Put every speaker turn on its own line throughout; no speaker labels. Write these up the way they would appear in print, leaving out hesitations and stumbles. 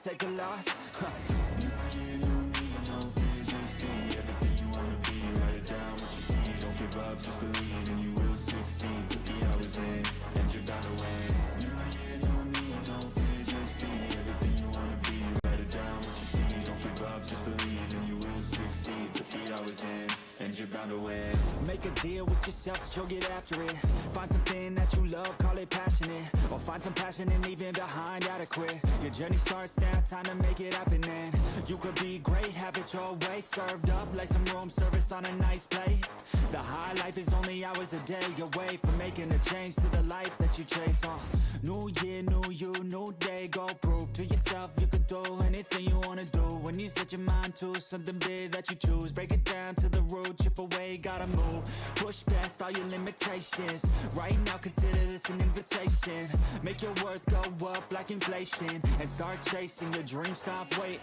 take a loss. Don't give up, just believe and you will succeed. Put the hours in and you're bound to win. New year, new me, no fear, just be everything you wanna be. Write it down what you see. Don't give up, just believe and you will succeed. Put the hours in and you're bound to win. Make a deal with yourself that you'll get after it. Find something that you love, call it passionate. Or find some passion and leaving behind adequate. Your journey starts now, time to make it happen then. You could be great, have it your way. Served up like some room service on a nice plate. The high life is only hours a day away from making a change to the life that you chase. New year, new you, new day. Go prove to yourself you could do anything you wanna do. When you set your mind to something big that you choose, break it down to the root, chip away, gotta move. Push past all your limitations. Right now consider this an invitation. Make your worth go up like inflation and start chasing your dreams, stop waiting.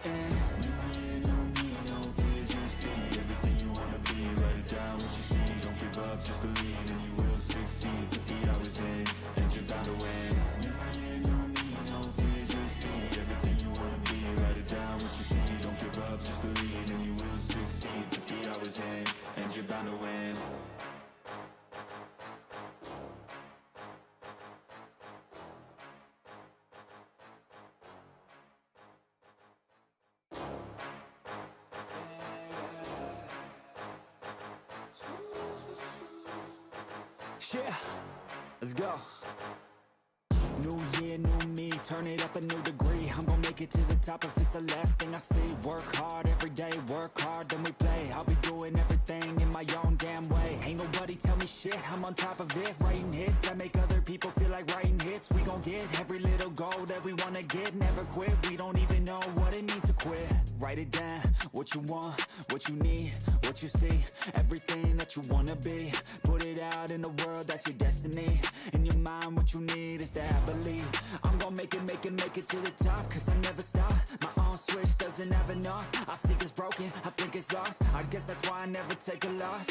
New year, new me, no fear, just be everything you wanna be. Write it down what you see. Don't give up, just believe and you will succeed. Put the hours in and you're bound to win. New year, new me, no fear, just be everything you wanna be. Write it down what you see. Don't give up, just believe and you will succeed. Put the hours in and you're bound to win. Yeah, let's go. New year, new me, turn it up a new degree. I'm gonna make it to the top if it's the last thing I see. Work hard every day, work hard, then we play. I'll be doing everything in my own damn way. Ain't nobody tell me shit, I'm on top of it. Writing hits that make other people feel like writing hits. We gon' get every little goal that we wanna get. Never quit, we don't even know what it means to quit. Write it down, what you want, what you need, what you see. Everything that you wanna be. Put it out in the world, that's your destiny. In your mind, what you need is that believe. I'm gonna make it to the top. Cause I never stop, my own switch doesn't have enough. I think it's broken, I think it's lost. I guess that's why I never take a loss.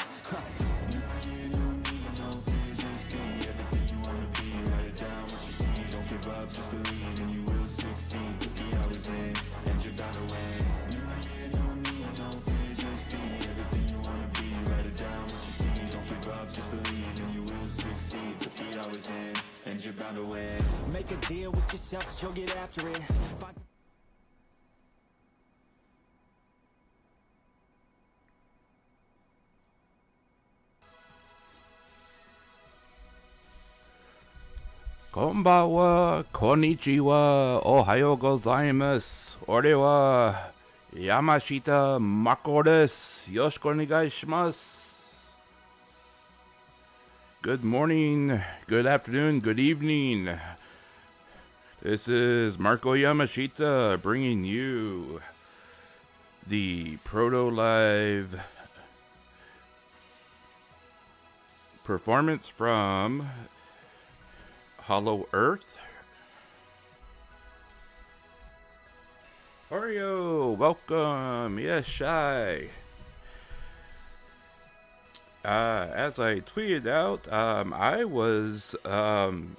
New year, new me, no fear, just be everything you wanna be. Write it down what you see. Don't give up, just believe and you will succeed. Put the hours in and you're bound to win. New year, new me, no fear, just be everything you wanna be. Write it down what you see. Don't give up, just believe and you will succeed. Put the hours in and you're bound to win. Make a deal with yourself that you'll get after it. Find
Konbanwa, konnichiwa, ohayo gozaimasu. Ore wa Yamashita Marko desu. Yoroshiku onegai shimasu. Good morning, good afternoon, good evening. This is Marko Yamashita bringing you the PROTOLIVE performance from HoloEarth. Oreo, welcome. Yes, Shy. As I tweeted out, I was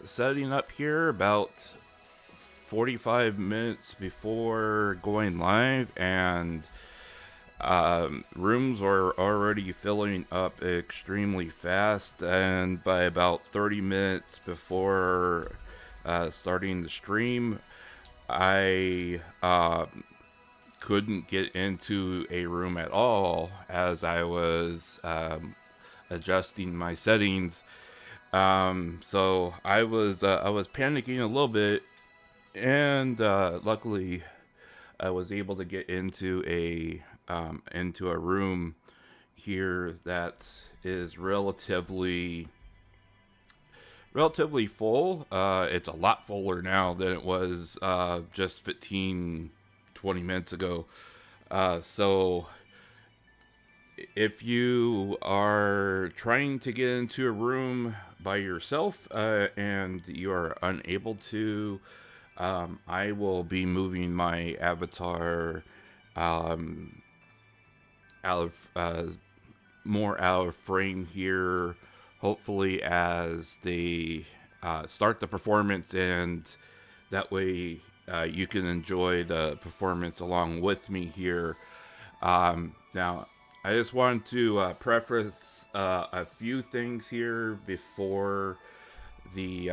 setting up here about 45 minutes before going live, and rooms were already filling up extremely fast, and by about 30 minutes before starting the stream, I couldn't get into a room at all as I was adjusting my settings. So I was panicking a little bit, and luckily I was able to get into a room here that is relatively full. It's a lot fuller now than it was just 15-20 minutes ago. So if you are trying to get into a room by yourself and you are unable to, I will be moving my avatar more out of frame here, hopefully as they start the performance, and that way you can enjoy the performance along with me here. Now, I just want to preface a few things here before the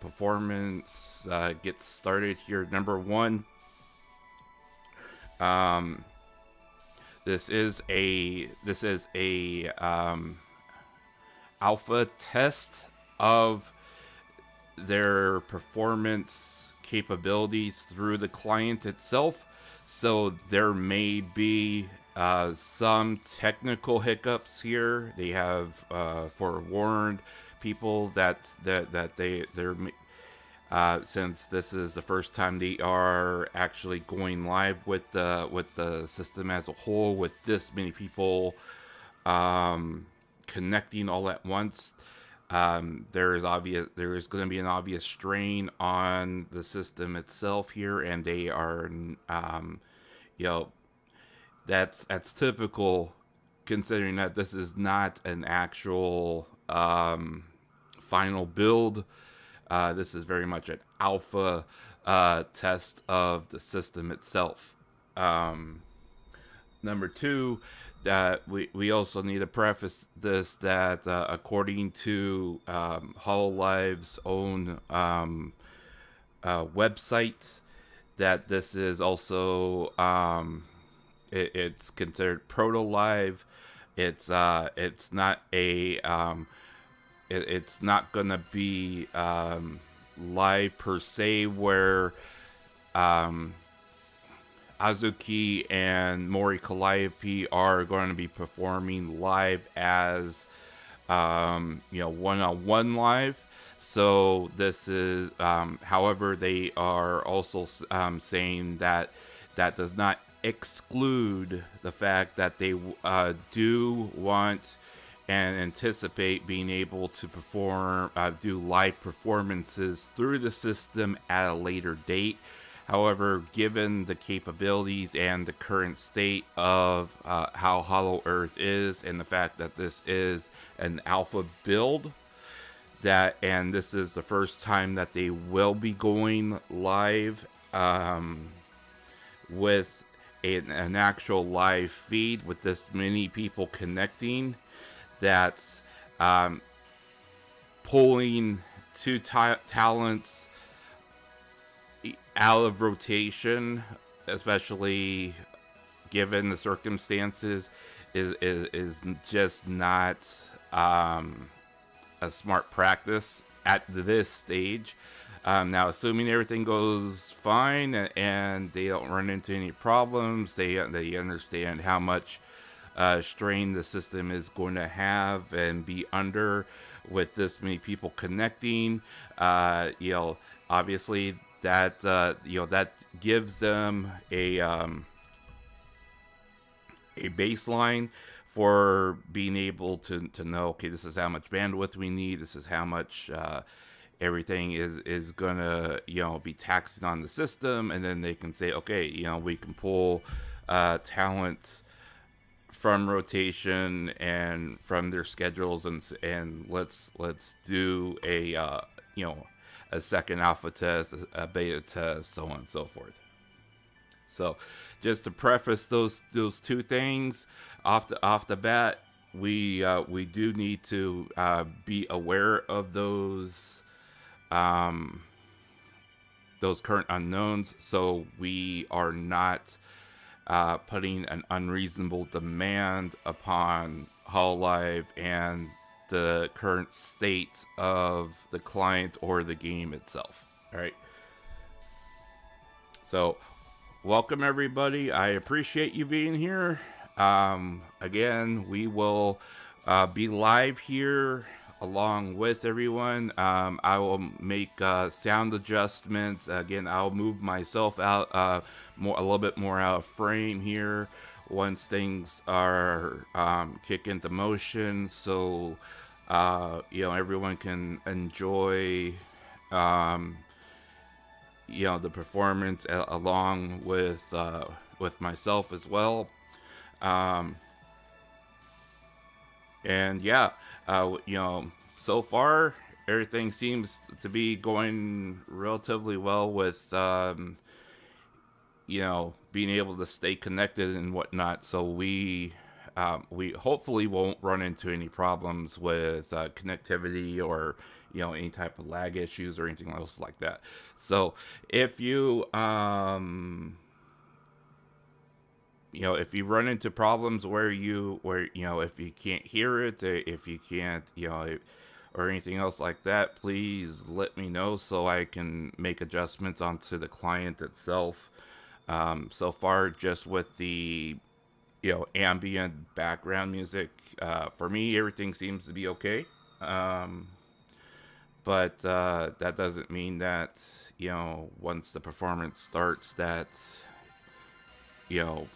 performance gets started here. Number one, this is a alpha test of their performance capabilities through the client itself. So there may be some technical hiccups here. They have forewarned people that they're since this is the first time they are actually going live with the system as a whole, with this many people connecting all at once. There is going to be an obvious strain on the system itself here, and they are, that's typical, considering that this is not an actual final build. This is very much an alpha test of the system itself. Number two, that we also need to preface this that according to Hololive's own website, that this is also it's considered PROTOLIVE. It's not a it's not gonna be live per se, where Azuki and Mori Calliope are going to be performing live as one-on-one live. So this is however, they are also saying that that does not exclude the fact that they do want and anticipate being able to perform do live performances through the system at a later date. However, given the capabilities and the current state of how HoloEarth is, and the fact that this is an alpha build, and this is the first time that they will be going live with an actual live feed with this many people connecting, that's pulling two talents out of rotation, especially given the circumstances, is just not a smart practice at this stage. Now, assuming everything goes fine and they don't run into any problems, they understand how much strain the system is going to have and be under with this many people connecting. Obviously, that that gives them a baseline for being able to know, okay, this is how much bandwidth we need, this is how much everything is gonna be taxing on the system, and then they can say, okay, we can pull talent from rotation and from their schedules, and let's do a a second alpha test, a beta test, so on and so forth. So, just to preface those two things off the bat, we do need to be aware of those current unknowns, so we are not putting an unreasonable demand upon Hololive and the current state of the client or the game itself. All right. So, welcome everybody. I appreciate you being here. Again, we will be live here along with everyone. I will make sound adjustments. Again, I'll move myself out a little bit more out of frame here once things are kick into motion, so everyone can enjoy the performance along with myself as well. And so far everything seems to be going relatively well with being able to stay connected and whatnot. So we hopefully won't run into any problems with connectivity or any type of lag issues or anything else like that. So if you if you run into problems where if you can't hear it, if you can't or anything else like that, please let me know so I can make adjustments onto the client itself. So far, just with the ambient background music, for me everything seems to be okay. But that doesn't mean that once the performance starts that you know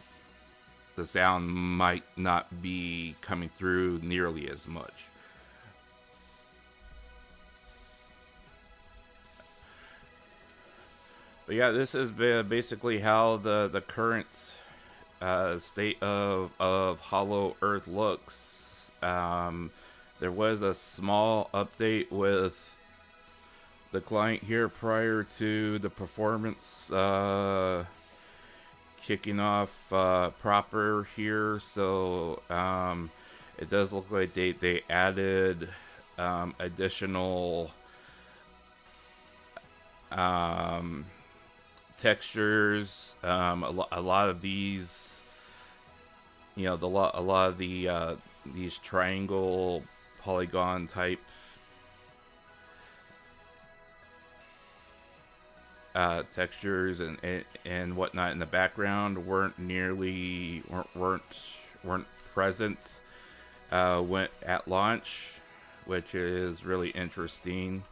the sound might not be coming through nearly as much. But yeah, this is basically how the current state of HoloEarth looks. There was a small update with the client here prior to the performance kicking off proper here. So it does look like they added additional textures. A lot of these, a lot of the these triangle polygon type textures and whatnot in the background weren't present went at launch, which is really interesting.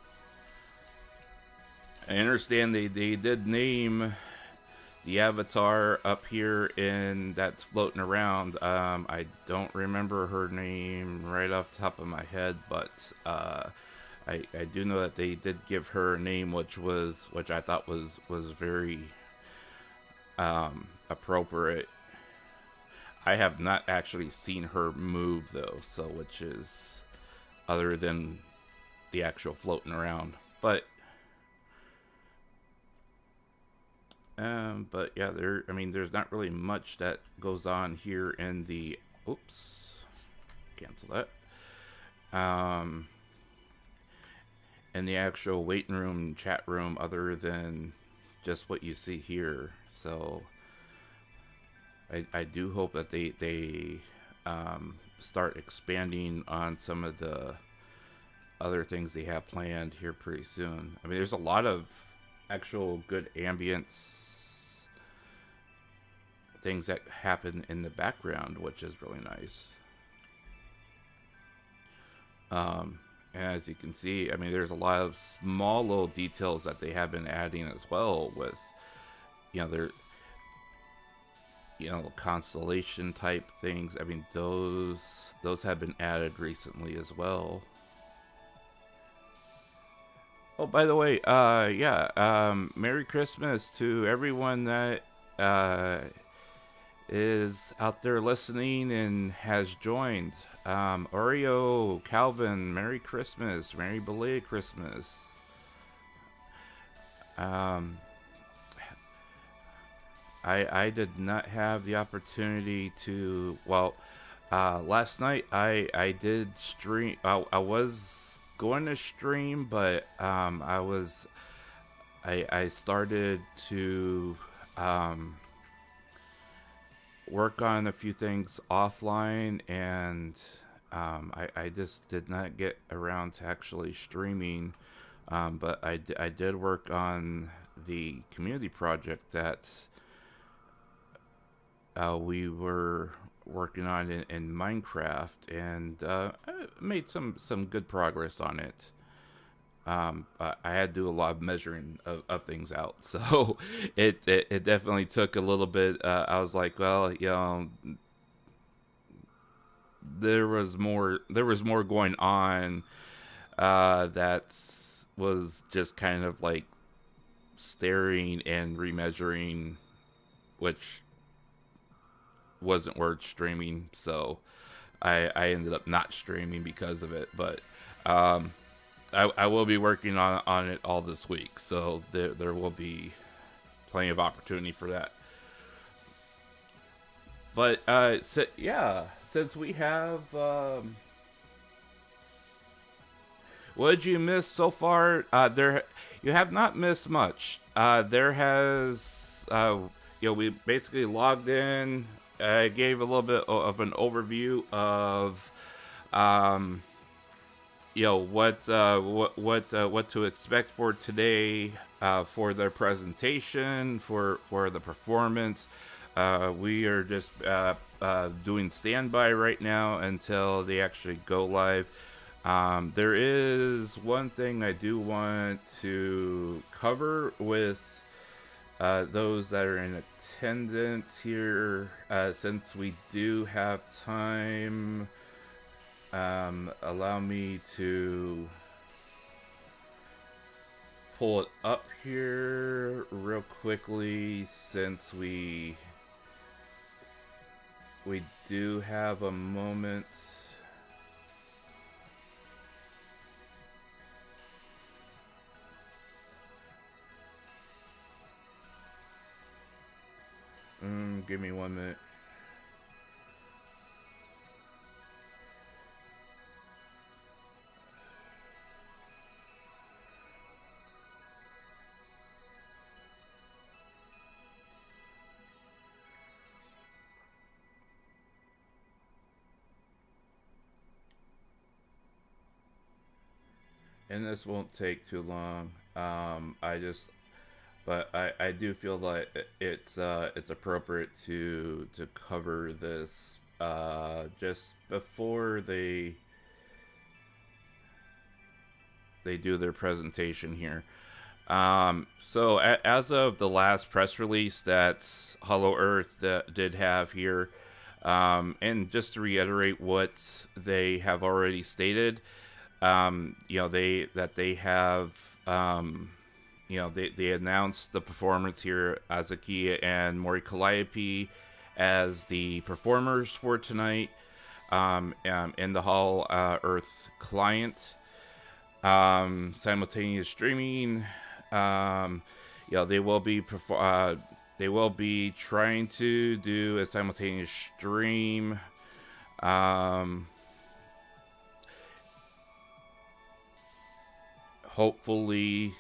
I understand they did name the avatar up here and that's floating around. I don't remember her name right off the top of my head, but I do know that they did give her a name, which I thought was very appropriate. I have not actually seen her move though, so which is other than the actual floating around, but yeah, there's not really much that goes on here in the oops, cancel that. In the actual waiting room, chat room, other than just what you see here. So I do hope that they start expanding on some of the other things they have planned here pretty soon. I mean, there's a lot of actual good ambience things that happen in the background, which is really nice. And as you can see, I mean, there's a lot of small little details that they have been adding as well with, their, constellation type things. I mean, those have been added recently as well. Oh, by the way, Merry Christmas to everyone that is out there listening and has joined. Oreo, Calvin, Merry Christmas, Merry belated Christmas. I did not have the opportunity to, last night I did stream. I was going to stream, but I started to work on a few things offline, and I just did not get around to actually streaming. But I did work on the community project that we were working on in Minecraft, and I made some good progress on it. I had to do a lot of measuring of things out, so it definitely took a little bit. I was like, well, there was more going on that was just kind of like staring and remeasuring, which wasn't worth streaming, so I ended up not streaming because of it. But I will be working on it all this week, so there will be plenty of opportunity for that. But since we have, what did you miss so far? You have not missed much. There has, we basically logged in. I gave a little bit of an overview of, what to expect for today, for their presentation, for the performance. We are just doing standby right now until they actually go live. There is one thing I do want to cover with those that are in attendance here, since we do have time. Allow me to pull it up here real quickly, since we do have a moment. Give me 1 minute. And this won't take too long. But I do feel like it's appropriate to cover this just before they do their presentation here. So as of the last press release that HoloEarth did have here, and just to reiterate what they have already stated, they have. They announced the performance here, Azuki and Mori Calliope as the performers for tonight, in the HoloEarth client. Simultaneous streaming. They will be trying to do a simultaneous stream. Hopefully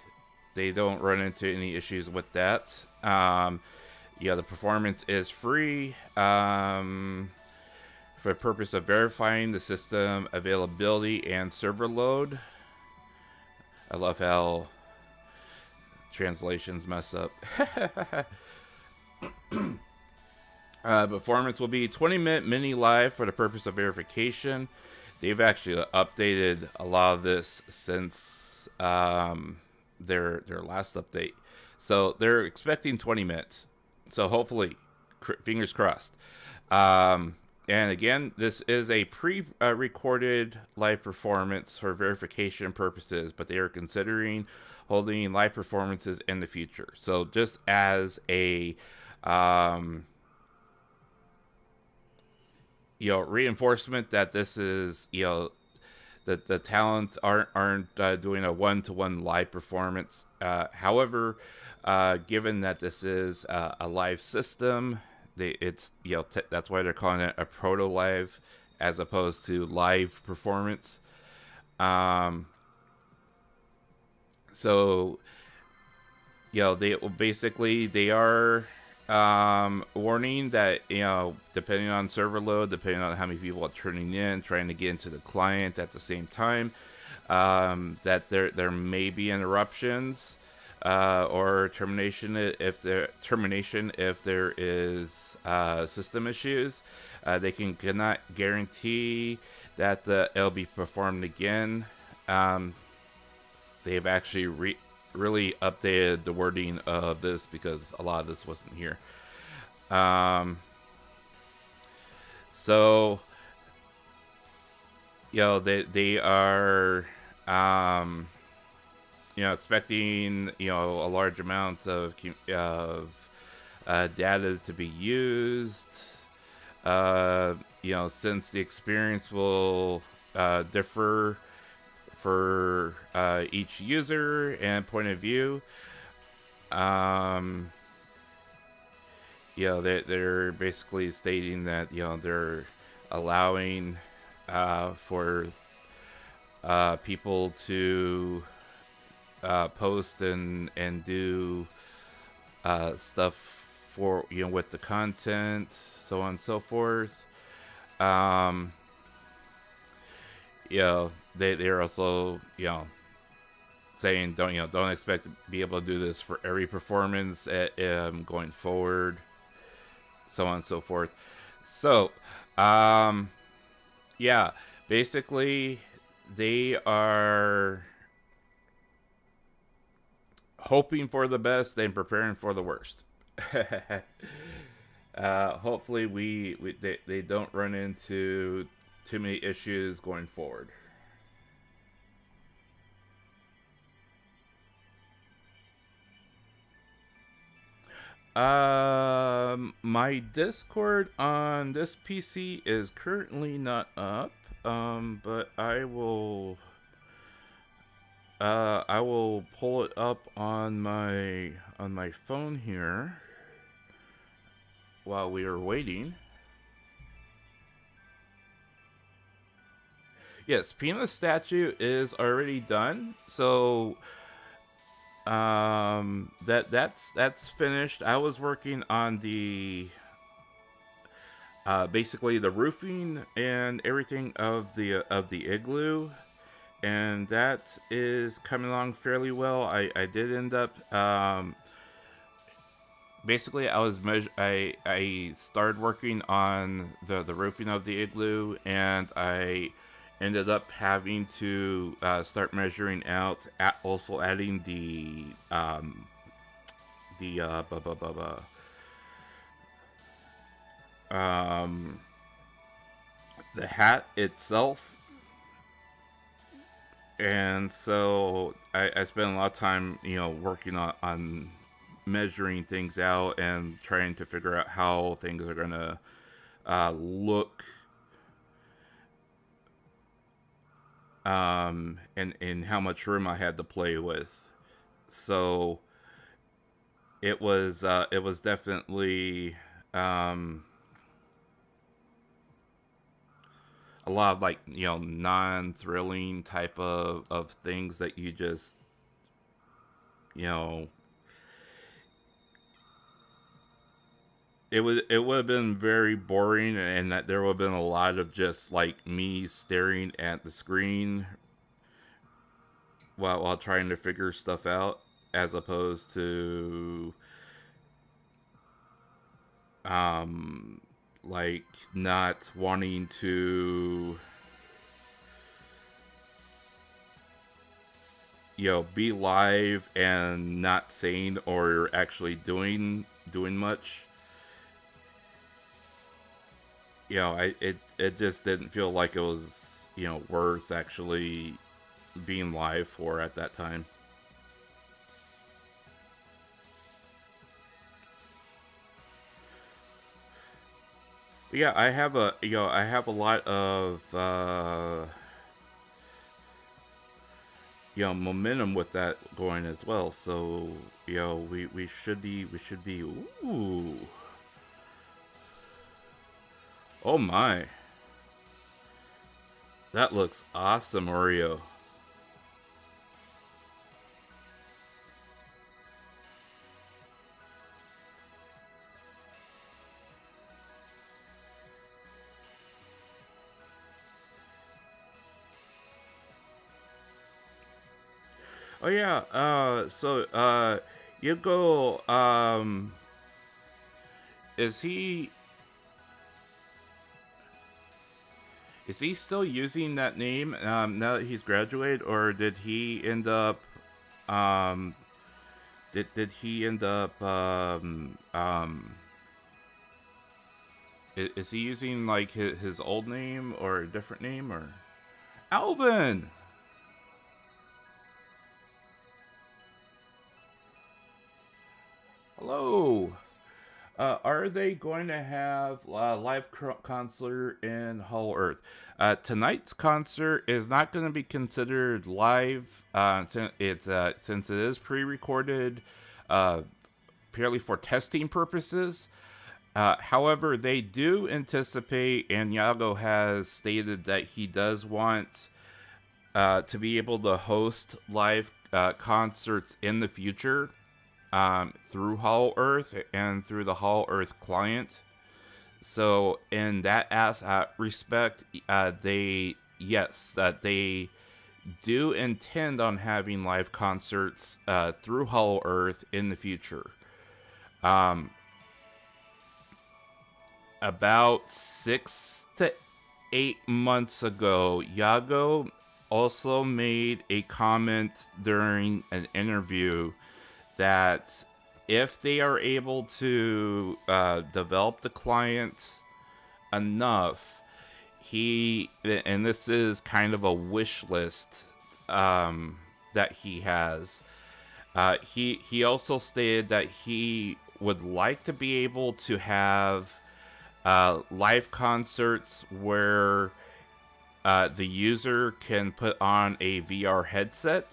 they don't run into any issues with that. The performance is free for the purpose of verifying the system availability and server load. I love how translations mess up. Performance will be 20-minute mini live for the purpose of verification. They've actually updated a lot of this since their last update, so they're expecting 20 minutes. So hopefully, fingers crossed. And again, this is a pre-recorded live performance for verification purposes, but they are considering holding live performances in the future. So just as a reinforcement that this is that the talents aren't doing a one-to-one live performance. However, given that this is a live system, that's why they're calling it a PROTOLIVE as opposed to live performance. So they are warning that depending on server load, depending on how many people are turning in, trying to get into the client at the same time, that there may be interruptions or termination if there is system issues. They cannot guarantee that it'll be performed again. They've actually really updated the wording of this because a lot of this wasn't here. So they are expecting a large amount of data to be used. Since the experience will differ for each user and point of view. They're basically stating that they're allowing for people to post and do stuff for with the content, so on and so forth. They're also saying don't expect to be able to do this for every performance going forward, so on and so forth. So basically they are hoping for the best and preparing for the worst. Hopefully they don't run into too many issues going forward. My Discord on this PC is currently not up, but I will pull it up on my phone here while we are waiting. Yes, Peanut statue is already done, so that's finished. I was working on the basically the roofing and everything of the igloo, and that is coming along fairly well. I did end up basically I started working on the roofing of the igloo, and I ended up having to start measuring out, also adding the hat itself. And so I spent a lot of time, working on measuring things out and trying to figure out how things are gonna look, and how much room I had to play with. So it was definitely a lot of non-thrilling type of things that you just it would have been very boring, and that there would have been a lot of just me staring at the screen while trying to figure stuff out, as opposed to not wanting to be live and not saying or actually doing much. It just didn't feel like it was worth actually being live for at that time. But yeah, I have a lot of momentum with that going as well. So we should be ooh. Oh my. That looks awesome, Oreo. Oh yeah, so you go, is he still using that name now that he's graduated, or did he end up did he end up is he using his old name or a different name? Or Alvin? Hello. Are they going to have a live concert in HoloEarth? Tonight's concert is not going to be considered live. Since it is pre-recorded, uh, purely for testing purposes. However, they do anticipate, and Yago has stated that he does want to be able to host live concerts in the future through HoloEarth and through the HoloEarth client. So, in that respect, they do intend on having live concerts through HoloEarth in the future. About 6 to 8 months ago, Yago also made a comment during an interview that if they are able to develop the client enough, and this is kind of a wish list that he has. He also stated that he would like to be able to have live concerts where the user can put on a VR headset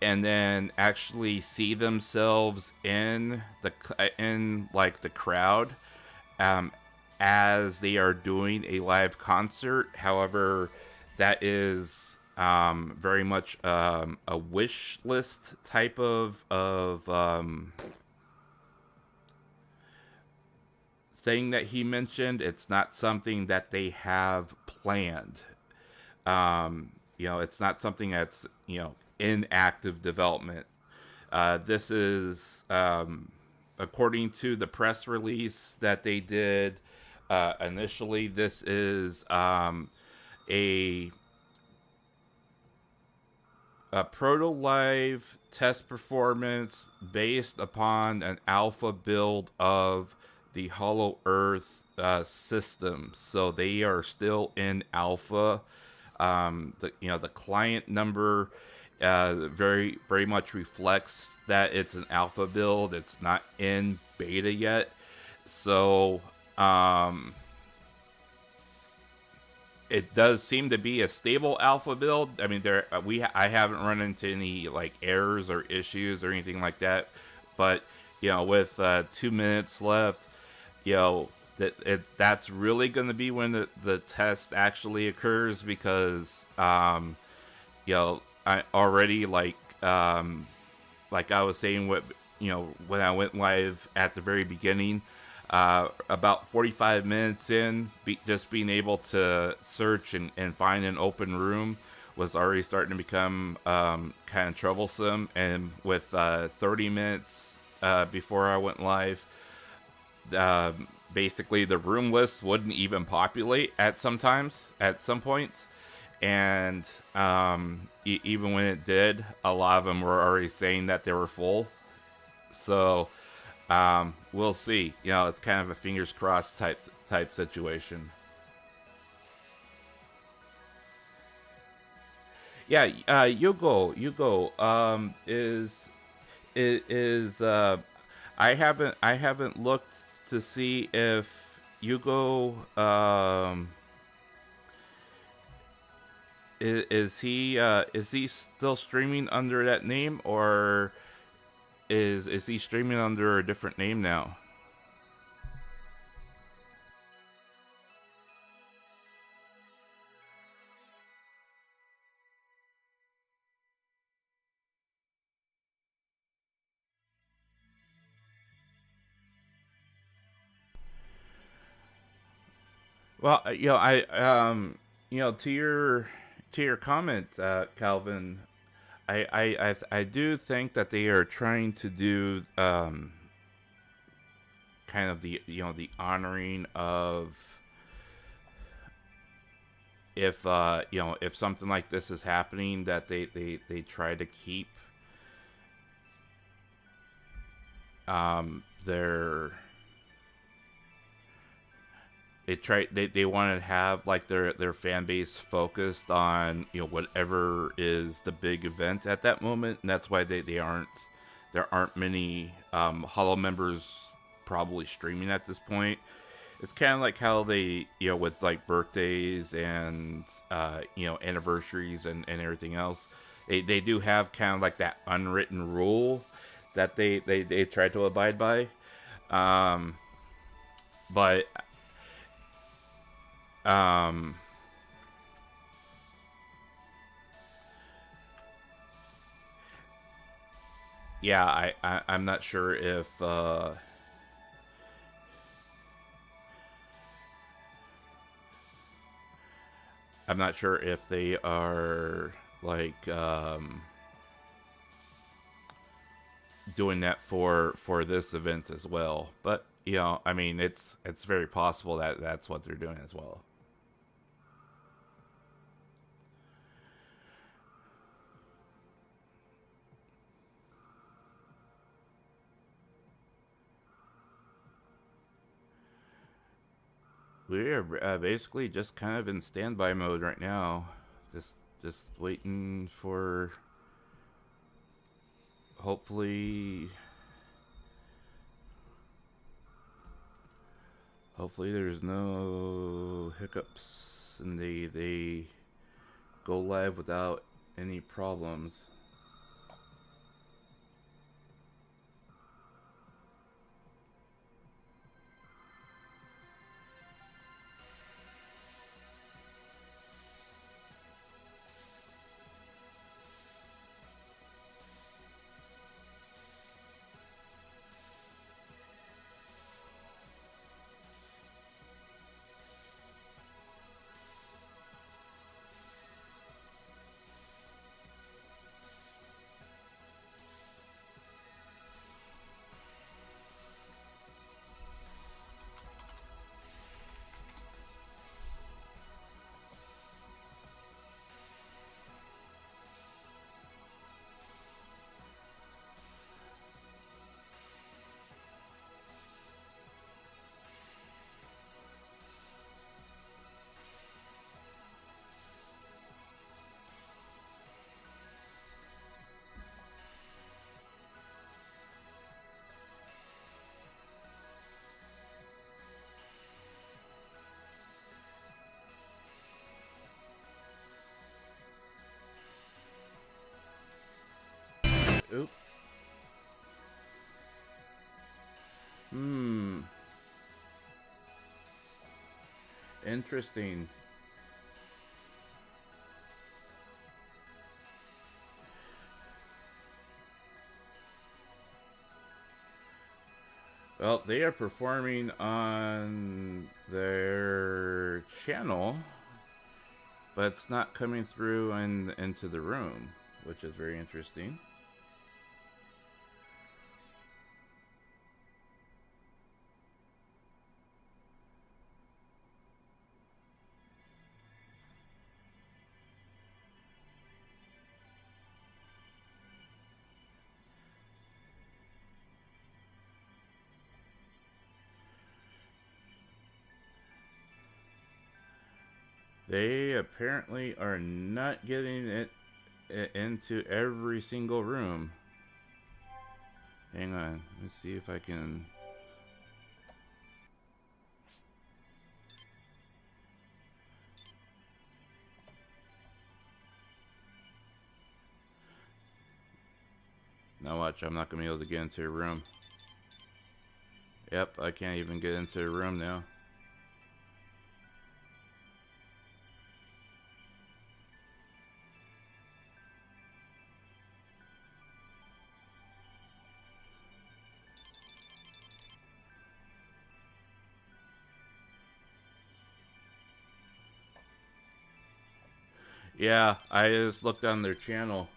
and then actually see themselves in the crowd as they are doing a live concert. However, that is very much a wish list type of thing that he mentioned. It's not something that they have planned. It's not something that's in active development. This is according to the press release that they did initially. This is a PROTOLIVE test performance based upon an alpha build of the HoloEarth system. So they are still in alpha. The client number very much reflects that it's an alpha build. It's not in beta yet. So it does seem to be a stable alpha build. I mean, I haven't run into any errors or issues or anything like that. But with 2 minutes left, that's really going to be when the test actually occurs, because I already I was saying when I went live at the very beginning, about 45 minutes in, just being able to search and find an open room was already starting to become kind of troublesome. And with 30 minutes before I went live, basically the room list wouldn't even populate at some points. And even when it did, a lot of them were already saying that they were full. So we'll see. It's kind of a fingers crossed type situation. Yeah, Yugo is I haven't looked to see if Yugo is he still streaming under that name, or is he streaming under a different name now? Well, to your comment, Calvin, I do think that they are trying to do kind of the honoring of, if something like this is happening, that they try to keep their they want to have their fan base focused on whatever is the big event at that moment, and that's why there aren't many Holo members probably streaming at this point. It's kind of like how they, you know, with like birthdays and you know, anniversaries and everything else. They do have kind of like that unwritten rule that they try to abide by. Um, but um, yeah, I'm not sure if I'm not sure if they are like doing that for this event as well. But you know, I mean, it's very possible that that's what they're doing as well. We're basically just kind of in standby mode right now, just waiting for hopefully there's no hiccups and they go live without any problems. Oop. Hmm. Interesting. Well, they are performing on their channel, but it's not coming through and into the room, which is very interesting. They apparently are not getting it into every single room. Hang on, let's see if I can. Now watch, I'm not gonna be able to get into a room. Yep, I can't even get into a room now. Yeah, I just looked on their channel.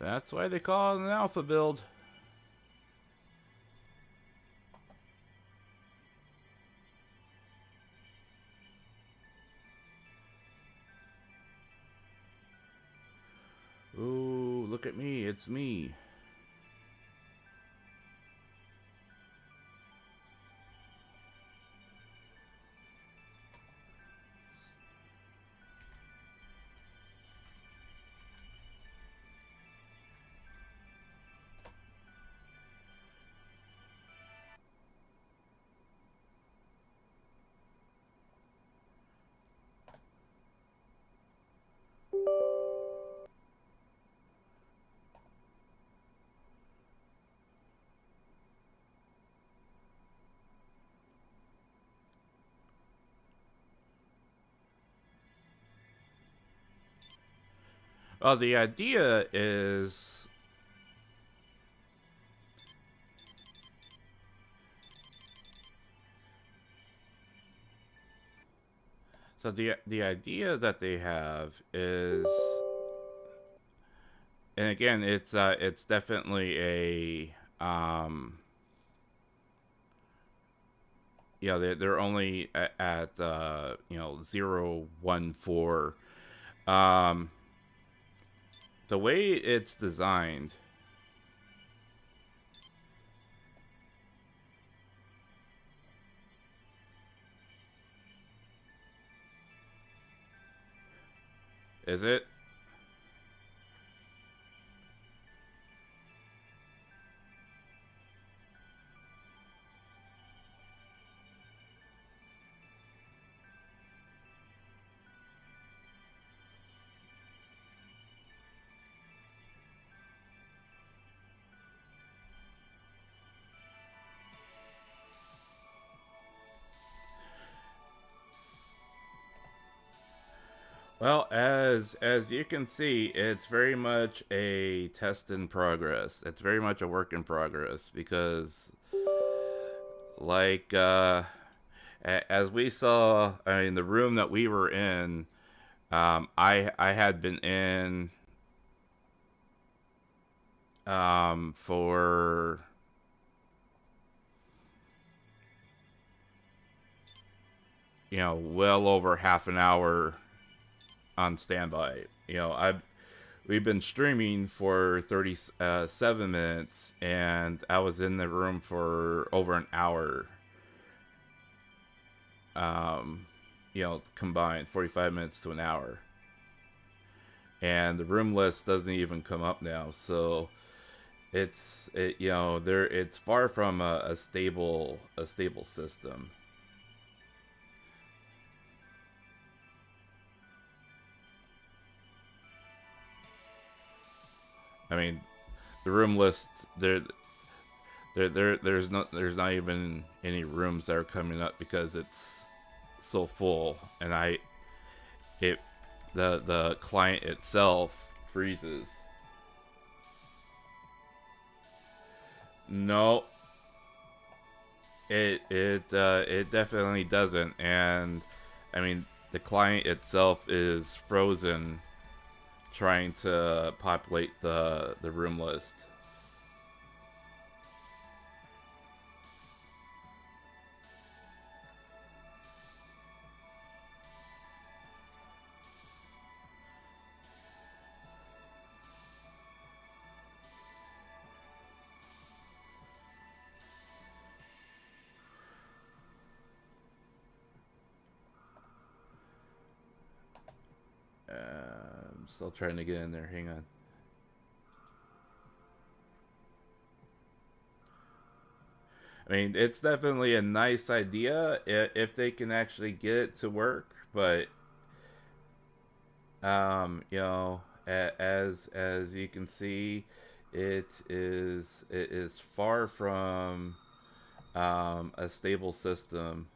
That's why they call it an alpha build. Ooh, look at me, it's me. Well, the idea is so the idea that they have is, and again, it's definitely a you know, they're only at you know, 014. The way it's designed, is it? Well, as you can see, it's very much a test in progress. It's very much a work in progress because, like, as we saw, I mean, the room that we were in, I had been in for you know, well over half an hour on standby. You know, we've been streaming for 37 minutes, and I was in the room for over an hour. You know, combined 45 minutes to an hour, and the room list doesn't even come up now. So you know, it's far from a stable system. I mean, the room list there's not even any rooms that are coming up because it's so full, and the client itself freezes. No, it definitely doesn't, and I mean, the client itself is frozen trying to populate the room list. I'm still trying to get in there. Hang on. I mean, it's definitely a nice idea if they can actually get it to work, but you know, as you can see, it is far from a stable system.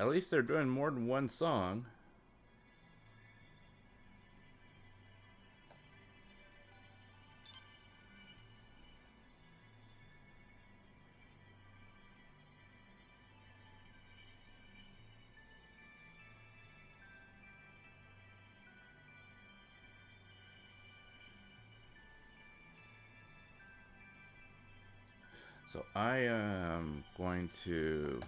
At least they're doing more than one song. So I am going to...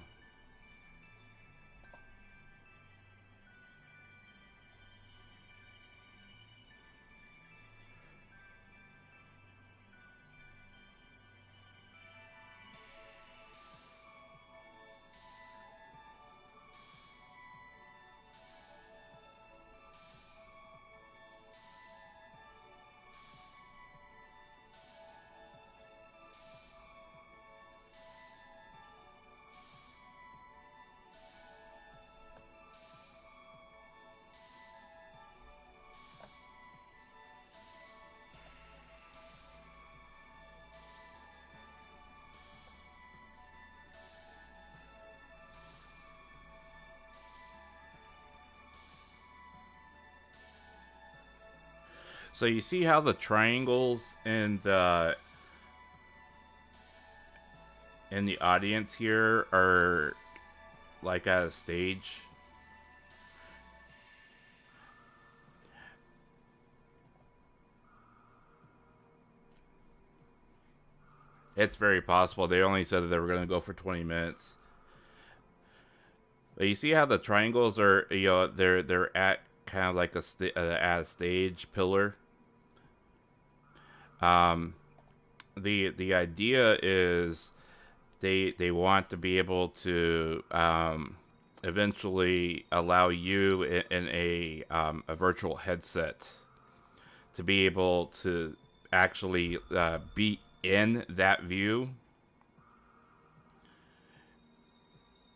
So you see how the triangles in the audience here are like at a stage? It's very possible. They only said that they were going to go for 20 minutes. But you see how the triangles are, you know, they're at kind of like at a stage pillar. The idea is they want to be able to eventually allow you in a virtual headset to be able to actually be in that view,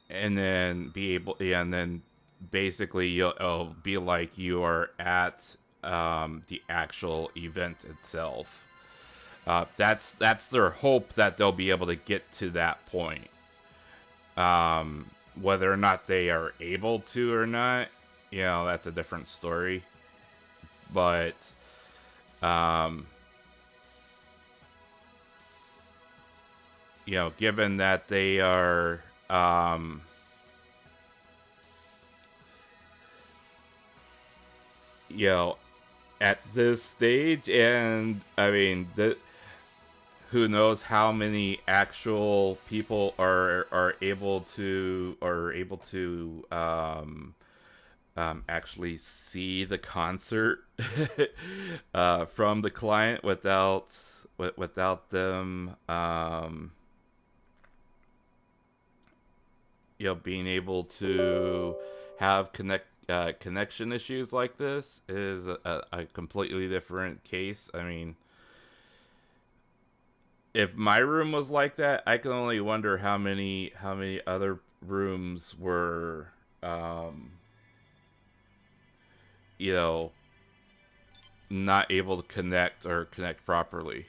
and then be able, yeah, and then basically it'll be like you are at the actual event itself. That's their hope, that they'll be able to get to that point. Whether or not they are able to or not, you know, that's a different story. But you know, given that they are you know, at this stage, and I mean, who knows how many actual people are able to actually see the concert from the client without them you know, being able to have connection issues like this is a completely different case. I mean, if my room was like that, I can only wonder how many other rooms were you know, not able to connect properly.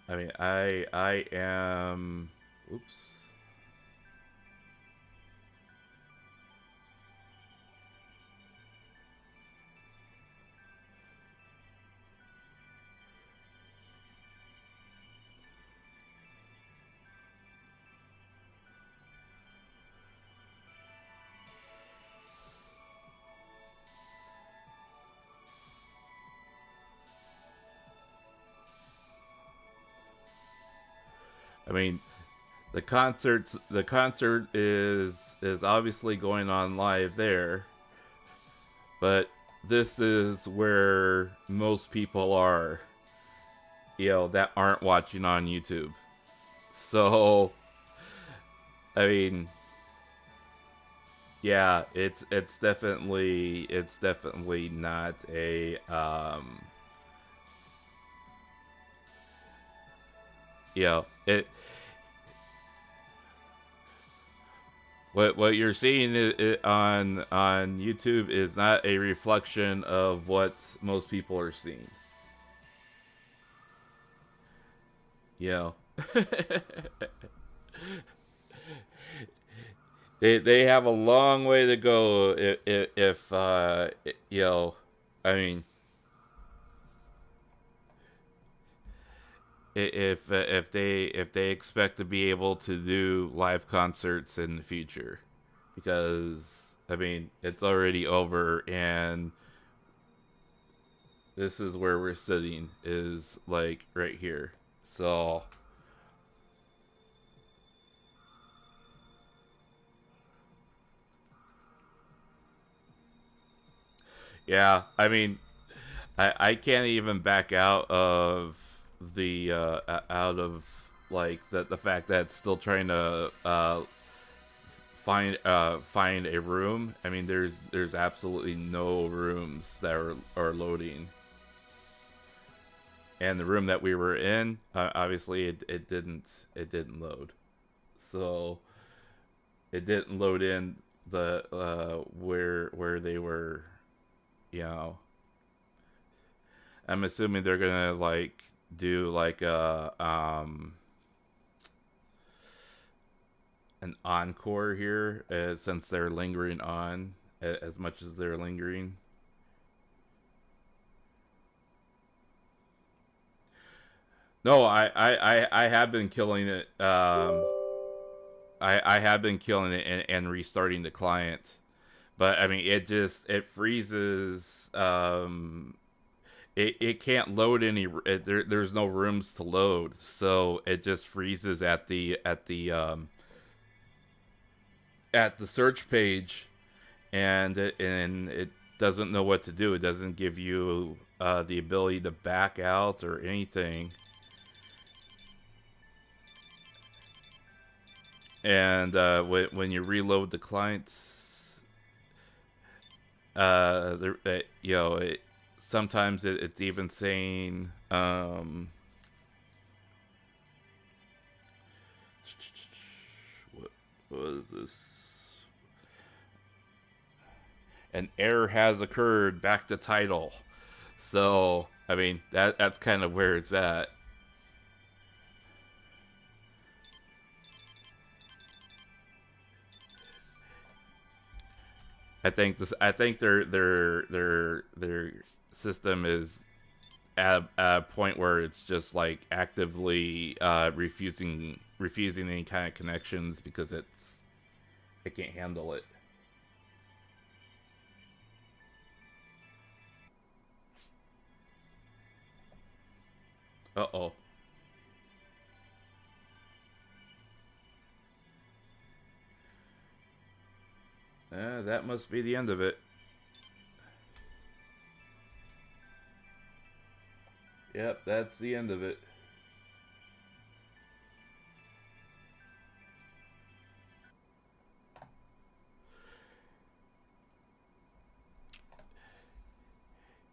I mean, I am... Oops. I mean, the concert is obviously going on live there, but this is where most people are, you know, that aren't watching on YouTube. So, I mean, yeah, it's definitely not a you know, what you're seeing on YouTube is not a reflection of what most people are seeing. You know, they have a long way to go if you know, I mean, if they expect to be able to do live concerts in the future, because I mean it's already over, and this is where we're sitting, is like right here. So yeah, I mean, I can't even back out of the out of like the fact that it's still trying to find a room. I mean, there's absolutely no rooms that are loading, and the room that we were in, obviously it didn't load, so it didn't load in the where they were, you know. I'm assuming they're gonna like do like a an encore here, since they're lingering on as much as they're lingering. No, I have been killing it. I have been killing it and restarting the client, but I mean it freezes. It can't load any. There's no rooms to load, so it just freezes at the search page, and it doesn't know what to do. It doesn't give you the ability to back out or anything. And when you reload the clients, you know, sometimes it's even saying what was this? An error has occurred. Back to title. So I mean that's kind of where it's at. I think their system is at a point where it's just like actively refusing any kind of connections because it can't handle it. Uh-oh. That must be the end of it. Yep, that's the end of it.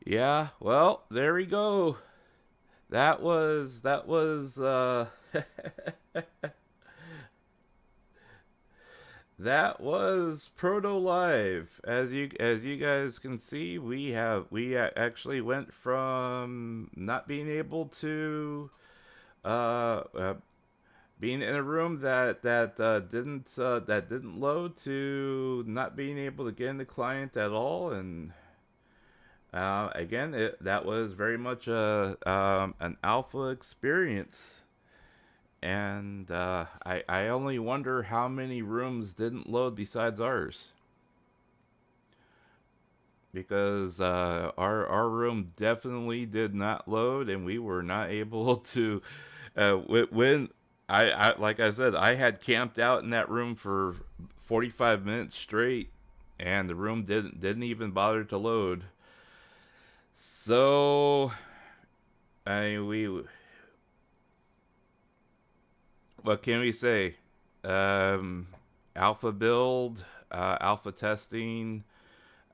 Yeah, well, there we go. That was that was PROTOLIVE. As you guys can see, we actually went from not being able to uh, uh being in a room that didn't load, to not being able to get in the client at all. And again, that was very much an alpha experience. And I only wonder how many rooms didn't load besides ours, because our room definitely did not load, and we were not able to when I like I said, I had camped out in that room for 45 minutes straight, and the room didn't even bother to load. So I mean, we what can we say? Um, Alpha build, alpha testing,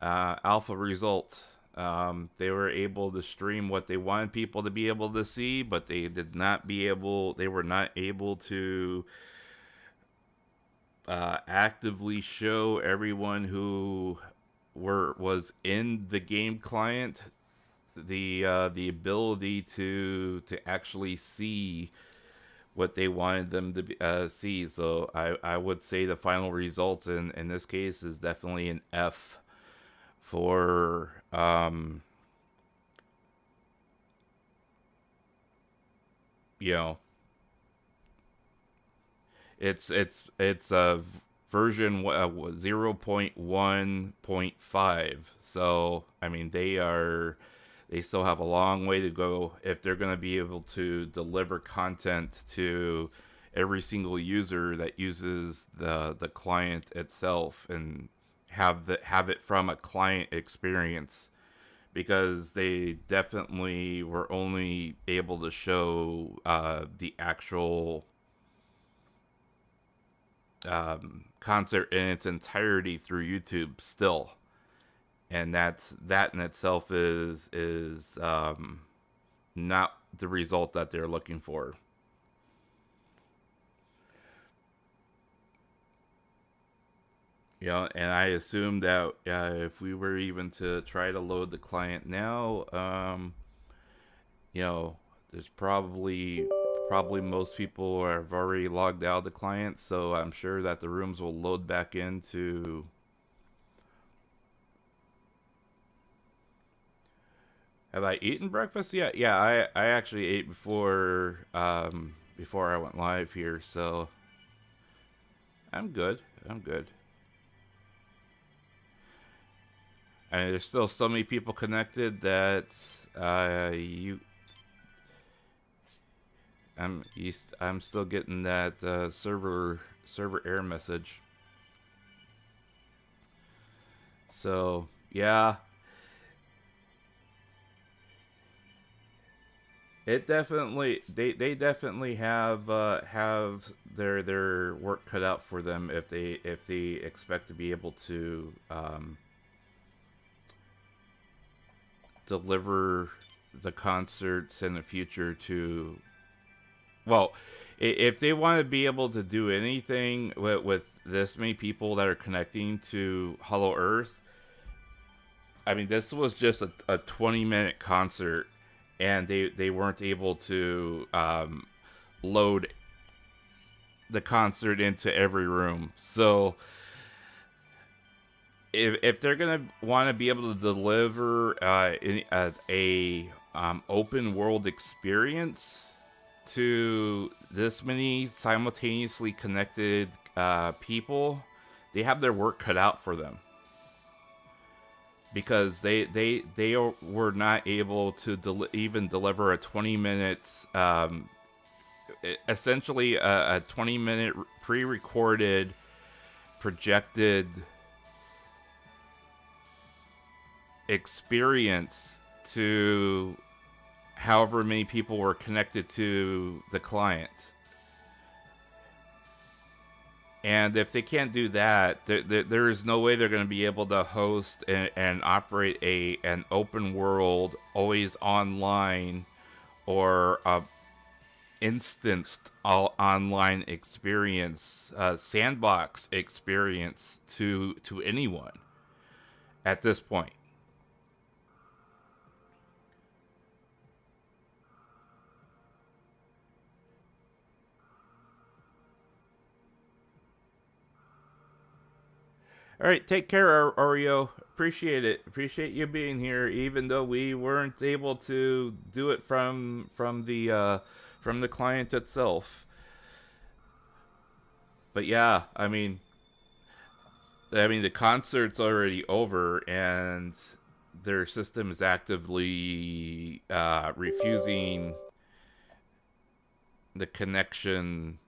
alpha results. They were able to stream what they wanted people to be able to see, but they did not be able. They were not able to actively show everyone who was in the game client the ability to actually see what they wanted them to see. So I would say the final result in this case is definitely an F for you know, it's a version 0.1.5. So I mean they still have a long way to go if they're going to be able to deliver content to every single user that uses the client itself, and have it from a client experience, because they definitely were only able to show the actual concert in its entirety through YouTube still, and that in itself is not the result that they're looking for. And I assume that if we were even to try to load the client now, there's probably most people have already logged out of the client, so I'm sure that the rooms will load back into. Have I eaten breakfast yet? Yeah, I actually ate before I went live here, so I'm good. I'm good. And there's still so many people connected that I'm still getting that server error message. So yeah, it definitely they definitely have their work cut out for them if they expect to be able to deliver the concerts in the future to, well, if they want to be able to do anything with this many people that are connecting to HoloEarth. I mean, this was just a 20-minute concert, and they weren't able to load the concert into every room. So if they're gonna want to be able to deliver a open world experience to this many simultaneously connected people, they have their work cut out for them, because they were not able to even deliver a 20 minutes essentially a 20-minute pre-recorded projected experience to however many people were connected to the client. And if they can't do that, there is no way they're going to be able to host and operate an open world, always online, or a instanced all online experience, sandbox experience to anyone at this point. All right, take care, Oreo. Appreciate it. Appreciate you being here, even though we weren't able to do it from the client itself. But yeah, I mean, the concert's already over, and their system is actively refusing the connection.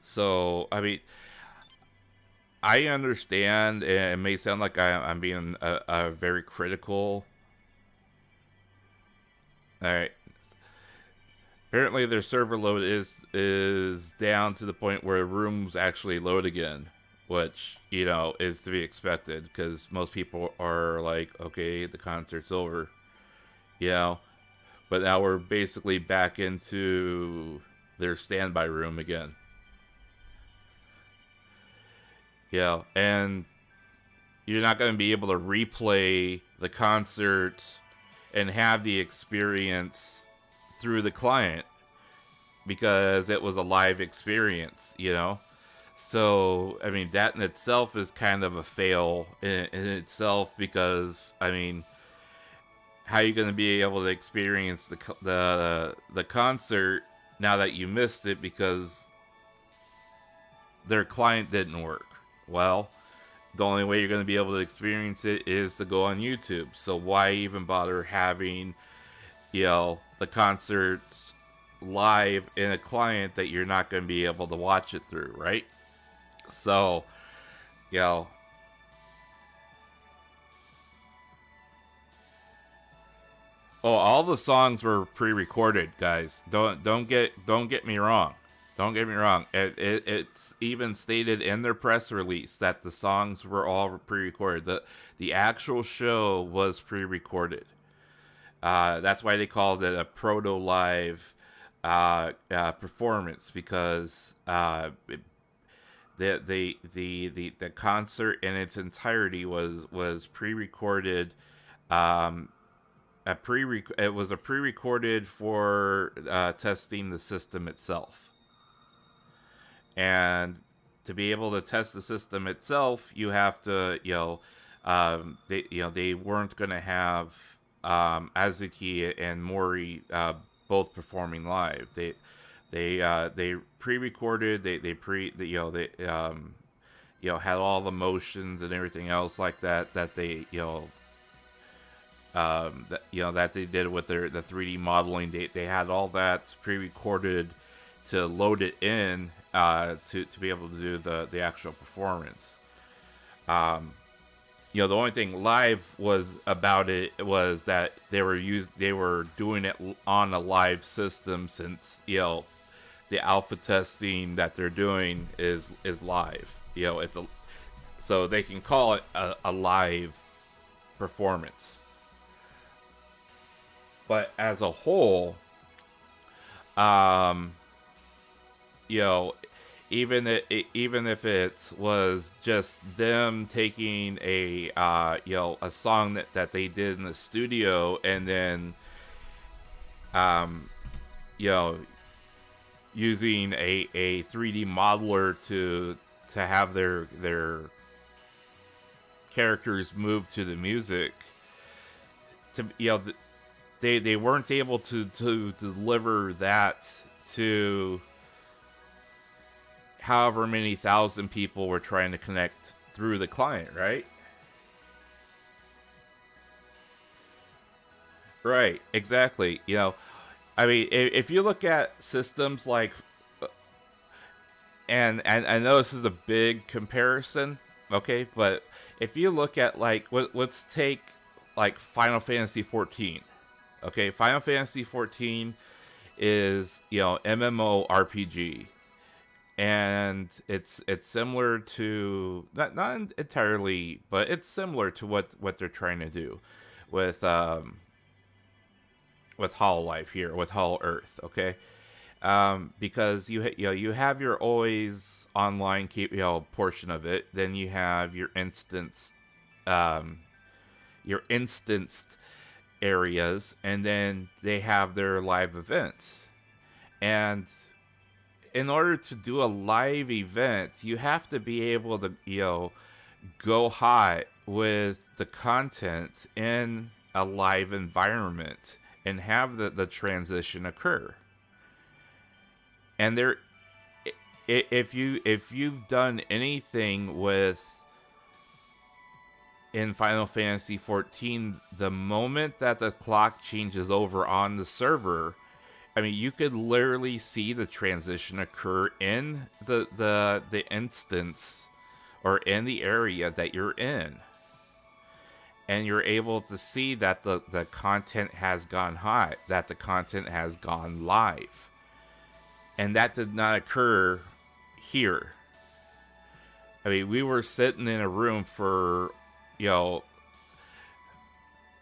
So, I mean, I understand, and it may sound like I'm being a very critical. All right. Apparently, their server load is down to the point where rooms actually load again, which, is to be expected, because most people are like, okay, the concert's over, but now we're basically back into their standby room again. And you're not going to be able to replay the concert and have the experience through the client because it was a live experience, you know? So, I mean, that in itself is kind of a fail in itself because, I mean, how are you going to be able to experience the concert now that you missed it because their client didn't work? Well, the only way you're going to be able to experience it is to go on YouTube. So why even bother having, you know, the concert live in a client that you're not going to be able to watch it through, right? So, you know, oh, all the songs were pre-recorded, guys. Don't get me wrong. Don't get me wrong. It's even stated in their press release that the songs were all pre-recorded. The actual show was pre-recorded. That's why they called it a PROTOLIVE performance, because the concert in its entirety was pre-recorded. It was a pre-recorded for testing the system itself. And to be able to test the system itself, you have to, they weren't going to have Azuki and Mori both performing live. They pre-recorded. They had all the motions and everything else like that they that they did with the 3D modeling. They had all that pre-recorded to load it in to be able to do the actual performance. The only thing live was about it was that they were doing it on a live system, since the alpha testing that they're doing is live. So they can call it a live performance. But as a whole, even if it was just them taking a song that they did in the studio and then using a 3D modeler to have their characters move to the music, they weren't able to deliver that to however many thousand people were trying to connect through the client, right? Right, exactly. I mean, if you look at systems like, and I know this is a big comparison, okay, but if you look at, like, let's take, like, Final Fantasy 14, okay? Final Fantasy 14 is, MMORPG. And it's similar to, not entirely, but it's similar to what they're trying to do with Hololive here, with HoloEarth, okay? Because you have your always online portion of it, then you have your instanced areas, and then they have their live events. And in order to do a live event, you have to be able to, go hot with the content in a live environment and have the transition occur. And if you've done anything with in Final Fantasy 14, the moment that the clock changes over on the server, I mean, you could literally see the transition occur in the instance or in the area that you're in. And you're able to see that the content has gone hot, that the content has gone live. And that did not occur here. I mean, we were sitting in a room for,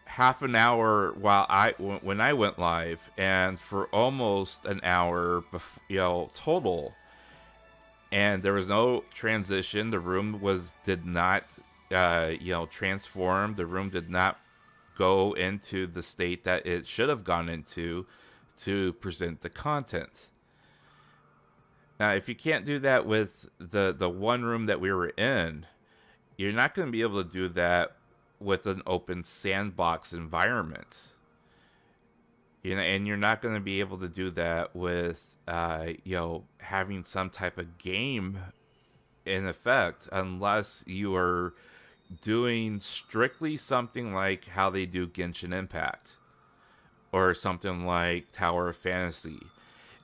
half an hour when I went live, and for almost an hour, total, and there was no transition. The room did not transform. The room did not go into the state that it should have gone into to present the content. Now, if you can't do that with the one room that we were in, you're not going to be able to do that with an open sandbox environment. And you're not going to be able to do that with, having some type of game in effect, unless you are doing strictly something like how they do Genshin Impact or something like Tower of Fantasy.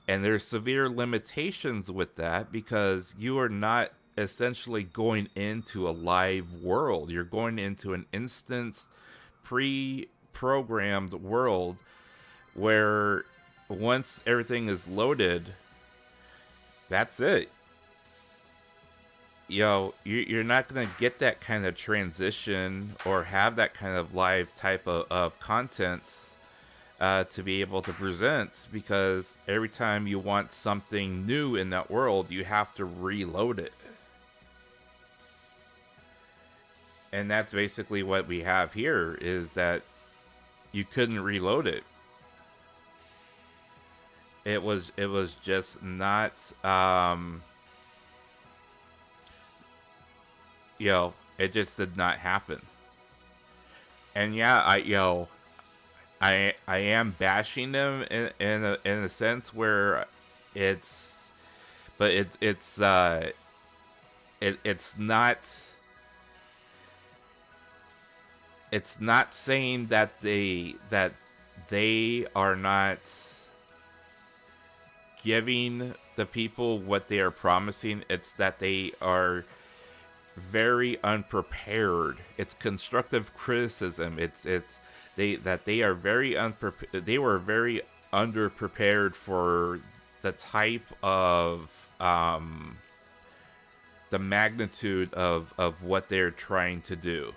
And there's severe limitations with that because you are not essentially going into a live world. You're going into an instance pre-programmed world where once everything is loaded, that's it. You're not going to get that kind of transition or have that kind of live type of contents to be able to present, because every time you want something new in that world, you have to reload it. And that's basically what we have here, is that you couldn't reload it. It was just not, it just did not happen. And yeah, I am bashing them in a sense where it's not saying that they are not giving the people what they are promising. It's that they are very unprepared. It's constructive criticism. They are very unprepared. They were very underprepared for the type of the magnitude of what they're trying to do.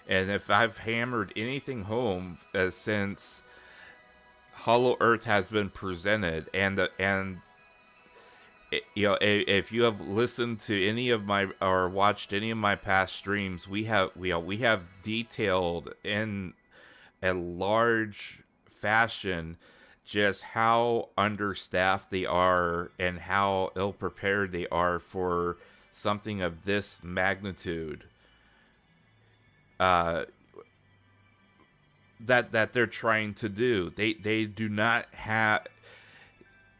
And if I've hammered anything home since HoloEarth has been presented, if you have listened to any of my or watched any of my past streams, we have detailed in a large fashion just how understaffed they are and how ill prepared they are for something of this magnitude. That they're trying to do. They do not have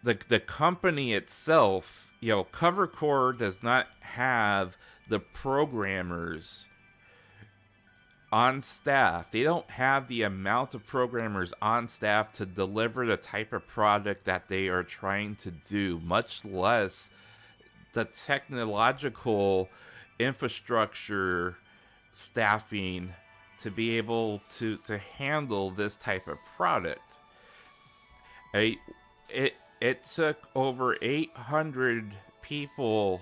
the company itself. Cover Core does not have the programmers on staff. They don't have the amount of programmers on staff to deliver the type of product that they are trying to do, much less the technological infrastructure staffing to be able to handle this type of product. It took over 800 people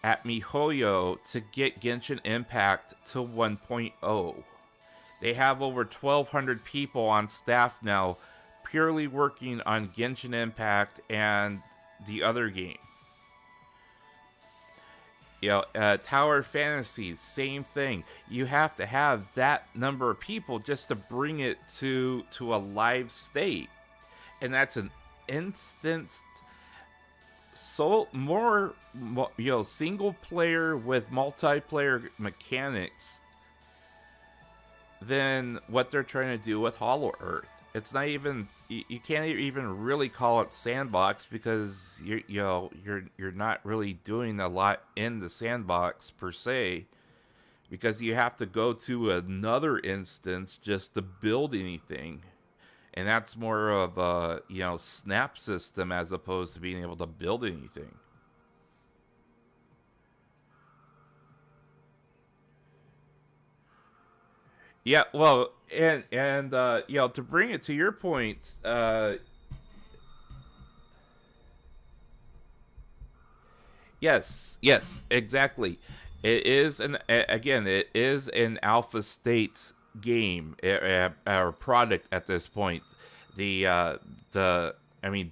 at MiHoYo to get Genshin Impact to 1.0. They have over 1,200 people on staff now purely working on Genshin Impact and the other game. Tower Fantasy, same thing. You have to have that number of people just to bring it to a live state. And that's an instanced single player with multiplayer mechanics than what they're trying to do with HoloEarth. It's not even, you can't even really call it sandbox, because you're not really doing a lot in the sandbox per se, because you have to go to another instance just to build anything. And that's more of a, snap system as opposed to being able to build anything. Yeah, well, and to bring it to your point, yes, exactly. It is it is an alpha state game or product at this point.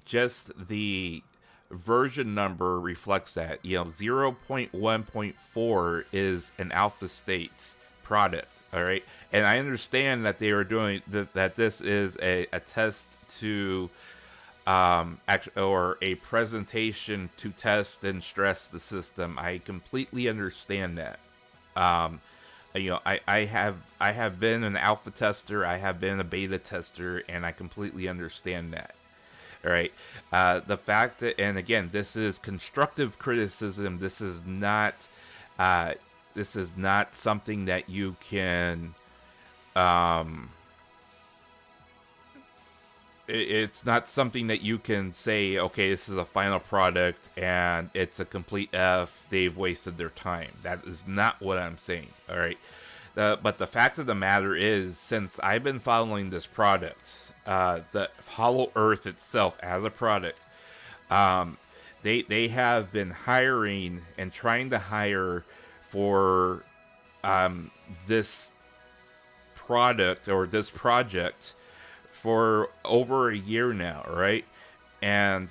Just the version number reflects that. 0.1.4 is an alpha state product. All right. And I understand that they are doing that this is a test to or a presentation to test and stress the system. I completely understand that. I have been an alpha tester, I have been a beta tester, and I completely understand that. All right. The fact that, and again, this is constructive criticism. This is not something that you can. It's not something that you can say, okay, this is a final product and it's a complete F. They've wasted their time. That is not what I'm saying. All right. But the fact of the matter is, since I've been following this product, the HoloEarth itself as a product, they have been hiring and trying to hire for this product or this project for over a year now, right? And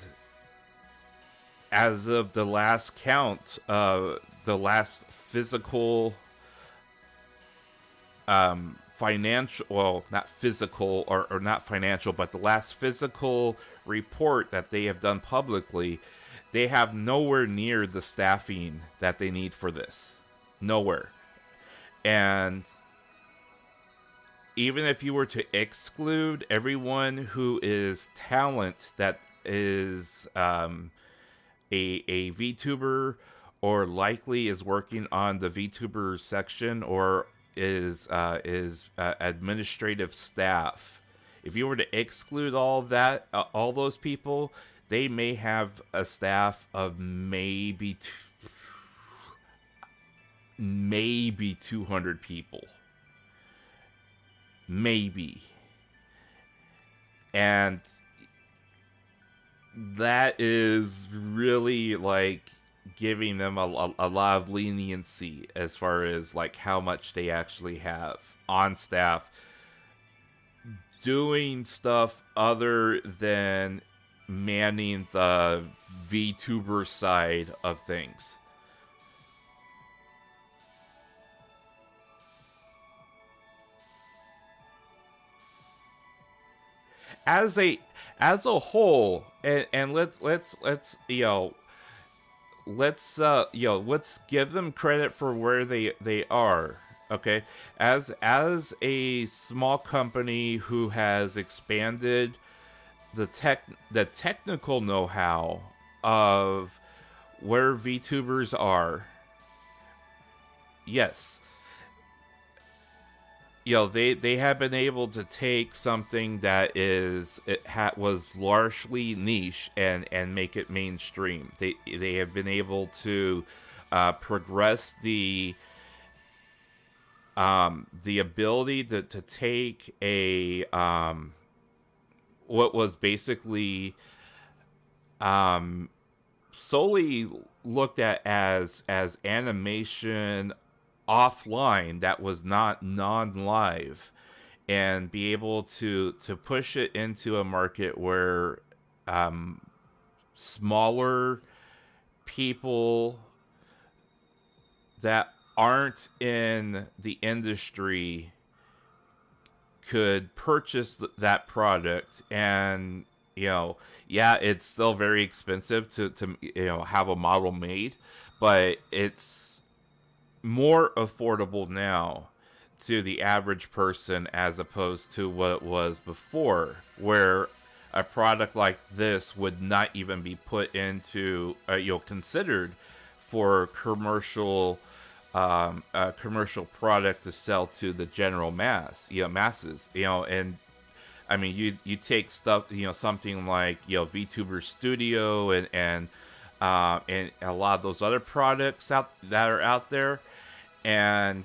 as of the last count, the last physical financial, well, not physical or not financial, but the last physical report that they have done publicly, they have nowhere near the staffing that they need for this. Nowhere. And even if you were to exclude everyone who is talent that is a VTuber or likely is working on the VTuber section or is administrative staff, if you were to exclude all of that, all those people, they may have a staff of maybe 200 people. Maybe. And that is really like giving them a lot of leniency as far as like how much they actually have on staff doing stuff other than manning the VTuber side of things. As a whole, and let's give them credit for where they are. Okay, as a small company who has expanded the technical know-how of where VTubers are, yes. They have been able to take something that was largely niche and make it mainstream. They have been able to progress the ability to take a what was basically solely looked at as animation offline that was not non-live, and be able to push it into a market where smaller people that aren't in the industry could purchase that product. And it's still very expensive to have a model made, but it's more affordable now to the average person as opposed to what it was before, where a product like this would not even be put into considered for commercial product to sell to the general masses. And I mean, you take stuff, something like VTuber Studio and a lot of those other products that are out there, and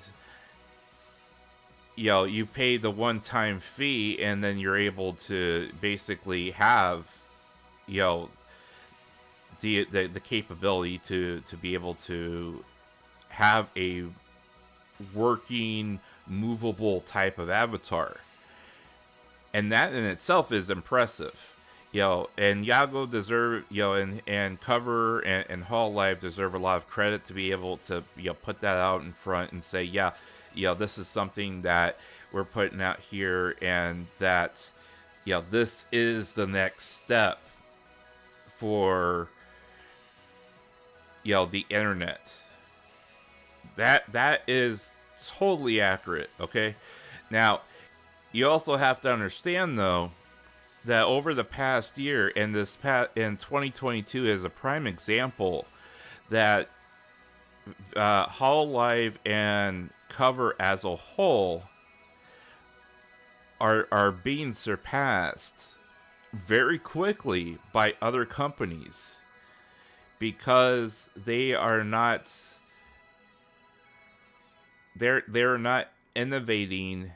you pay the one-time fee, and then you're able to basically have the capability to be able to have a working, movable type of avatar. And that in itself is impressive. And Yago deserve, and Cover and Hololive deserve a lot of credit to be able to, put that out in front and say, yeah, this is something that we're putting out here, and that, this is the next step for, the internet. That is totally accurate. Okay, now you also have to understand though that over the past year, and in 2022 is a prime example, that Hololive and Cover as a whole are being surpassed very quickly by other companies, because they're not innovating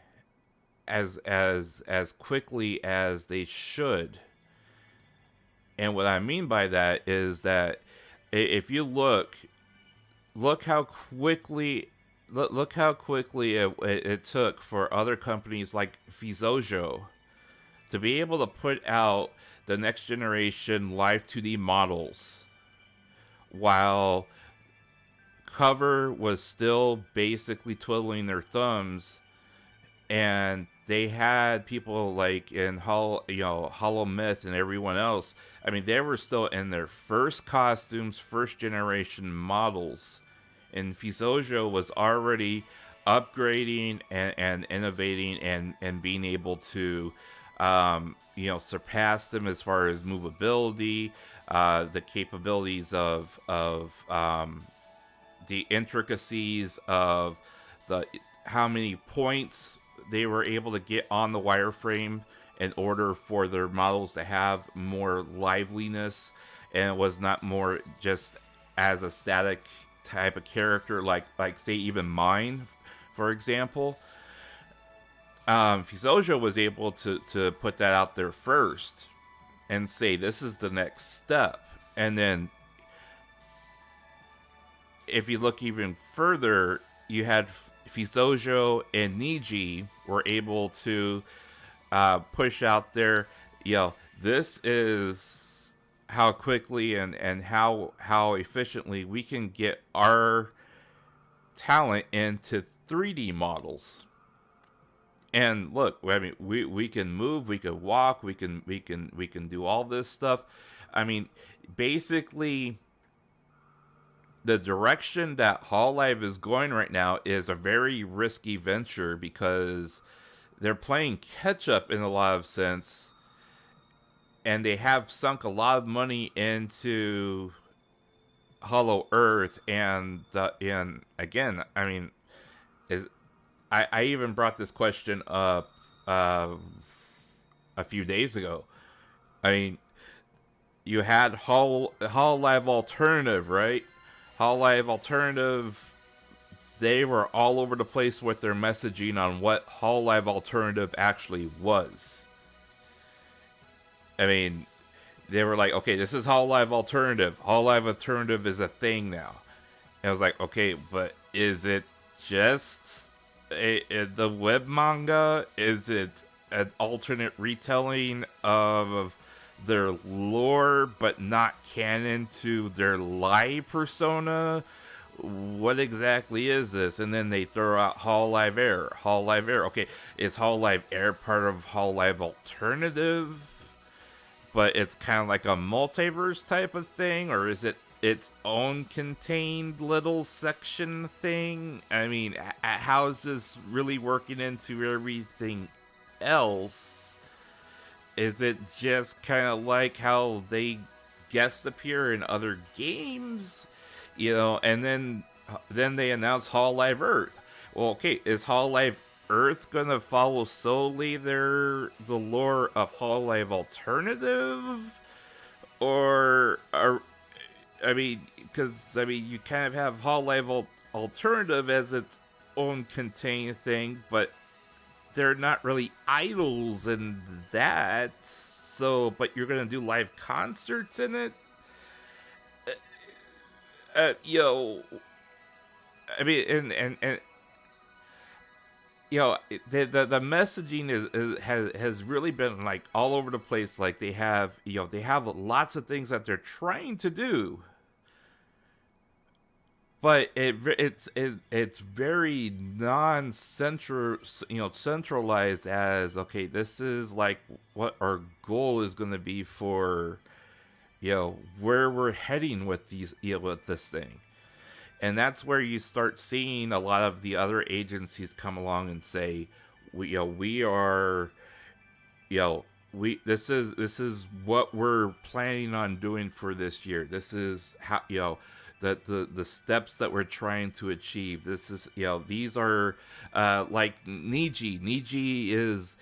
as quickly as they should. And what I mean by that is that if you look how quickly it took for other companies like Fizojo to be able to put out the next generation live 2D models, while Cover was still basically twiddling their thumbs, and they had people like in Hollow Myth and everyone else. I mean, they were still in their first costumes, first generation models, and Fizojo was already upgrading and innovating and being able to surpass them as far as movability, the capabilities of the intricacies of how many points they were able to get on the wireframe in order for their models to have more liveliness, and it was not more just as a static type of character like say even mine, for example. Fizojo was able to put that out there first and say this is the next step, and then if you look even further, you had Fizojo and Niji were able to push out there, this is how quickly and how efficiently we can get our talent into 3D models. And look, I mean, we can move, we can walk, we can do all this stuff. I mean, basically, the direction that Hololive is going right now is a very risky venture, because they're playing catch up in a lot of sense, and they have sunk a lot of money into HoloEarth, and again, I mean, I even brought this question up a few days ago. I mean, you had Hololive Alternative, right? Hololive Alternative, they were all over the place with their messaging on what Hololive Alternative actually was. I mean, they were like, okay, this is Hololive Alternative. Hololive Alternative is a thing now. And I was like, okay, but is it just the web manga? Is it an alternate retelling of their lore, but not canon to their live persona? What exactly is this? And then they throw out Hololive Air. Hololive Air. Okay, is Hololive Air part of Hololive Alternative, but it's kind of like a multiverse type of thing? Or is it its own contained little section thing? I mean, how is this really working into everything else? Is it just kind of like how they guest appear in other games? And then they announce Hololive Earth. Well, okay, is Hololive Earth gonna follow solely the lore of Hololive Alternative? Or because you kind of have Hololive Alternative as its own contained thing, but they're not really idols in that. So, but you're gonna do live concerts in it? I mean, and The messaging has really been like all over the place. Like they have lots of things that they're trying to do, but it's very non-central, centralized as, okay, this is like what our goal is going to be for, where we're heading with with this thing. And that's where you start seeing a lot of the other agencies come along and say, we are, this is what we're planning on doing for this year. This is how, the steps that we're trying to achieve. This is, these are like Niji. Niji is,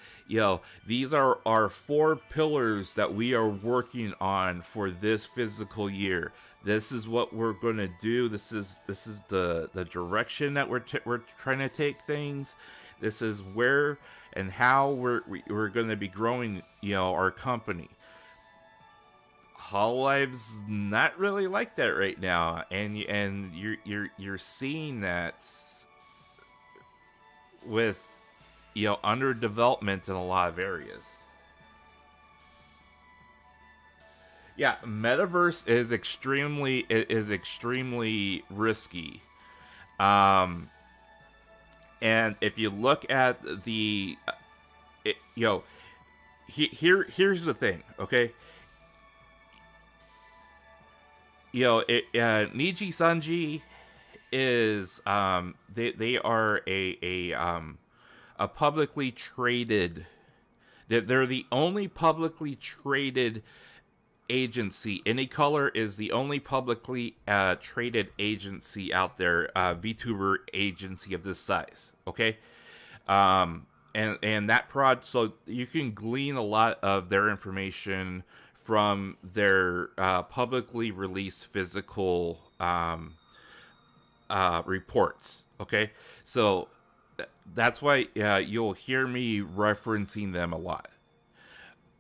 these are our 4 pillars that we are working on for this physical year. This is what we're going to do. This is the direction that we're trying to take things. This is where and how we're going to be growing, our company. Hololive's not really like that right now, and you're seeing that with, under development in a lot of areas. Yeah, metaverse is extremely risky. And if you look at the, here's the thing, okay? Niji Sanji is they are a publicly traded. They're the only publicly traded agency. Anycolor is the only publicly traded agency out there, VTuber agency of this size. Okay, and that so you can glean a lot of their information from their publicly released physical reports. Okay, so that's why you'll hear me referencing them a lot.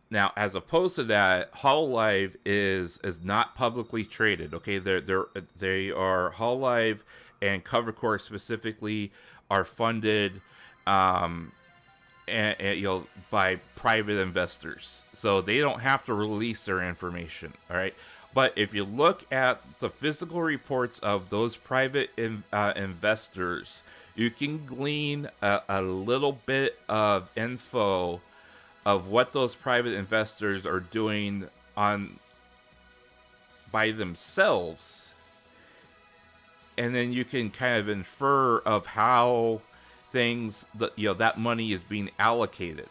Now, as opposed to that, Hololive is not publicly traded. Okay, they are Hololive and Covercore specifically are funded, and by private investors, so they don't have to release their information. All right, but if you look at the physical reports of those private investors, you can glean a little bit of info of what those private investors are doing by themselves, and then you can kind of infer of how that money is being allocated.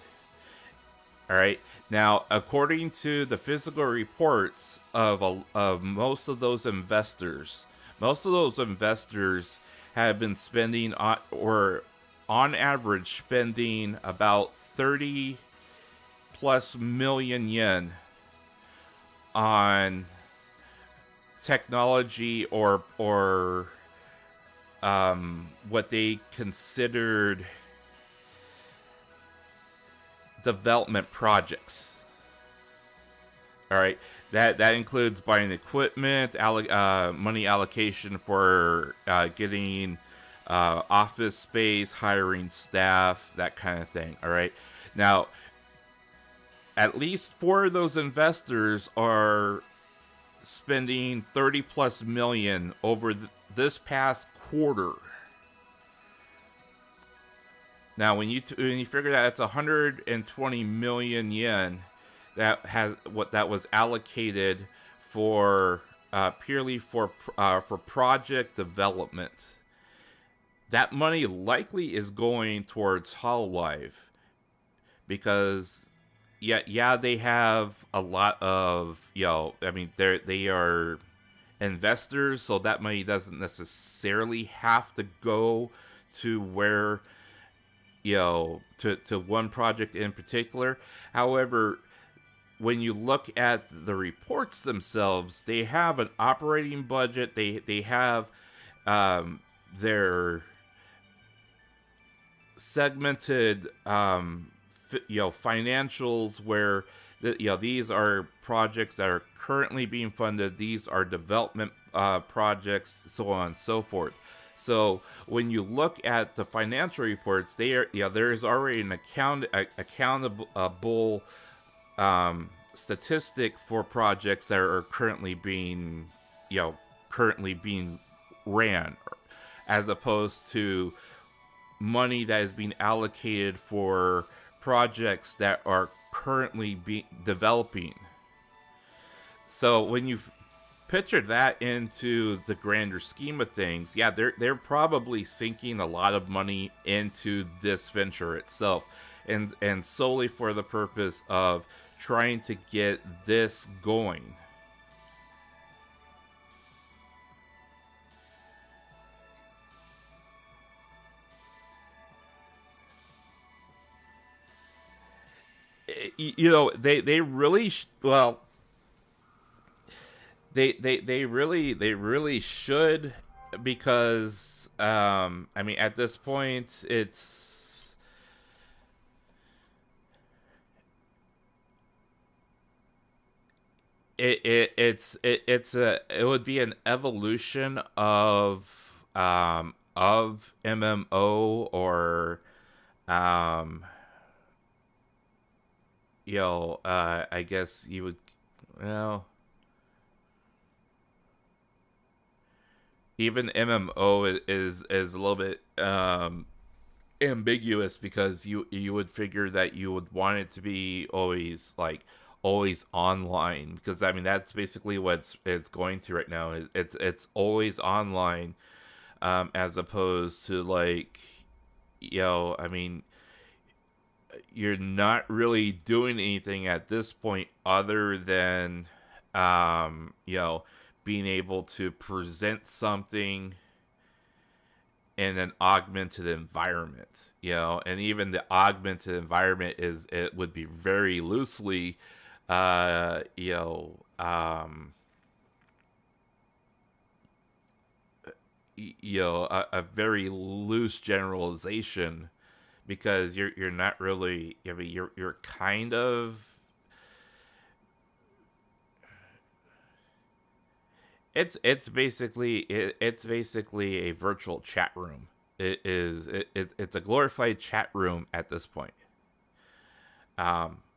All right, now according to the physical reports of most of those investors have been spending on average spending about 30 plus million yen on technology or what they considered development projects. All right, that includes buying equipment, money allocation for getting office space, hiring staff, that kind of thing. All right, now at least 4 of those investors are spending 30 plus million over this past quarter. Now, when you figure that it's 120 million yen that was allocated for purely for project development, that money likely is going towards Hololive, because they have a lot of, they are investors, so that money doesn't necessarily have to go to where, to one project in particular. However, when you look at the reports themselves, they have an operating budget. They have their segmented financials, where these are projects that are currently being funded, these are development projects, so on and so forth. So when you look at the financial reports, there is already an accountable statistic for projects that are currently being, currently being ran, as opposed to money that is being allocated for projects that are currently developing. So when you picture that into the grander scheme of things, yeah, they're probably sinking a lot of money into this venture itself, and solely for the purpose of trying to get this going. They really well, they really should, because I mean, at this point, it would be an evolution of MMO, or um I guess you would, well, even MMO is a little bit ambiguous, because you would figure that you would want it to be always online, because I mean that's basically what it's going to right now. It's always online, as opposed to, like, I mean, you're not really doing anything at this point other than being able to present something in an augmented environment, and even the augmented environment it would be very loosely, a very loose generalization, because you're not really, I mean, you're kind of, it's basically a virtual chat room. It's a glorified chat room at this point,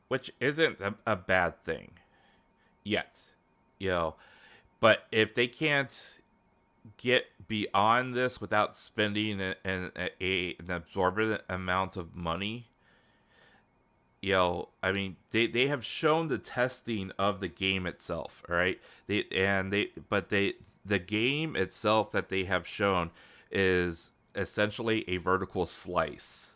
which isn't a bad thing yet, you know. But if they can't get beyond this without spending an absorbent amount of money, I mean, they have shown the testing of the game itself, all right? The game itself that they have shown is essentially a vertical slice.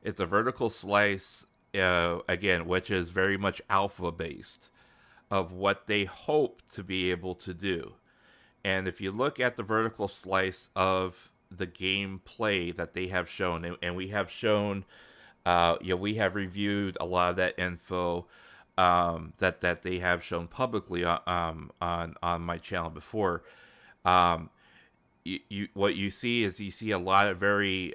It's a vertical slice, again, which is very much alpha based, of what they hope to be able to do. And if you look at the vertical slice of the gameplay that they have shown, and we have shown, we have reviewed a lot of that info, that they have shown publicly on my channel before. What you see is a lot of very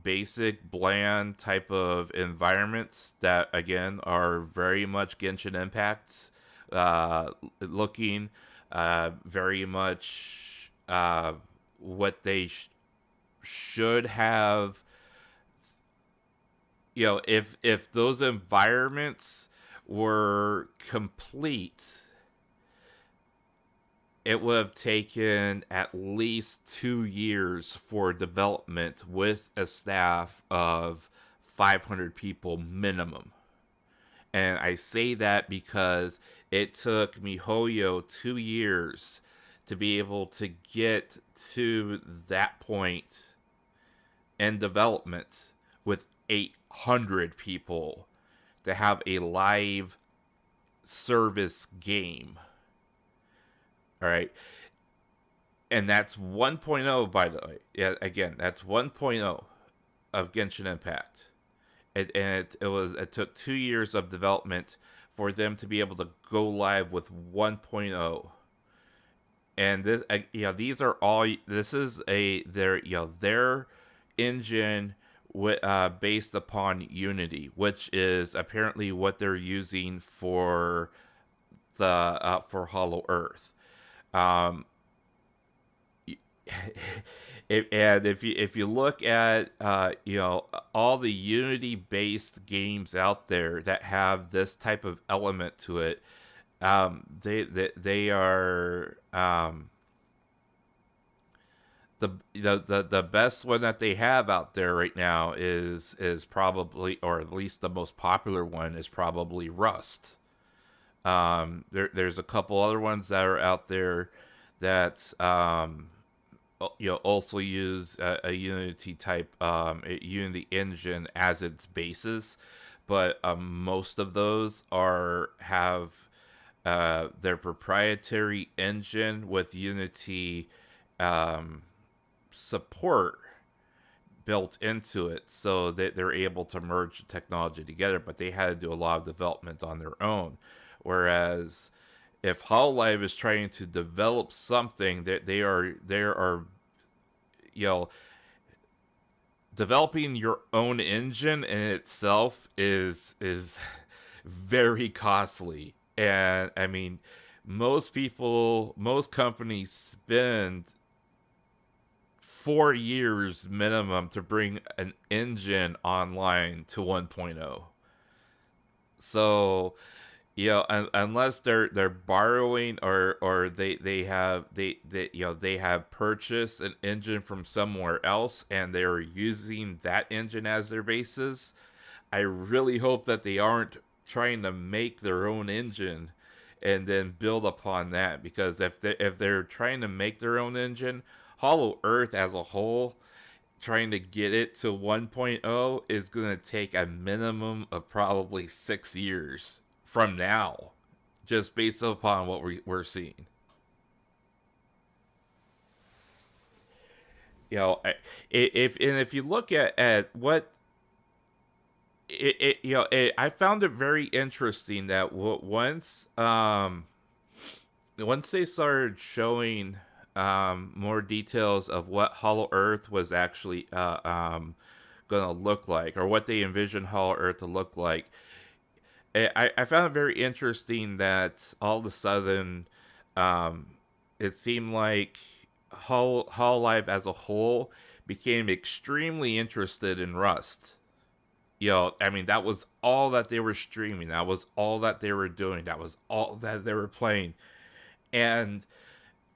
basic, bland type of environments that, again, are very much Genshin Impact looking, very much what they should have. If those environments were complete, it would have taken at least 2 years for development with a staff of 500 people minimum. And I say that because it took MiHoYo 2 years to be able to get to that point in development with 800 people to have a live service game. All right. And that's 1.0, by the way. Yeah, again, that's 1.0 of Genshin Impact. It took 2 years of development for them to be able to go live with 1.0. And this, these are all, this is their engine based upon Unity, which is apparently what they're using for for HoloEarth. if you look at all the Unity based games out there that have this type of element to it, they are the best one that they have out there right now is probably, or at least the most popular one is probably Rust. There's a couple other ones that are out there that also use a Unity type a Unity engine as its basis, but most of those have their proprietary engine with Unity support built into it, so that they're able to merge the technology together. But they had to do a lot of development on their own. Whereas if Hololive is trying to develop something, that they are developing your own engine in itself is very costly. And I mean, most companies spend 4 years minimum to bring an engine online to 1.0. So, unless they're borrowing, or they have purchased an engine from somewhere else and they're using that engine as their basis, I really hope that they aren't trying to make their own engine and then build upon that. Because if they're trying to make their own engine, HoloEarth as a whole, trying to get it to 1.0 is going to take a minimum of probably 6 years from now, just based upon what we're seeing. If you look at what I found it very interesting that once they started showing more details of what HoloEarth was actually going to look like, or what they envisioned HoloEarth to look like, I found it very interesting that all of a sudden it seemed like Hololive as a whole became extremely interested in Rust. I mean, that was all that they were streaming. That was all that they were doing. That was all that they were playing. And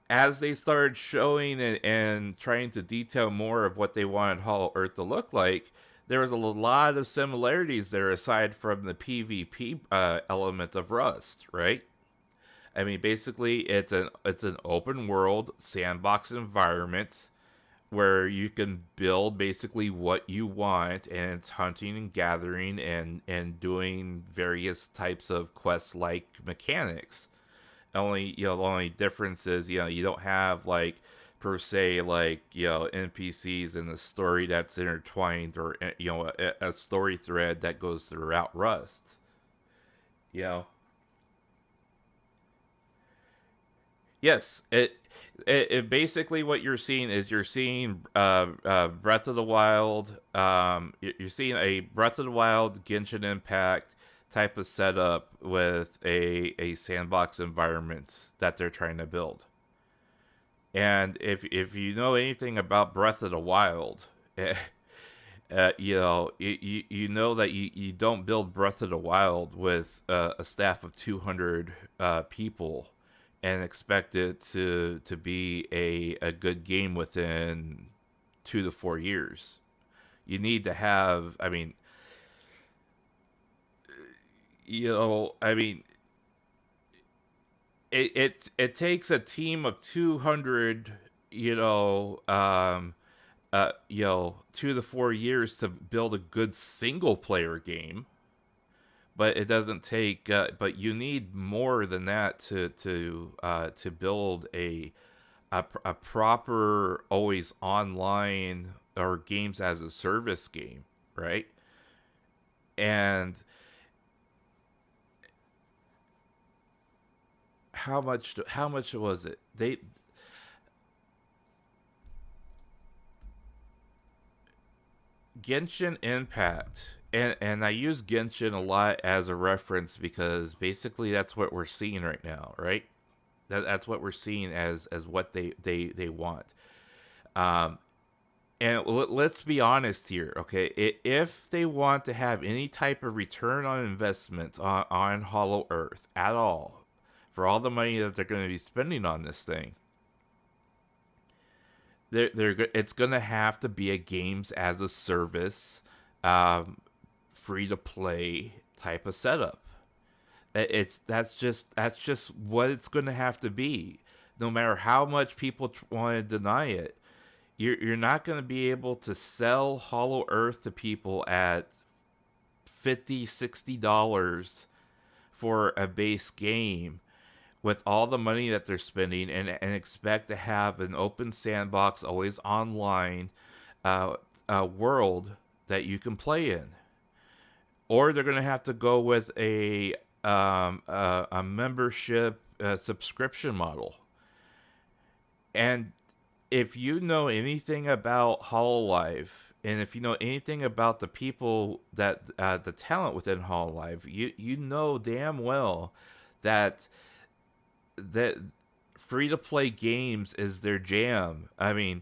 as they started showing and trying to detail more of what they wanted HoloEarth to look like, there was a lot of similarities there, aside from the PvP element of Rust, right? I mean, basically, it's an open world sandbox environment where you can build basically what you want, and it's hunting and gathering and doing various types of quest-like mechanics. The only difference is, you don't have, like, per se, like, NPCs in the story that's intertwined, or a story thread that goes throughout Rust. Yes, it basically, what you're seeing is Breath of the Wild. You're seeing a Breath of the Wild Genshin Impact type of setup with a sandbox environment that they're trying to build. And if you know anything about Breath of the Wild, you know that you don't build Breath of the Wild with a staff of 200 people and expect it to be a good game within 2 to 4 years. You need to have, it takes a team of 200, 2 to 4 years to build a good single player game. But it doesn't take. But you need more than that to build a proper, always online, or games as a service game, right? And how much was it? Genshin Impact. And I use Genshin a lot as a reference because basically that's what we're seeing right now, right? That's what we're seeing as what they want. And let's be honest here, okay? If they want to have any type of return on investment on Hollow Earth at all, for all the money that they're going to be spending on this thing, it's going to have to be a games as a service, free to play type of setup. That's just what it's going to have to be. No matter how much people want to deny it, you're not going to be able to sell Hollow Earth to people at $50-$60 for a base game with all the money that they're spending, and expect to have an open sandbox, always online world that you can play in. Or they're going to have to go with a membership subscription model. And if you know anything about Hololive, and if you know anything about the people that the talent within Hololive, you know damn well that free to play games is their jam. I mean,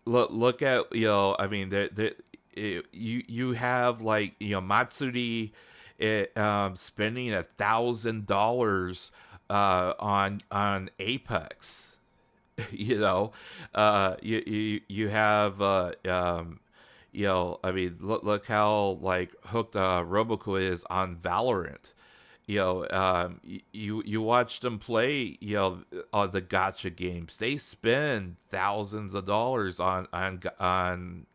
look at I mean you have like Matsuri spending $1,000 on Apex. You have I mean, look how like hooked Roboco is on Valorant. You watch them play the gacha games. They spend thousands of dollars on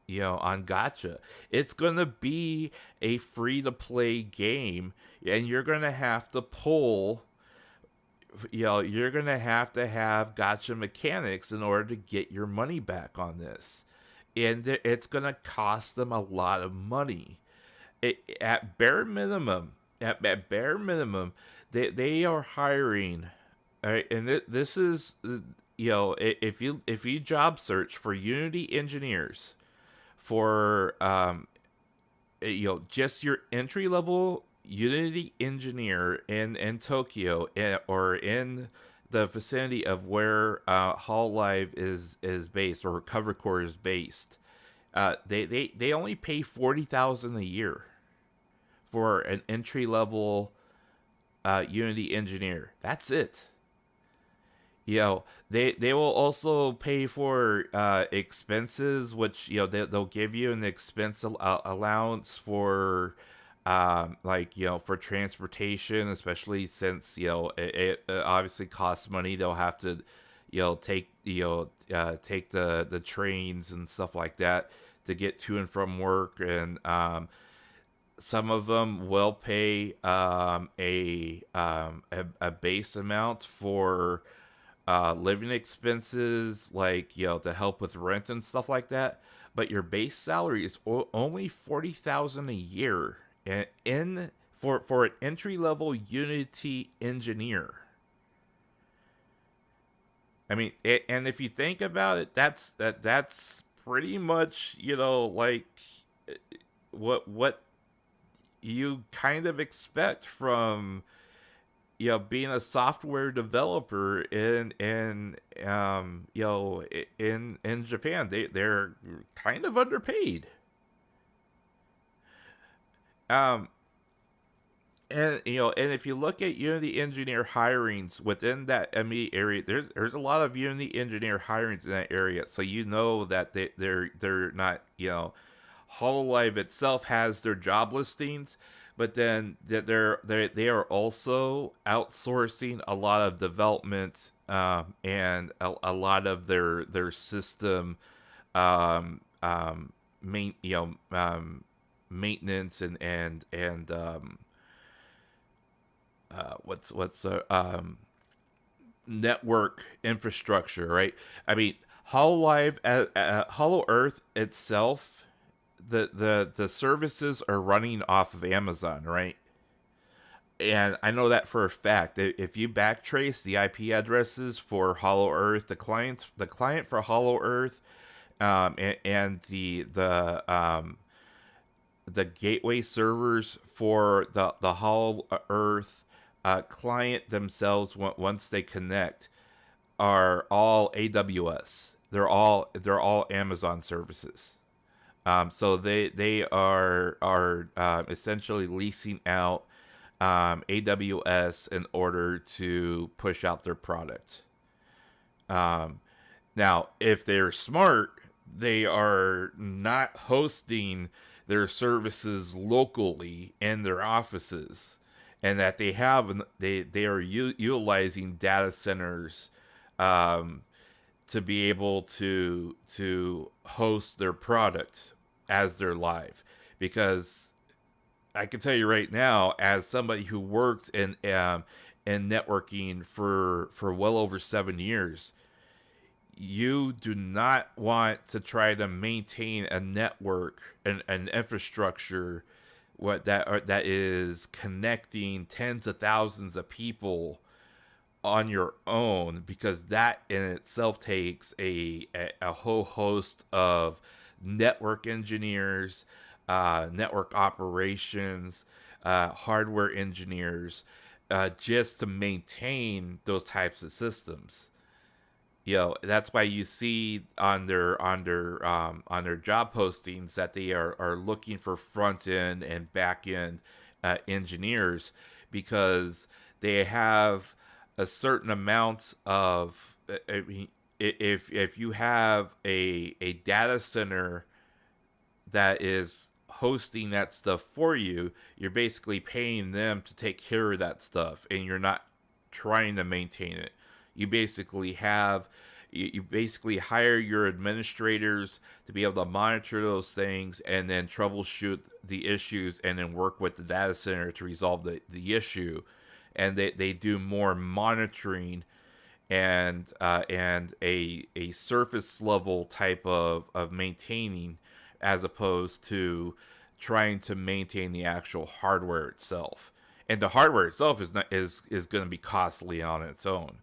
gacha. It's gonna be a free to play game, and you're gonna have to pull. You're going to have gacha mechanics in order to get your money back on this. And it's going to cost them a lot of money. At bare minimum, they are hiring. All right, and this is, if you job search for Unity engineers for, just your entry level Unity engineer in Tokyo, or in the vicinity of where Hololive is based, or Cover Core is based, they only pay $40,000 a year for an entry level Unity engineer. That's it. They will also pay for expenses, which they'll give you an expense allowance for. For transportation, especially since it obviously costs money. They'll have to take take the trains and stuff like that to get to and from work, and some of them will pay a base amount for living expenses, like to help with rent and stuff like that. But your base salary is only $40,000 a year. For an entry level Unity engineer. I mean, and if you think about it, that's pretty much like what you kind of expect from being a software developer in Japan. They're kind of underpaid. And and if you look at Unity engineer hirings within that ME area, there's a lot of Unity engineer hirings in that area. So that they're not Hololive itself has their job listings, but then that they are also outsourcing a lot of development, and a lot of their system main maintenance and what's the network infrastructure, right? I mean, Hololive, HoloEarth itself, the services are running off of Amazon, right? And I know that for a fact. If you backtrace the IP addresses for HoloEarth, the client for HoloEarth, and the gateway servers for the HoloEarth client themselves, once they connect, are all AWS. They're all Amazon services. So they are essentially leasing out AWS in order to push out their product. Um, Now, if they're smart, they are not hosting their services locally in their offices, and that they are utilizing data centers um, to be able to host their product as they're live. Because I can tell you right now, as somebody who worked in networking for well over 7 years, you do not want to try to maintain a network and an infrastructure that is connecting tens of thousands of people on your own, because that in itself takes a whole host of network engineers, network operations, hardware engineers, just to maintain those types of systems. That's why you see on their job postings that they are looking for front end and back end engineers, because they have a certain amount of, I mean, if you have a data center that is hosting that stuff for you, you're basically paying them to take care of that stuff, and you're not trying to maintain it. You basically hire your administrators to be able to monitor those things and then troubleshoot the issues, and then work with the data center to resolve the issue. And they do more monitoring and a surface level type of maintaining, as opposed to trying to maintain the actual hardware itself. And the hardware itself is going to be costly on its own.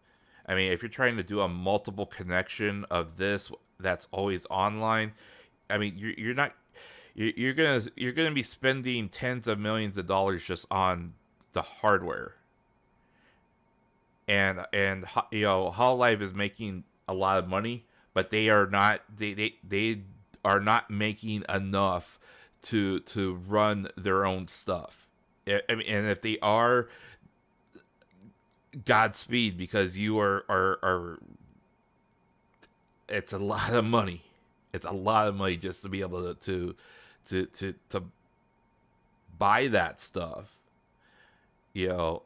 I mean, if you're trying to do a multiple connection of this that's always online, I mean, you're gonna be spending tens of millions of dollars just on the hardware. And Hololive is making a lot of money, but they are not making enough to run their own stuff. I mean, and if they are, Godspeed, because you are it's a lot of money. It's a lot of money just to be able to buy that stuff. You know,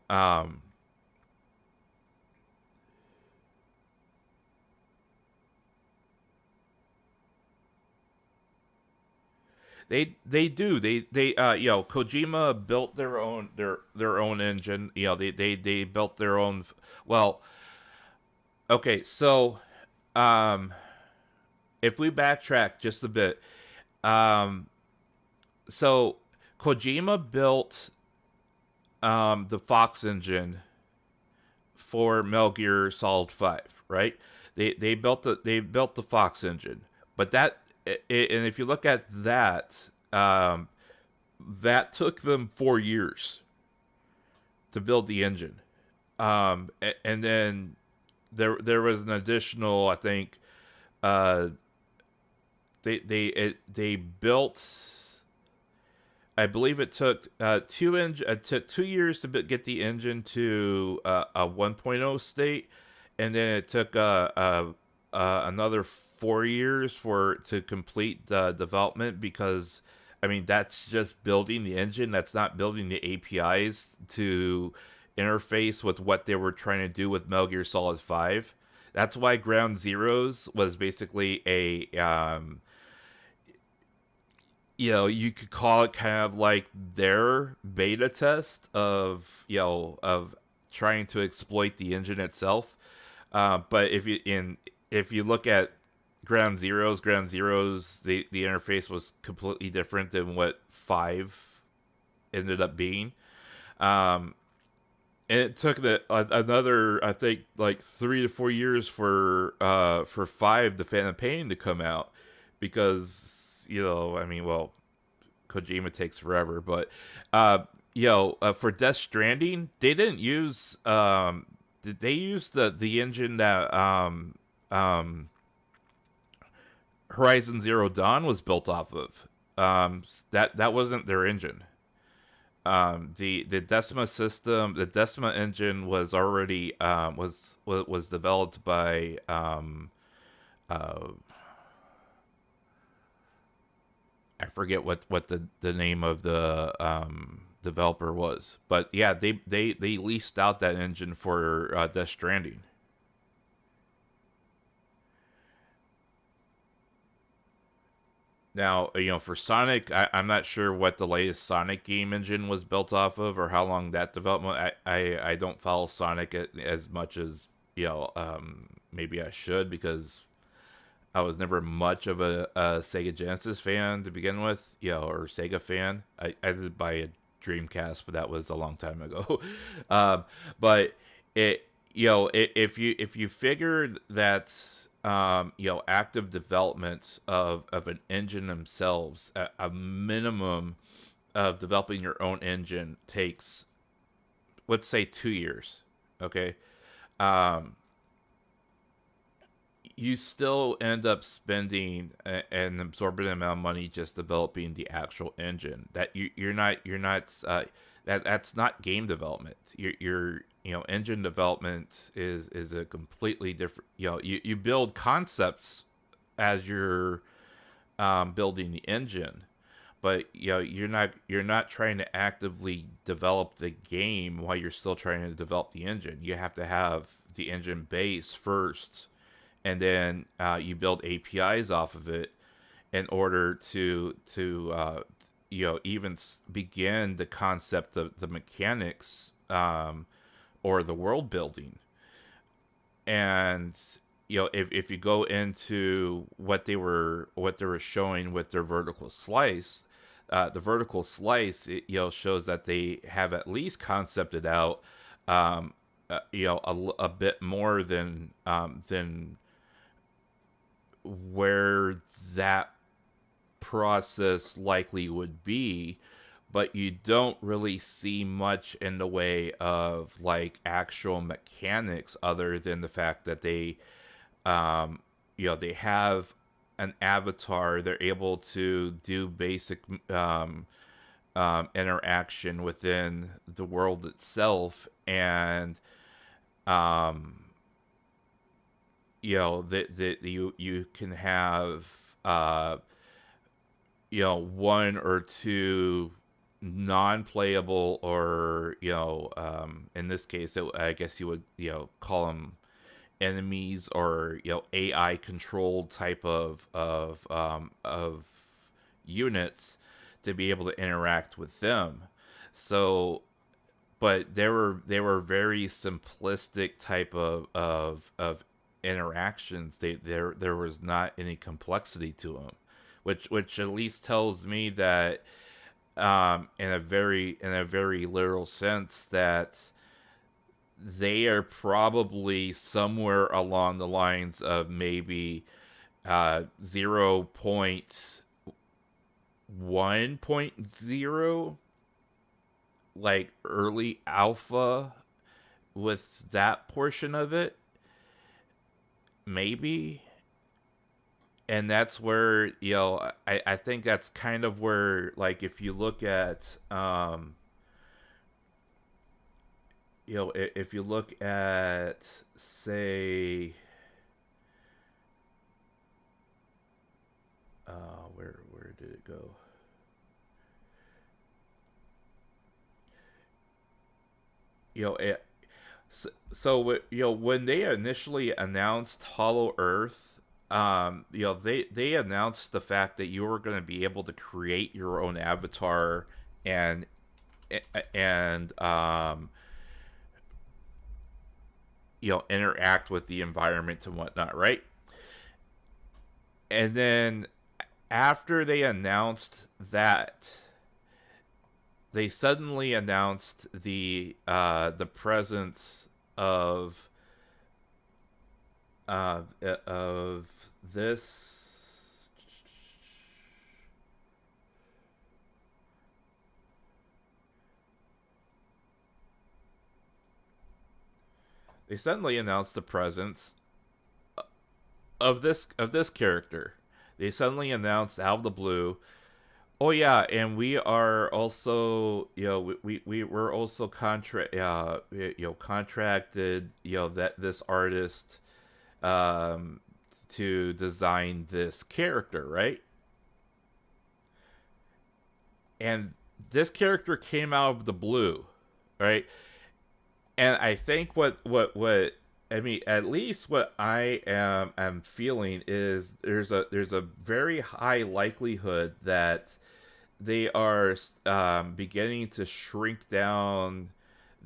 they do. Kojima built their own engine. They built their own. Well, okay, so um if we backtrack just a bit, um so Kojima built the Fox engine for Metal Gear Solid 5, right? They built the Fox engine, but and if you look at that, that took them 4 years to build the engine, and then there was an additional, I think, uh, they built. I believe it took it took 2 years to get the engine to a 1.0 state, and then it took another 4 years to complete the development, because I mean, that's just building the engine. That's not building the APIs to interface with what they were trying to do with Metal Gear Solid 5. That's why Ground Zeroes was basically you could call it kind of like their beta test of trying to exploit the engine itself. But if you look at Ground Zeroes, the interface was completely different than what 5 ended up being. And it took another, I think, like 3 to 4 years for 5, the Phantom Pain, to come out, because I mean, well, Kojima takes forever, but for Death Stranding, they didn't use they used the engine that Horizon Zero Dawn was built off of. That wasn't their engine. The Decima system, the Decima engine was already was developed by uh, I forget what the name of the developer was, but yeah, they leased out that engine for Death Stranding. Now, for Sonic, I'm not sure what the latest Sonic game engine was built off of, or how long that development. I don't follow Sonic as much as maybe I should, because I was never much of a Sega Genesis fan to begin with, or Sega fan. I did buy a Dreamcast, but that was a long time ago. But it, if you figured that active development of an engine themselves, a minimum of developing your own engine takes, let's say, 2 years. Okay. Um, you still end up spending an absorbent amount of money just developing the actual engine. That that's not game development. Your engine development is a completely different. You build concepts as you're building the engine, but you're not trying to actively develop the game while you're still trying to develop the engine. You have to have the engine base first, and then you build APIs off of it in order to even begin the concept of the mechanics, or the world building. And if you go into what they were showing with their vertical slice, the vertical slice, shows that they have at least concepted out, a bit more than where that process likely would be, but you don't really see much in the way of like actual mechanics, other than the fact that they have an avatar. They're able to do basic interaction within the world itself, and that you can have one or two non-playable, or in this case I guess you would call them enemies, or AI controlled type of units, to be able to interact with them. So, but they were very simplistic type of interactions. There was not any complexity to them, which at least tells me that, in a very literal sense, that they are probably somewhere along the lines of maybe 0.1.0, like early alpha, with that portion of it, maybe. And that's where, I think that's kind of where, like, if you look at if you look at, say, where did it go? When they initially announced HoloEarth, they announced the fact that you were going to be able to create your own avatar, and interact with the environment and whatnot, right? And then after they announced that, they suddenly announced the presence of this. They suddenly announced the presence of this character They suddenly announced out of the blue, oh yeah, and we are also, we're also contracted, that this artist, um, to design this character, right? And this character came out of the blue, right? And I think what I mean, at least what I am feeling is there's a very high likelihood that they are beginning to shrink down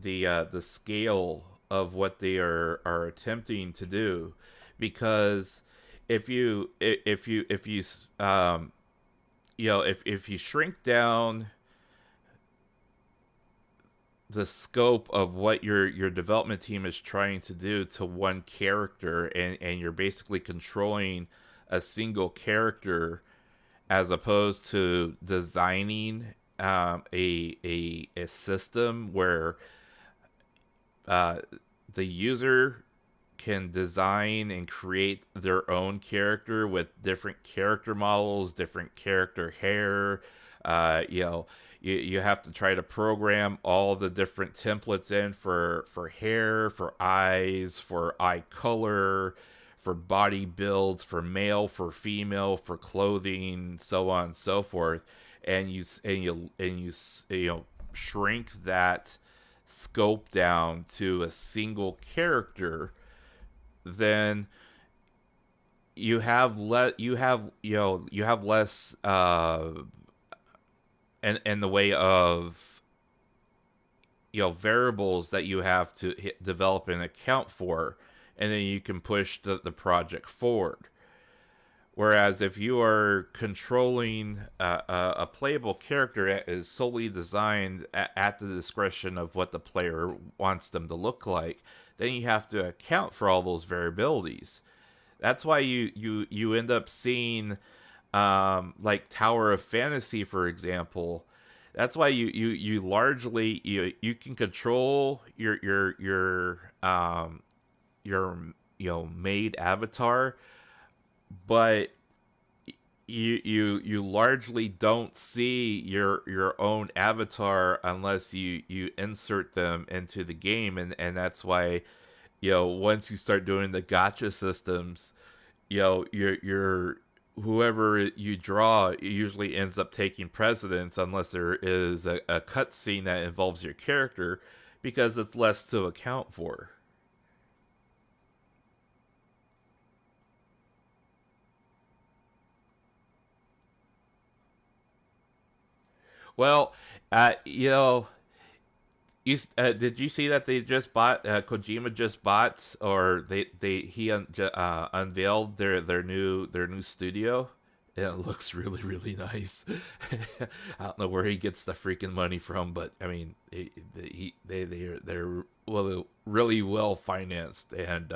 the scale of what they are attempting to do, because if you if you shrink down the scope of what your development team is trying to do to one character, and you're basically controlling a single character as opposed to designing a system where the user can design and create their own character with different character models, different character hair. You have to try to program all the different templates in for hair, for eyes, for eye color, for body builds, for male, for female, for clothing, so on and so forth. And you shrink that scope down to a single character, then you have less in the way of variables that you have to develop and account for, and then you can push the project forward. Whereas if you are controlling a playable character that is solely designed at the discretion of what the player wants them to look like, then you have to account for all those variabilities. That's why you end up seeing like Tower of Fantasy, for example. That's why you largely you can control your made avatar, but you largely don't see your own avatar unless you insert them into the game, and that's why once you start doing the gacha systems, your whoever you draw usually ends up taking precedence unless there is a cutscene that involves your character, because it's less to account for. Well, uh, you know, did you see that they just bought Kojima just bought, or unveiled their new studio? And it looks really nice. I don't know where he gets the freaking money from, but I mean, they're really well financed, and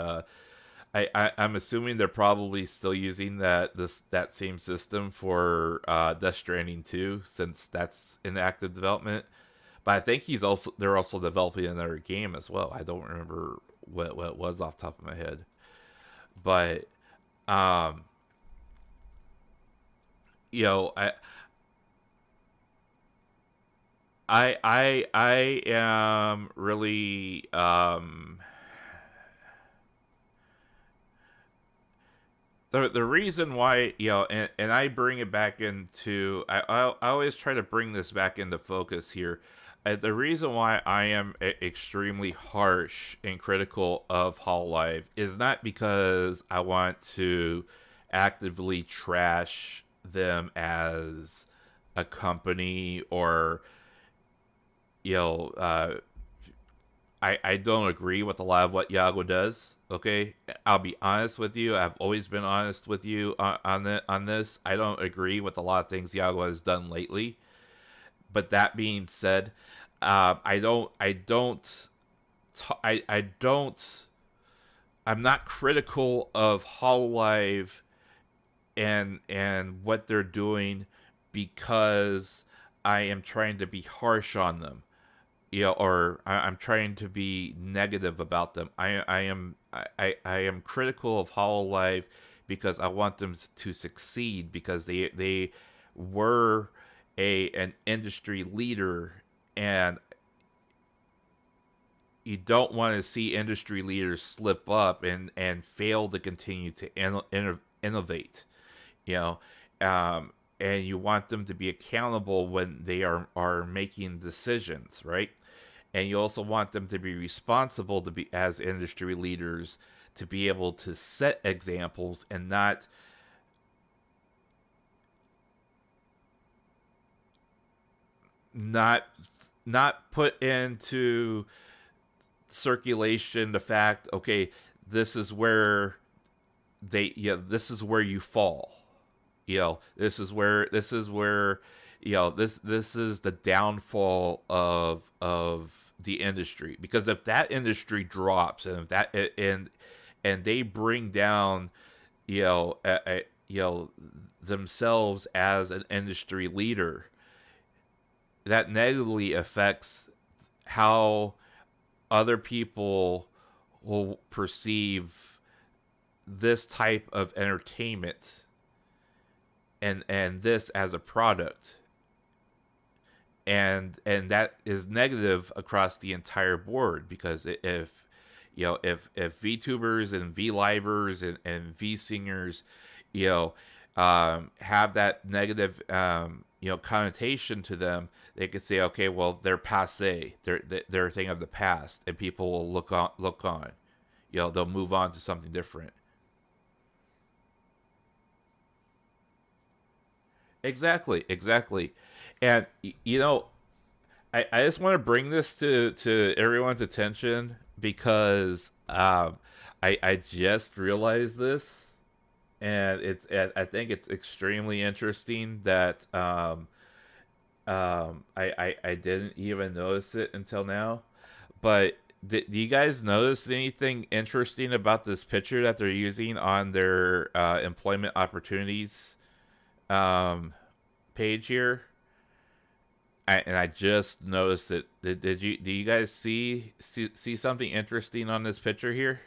I'm assuming they're probably still using that same system for Death Stranding 2, since that's in active development. But I think they're also developing another game as well. I don't remember what it was off the top of my head. But um I I am really the reason why, and I bring it back into, I always try to bring this back into focus here. The reason why I am extremely harsh and critical of Hololive is not because I want to actively trash them as a company, or you know uh, I don't agree with a lot of what Yago does. Okay, I'll be honest with you. I've always been honest with you on this. I don't agree with a lot of things Yago has done lately. But that being said, I don't, I don't, I don't, I'm not critical of Hololive and what they're doing because I am trying to be harsh on them, or I'm trying to be negative about them. I am critical of Hololive because I want them to succeed, because they were an industry leader, and you don't want to see industry leaders slip up and fail to continue to innovate, you know, and you want them to be accountable when they are making decisions, right? And you also want them to be responsible to be as industry leaders, to be able to set examples and not not put into circulation the fact, okay, this is where this is where you fall, this is where this is the downfall of the industry. Because if that industry drops, and if that and they bring down themselves as an industry leader, that negatively affects how other people will perceive this type of entertainment and this as a product, and that is negative across the entire board. Because if VTubers and VLivers and VSingers have that negative connotation to them, they could say, okay, well, they're passe, they're a thing of the past, and people will look on, they'll move on to something different. Exactly. And I just want to bring this to everyone's attention, because I just realized this, and I think it's extremely interesting that I didn't even notice it until now. But do you guys notice anything interesting about this picture that they're using on their employment opportunities page here? And I just noticed it. Do you guys see something interesting on this picture here?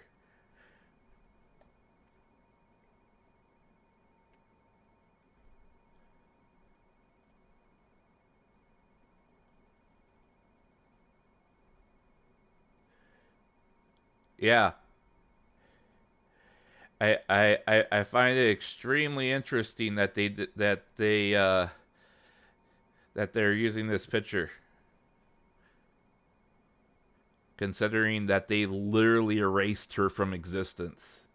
Yeah, I find it extremely interesting that that they're using this picture, considering that they literally erased her from existence.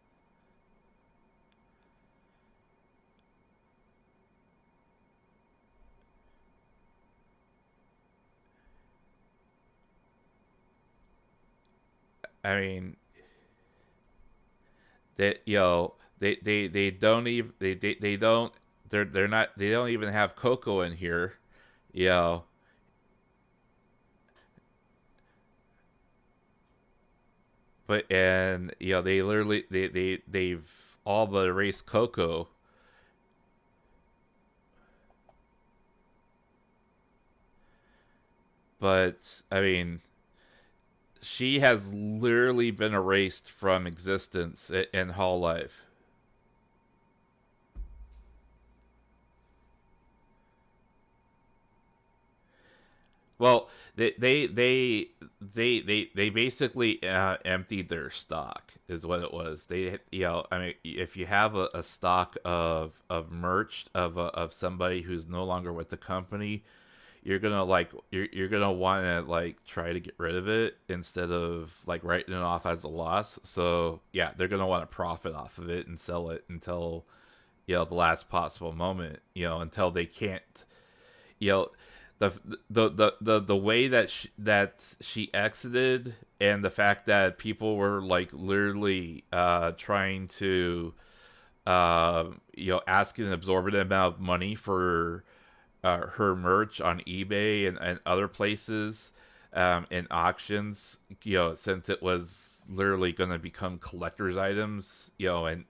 I mean, that they don't even they don't they're not they don't even have Coco in here, you know. But and they literally they've all but erased Coco. But I mean, she has literally been erased from existence in Hololive. Well, they basically emptied their stock, is what it was. They I mean, if you have a stock of merch of somebody who's no longer with the company, you're gonna you're gonna want to like try to get rid of it instead of like writing it off as a loss. So yeah, they're gonna want to profit off of it and sell it until the last possible moment. Until they can't. You know, the way that she exited, and the fact that people were like literally trying to asking an absorbent amount of money for her merch on eBay and other places, in auctions, since it was literally going to become collector's items, and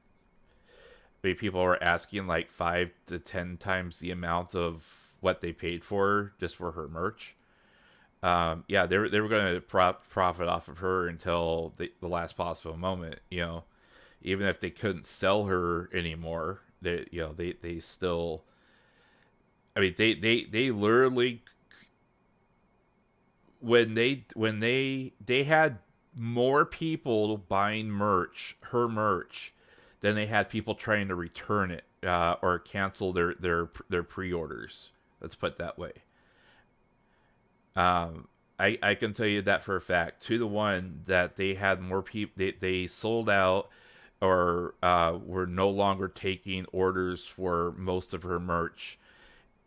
people were asking like 5 to 10 times the amount of what they paid for just for her merch. Yeah, they were going to profit off of her until the last possible moment. even if they couldn't sell her anymore, they still. I mean, they literally, when they had more people buying her merch, than they had people trying to return it, or cancel their pre-orders. Let's put it that way. I can tell you that for a fact, 2-to-1, that they had more people. They sold out, or were no longer taking orders for most of her merch,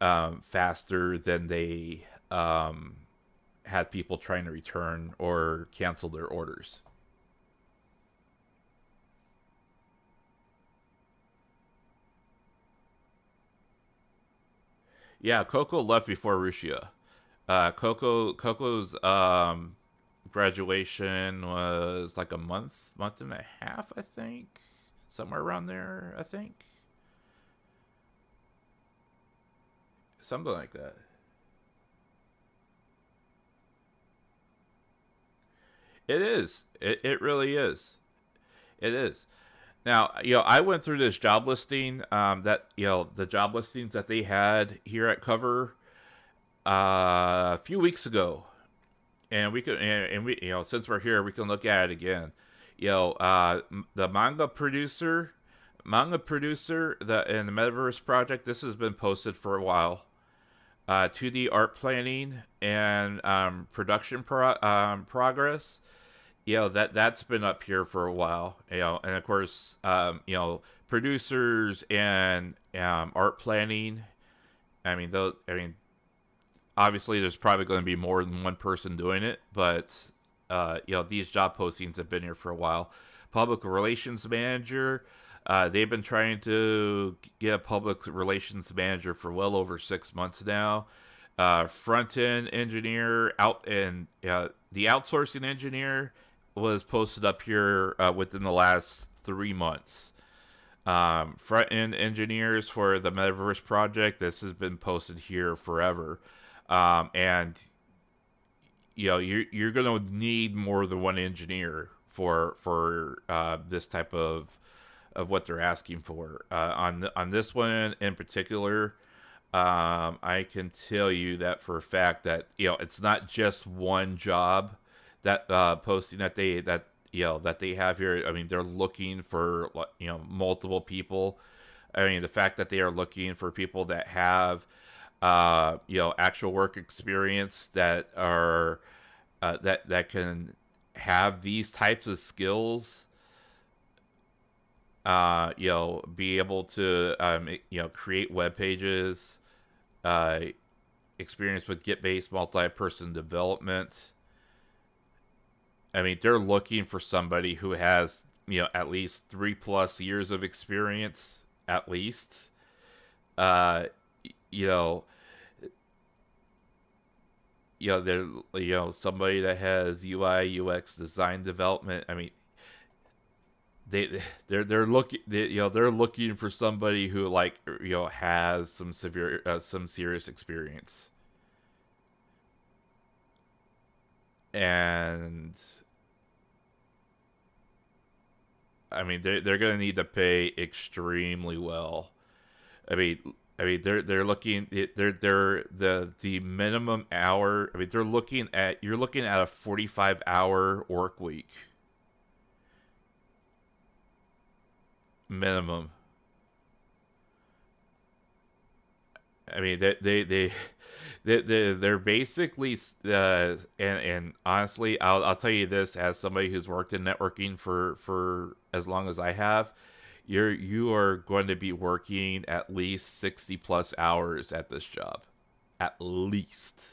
faster than they had people trying to return or cancel their orders. Yeah, Coco left before Rushia. Coco's graduation was like a month and a half, I think, somewhere around there. I think something like that. It is. It really is. It is. Now, I went through this job listing, that, the job listings that they had here at Cover, a few weeks ago, and we could, and we, since we're here, we can look at it again. The the in the Metaverse project. This has been posted for a while. 2D art planning and production progress. That's been up here for a while. And of course, producers and art planning. Obviously, there's probably going to be more than one person doing it, but these job postings have been here for a while. Public relations manager. They've been trying to get a public relations manager for well over 6 months now. Front end engineer the outsourcing engineer was posted up here within the last 3 months. Front end engineers for the Metaverse project. This has been posted here forever, and you're going to need more than one engineer for this type of what they're asking for. On this one in particular, I can tell you that for a fact that it's not just one job that posting that they have here. I mean, they're looking for multiple people. I mean, the fact that they are looking for people that have actual work experience, that are that can have these types of skills. Be able to create web pages, experience with Git-based multi-person development. I mean, they're looking for somebody who has at least 3+ years of experience, at least. They're somebody that has UI UX design development. I mean, they're looking for somebody who has some serious experience. And I mean, they're going to need to pay extremely well. I mean they're looking, the minimum hour. I mean, you're looking at a 45-hour work week minimum. I mean, they're basically, and honestly, I'll tell you this, as somebody who's worked in networking for as long as I have, you are going to be working at least 60+ hours at this job, at least.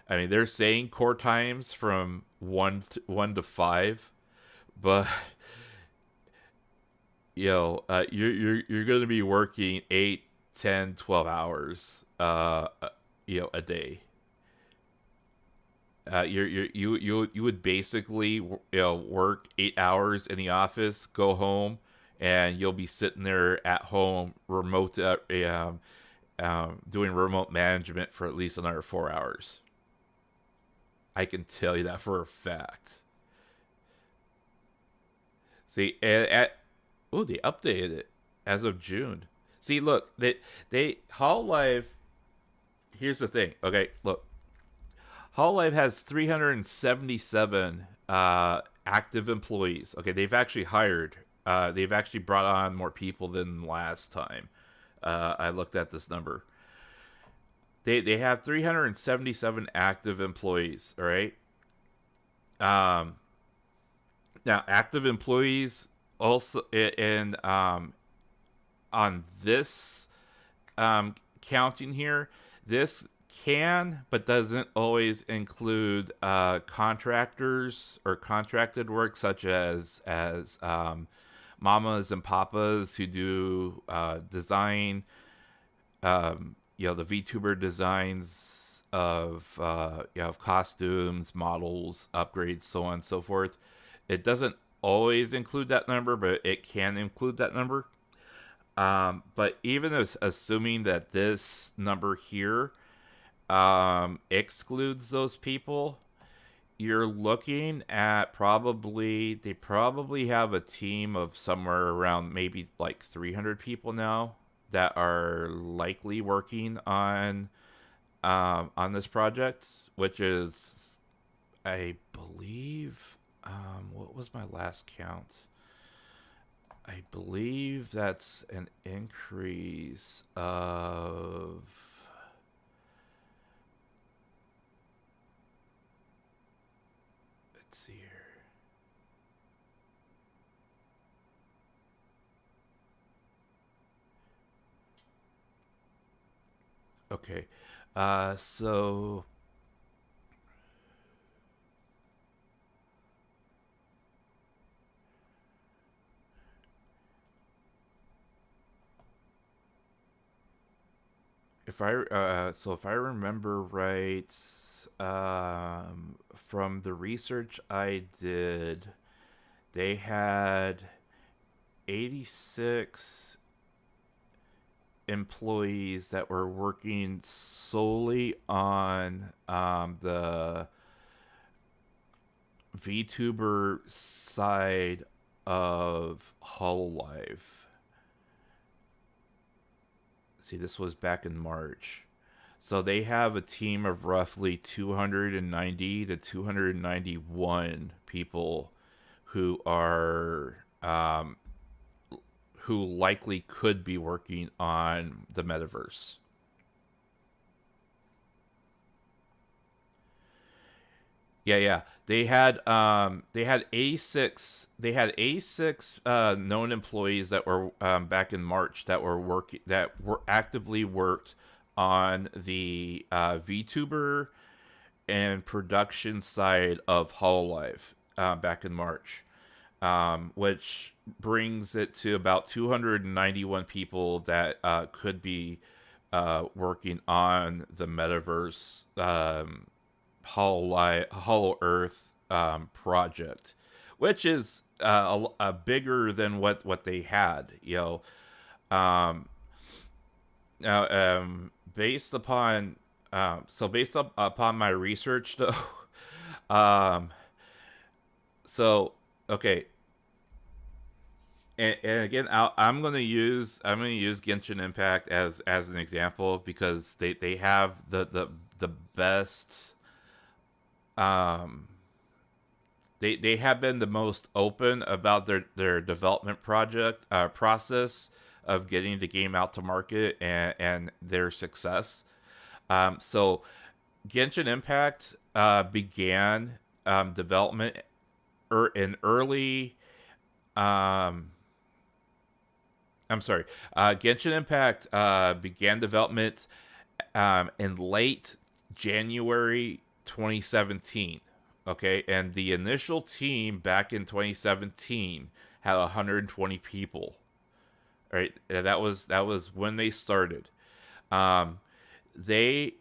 I mean, they're saying core times from 1 to 5, but you're going to be working 8, 10, 12 hours a day. You would basically work 8 hours in the office, go home, and you'll be sitting there at home remote, doing remote management for at least another 4 hours. I can tell you that for a fact. See, Oh, they updated it as of June. See, look, they Hololive. Here's the thing. Okay, look, Hololive has 377 active employees. Okay, they've actually hired. They've actually brought on more people than last time. I looked at this number. They have 377 active employees. All right. Um, Now, active employees also in on this counting here, this can but doesn't always include contractors or contracted work, such as mamas and papas who do design, the VTuber designs of of costumes, models, upgrades, so on and so forth. It doesn't always include that number, but it can include that number. But even as assuming that this number here excludes those people, you're looking at they probably have a team of somewhere around maybe like 300 people now that are likely working on this project, which is, I believe, what was my last count? I believe that's an increase of, let's see here. Okay. So if I remember right, from the research I did, they had 86 employees that were working solely on the VTuber side of Hololive. See, this was back in March. So they have a team of roughly 290 to 291 people who are who likely could be working on the metaverse. Yeah. They had 86 known employees that were back in March that were actively worked on the VTuber and production side of Hololive back in March, which brings it to about 291 people that could be working on the metaverse HoloEarth project, which is bigger than what they had. Now, based upon upon my research, though, um, so okay, and again, I'm gonna use Genshin Impact as an example because they have the best. They have been the most open about their development process of getting the game out to market and their success. So Genshin Impact began development in early. I'm sorry. Genshin Impact began development in late January 2017. Okay, and the initial team back in 2017 had 120 people. All right, and that was when they started. They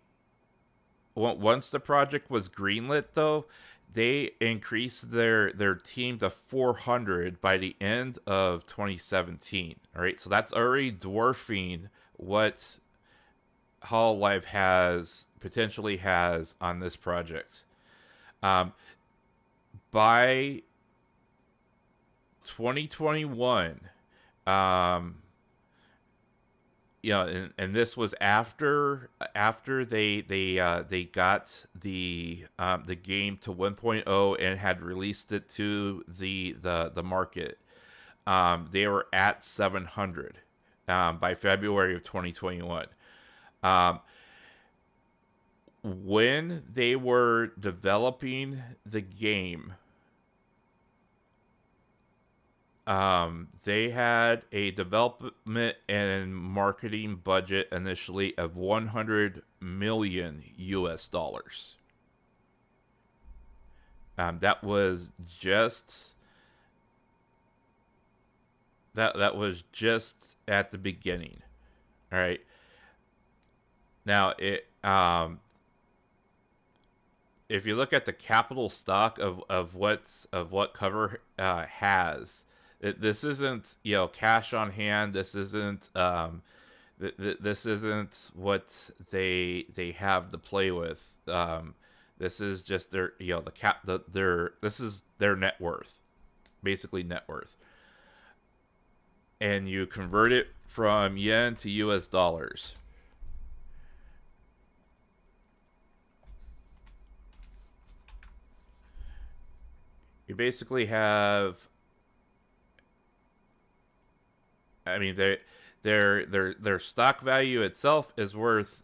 once the project was greenlit, though, they increased their team to 400 by the end of 2017. All right, so that's already dwarfing what Hololive potentially has on this project. By 2021, Um, and this was after they got the game to 1.0 and had released it to the market. They were at 700 by February of 2021. Um, when they were developing the game, they had a development and marketing budget initially of 100 million US dollars. That was just that was just at the beginning. All right. Now if you look at the capital stock of what Cover has, this isn't cash on hand. This isn't this isn't what they have to play with. This is just their this is their net worth, basically net worth, and you convert it from yen to US dollars. You basically have, I mean, their stock value itself is worth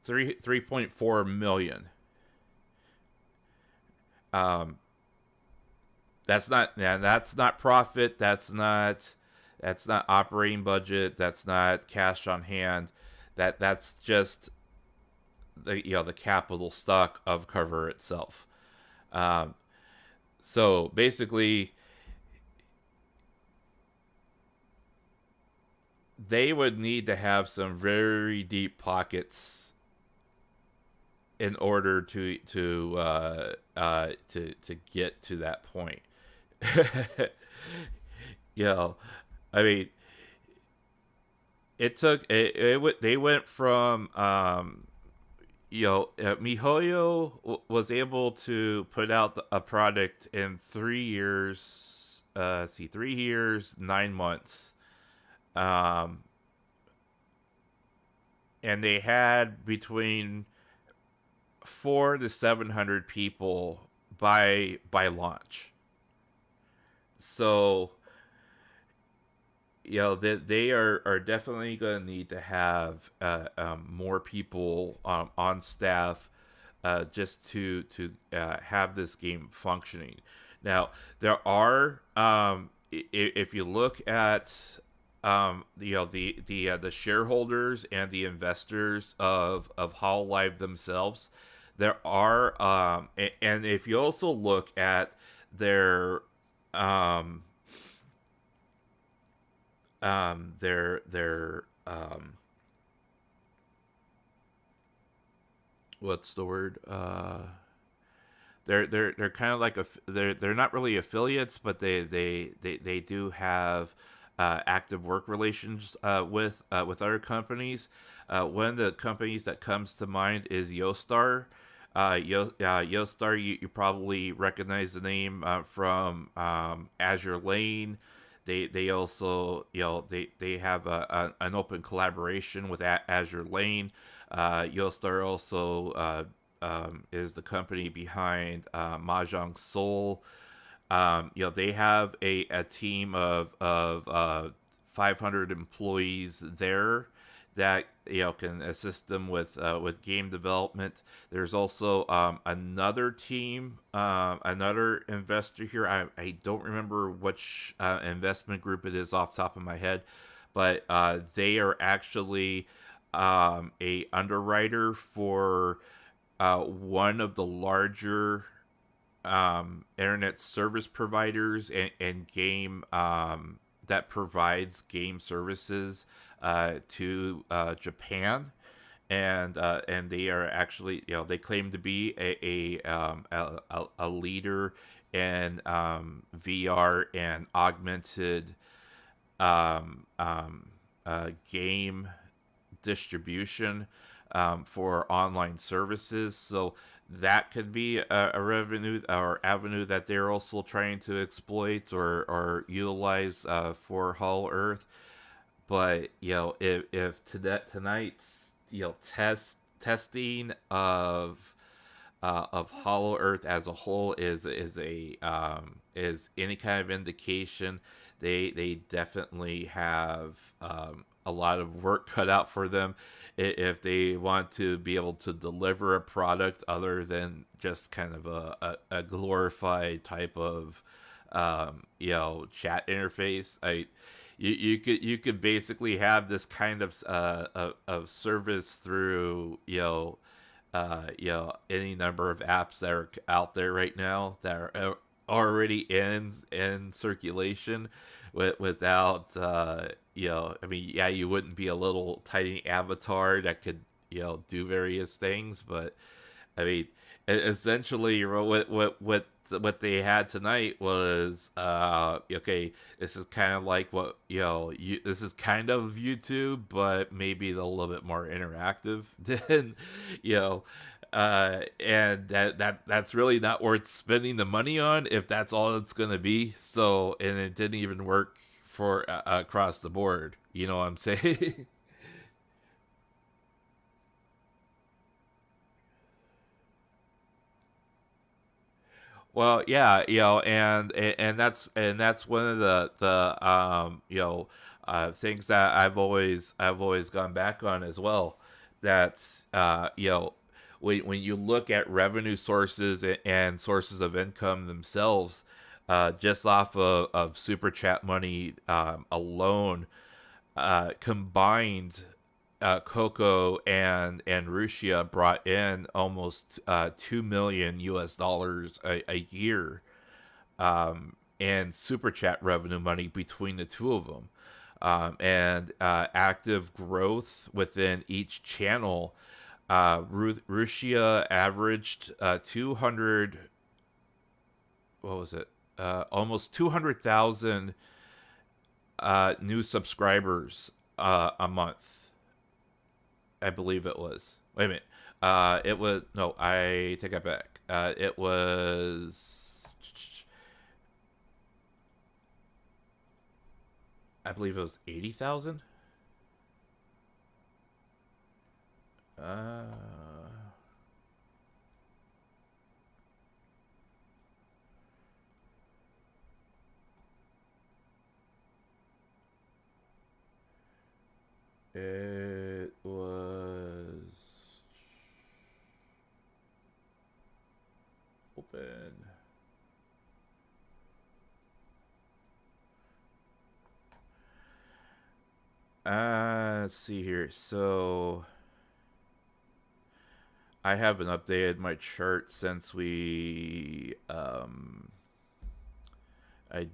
3.4 million. That's not profit. That's not operating budget. That's not cash on hand. That's just the capital stock of Cover itself. So basically, they would need to have some very deep pockets in order to get to that point. I mean, it took they went from MiHoYo was able to put out a product in 3 years. 3 years, 9 months. And they had between 400 to 700 people by launch. So, they are definitely going to need to have more people on staff just to have this game functioning. Now, there are if you look at the shareholders and the investors of Hololive themselves, there are and if you also look at their what's the word? They're kind of like they're not really affiliates, but they do have active work relations with other companies. One of the companies that comes to mind is Yostar. Yostar, you probably recognize the name from Azure Lane. They also they have an open collaboration with Azure Lane. Yostar also is the company behind Mahjong Soul. They have a team of 500 employees there that can assist them with game development. There's also another team, another investor here. I don't remember which investment group it is off the top of my head, but they are actually a underwriter for one of the larger internet service providers and game that provides game services to Japan, and they are actually they claim to be a leader in VR and augmented game distribution. for online services. So that could be a revenue or avenue that they're also trying to exploit or utilize for HoloEarth. But if tonight's testing of HoloEarth as a whole is any kind of indication, they definitely have a lot of work cut out for them if they want to be able to deliver a product other than just kind of a glorified type of chat interface. You could basically have this kind of service through any number of apps that are out there right now that are already in circulation without I mean, yeah, you wouldn't be a little tiny avatar that could do various things, but I mean, essentially, what they had tonight was okay. This is kind of like what this is kind of YouTube, but maybe a little bit more interactive than and that's really not worth spending the money on if that's all it's gonna be. So, and it didn't even work for across the board. You know what I'm saying? Well, yeah, and that's one of the things that I've always gone back on as well. That's when you look at revenue sources and sources of income themselves, just off of super chat money alone, combined, Coco and Russia brought in almost 2 million US dollars a year in super chat revenue money between the two of them, and active growth within each channel. Russia averaged 200. What was it? Almost 200,000 new subscribers a month. I believe it was. Wait a minute. It was no. I take it back. It was. I believe it was 80,000. Uh, it was open. Let's see here. So I haven't updated my chart since I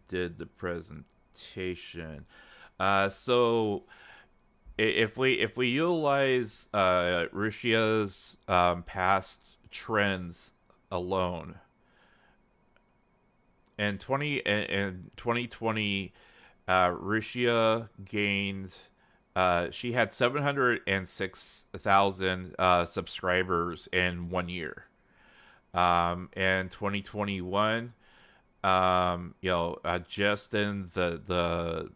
did the presentation. So if we utilize Russia's past trends alone, in 2020, Russia gained. She had 706,000 subscribers in 1 year. In 2021, just in the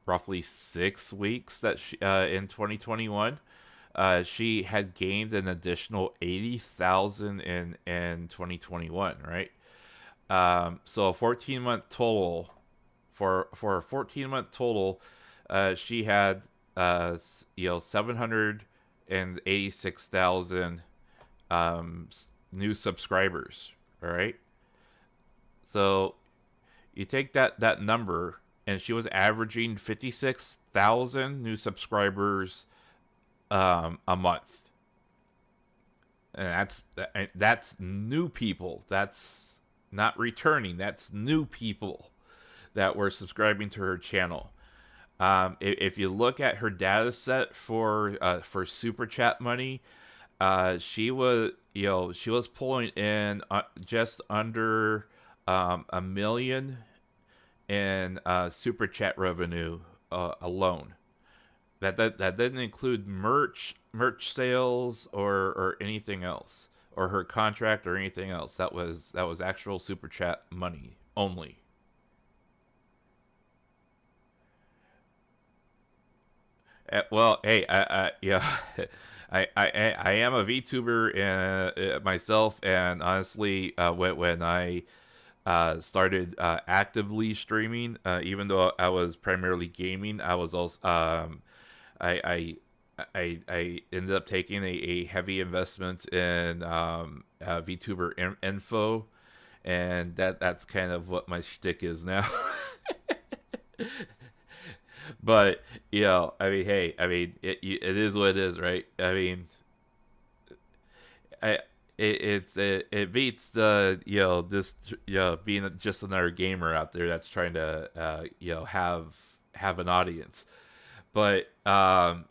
roughly 6 weeks that in 2021, she had gained an additional 80,000 in 2021, right? So a 14-month total. For a 14-month total, she had 786,000 new subscribers. All right. So you take that number, and she was averaging 56,000 new subscribers a month, and that's new people. That's not returning. That's new people that were subscribing to her channel. If you look at her data set for super chat money, she was pulling in just under a million in super chat revenue alone. that didn't include merch sales or anything else, or her contract or anything else. That was actual super chat money only. Well, hey, yeah, I am a VTuber myself, and honestly, when I started actively streaming, even though I was primarily gaming, I was also I, I ended up taking a heavy investment in VTuber info, and that's kind of what my shtick is now. But I mean, hey, I mean, it is what it is, right? I mean, I it beats the just being just another gamer out there that's trying to have an audience. But and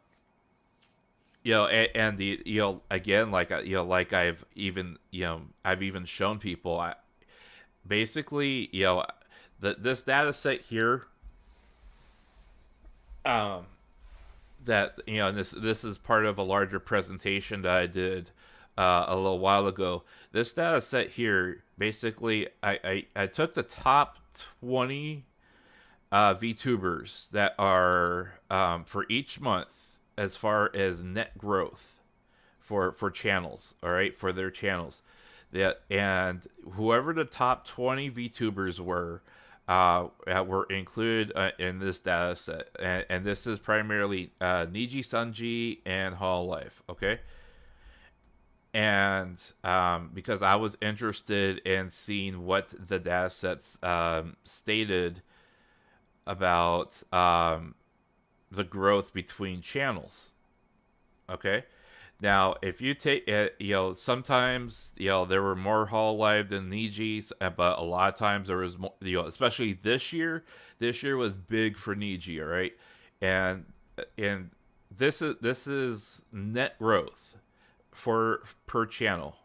the again, like like I've even shown people, basically this data set here, that and this is part of a larger presentation that I did a little while ago. This data set here, basically, I took the top 20 VTubers that are for each month as far as net growth for channels, all right, for their channels. And whoever the top 20 VTubers were included in this data set, and this is primarily Niji Sanji and Hololive, okay? And because I was interested in seeing what the data sets stated about the growth between channels, okay? Now, if you take it, sometimes there were more Hololive than Niji's, but a lot of times there was more. Especially this year. This year was big for Niji, all right, and this is net growth per channel,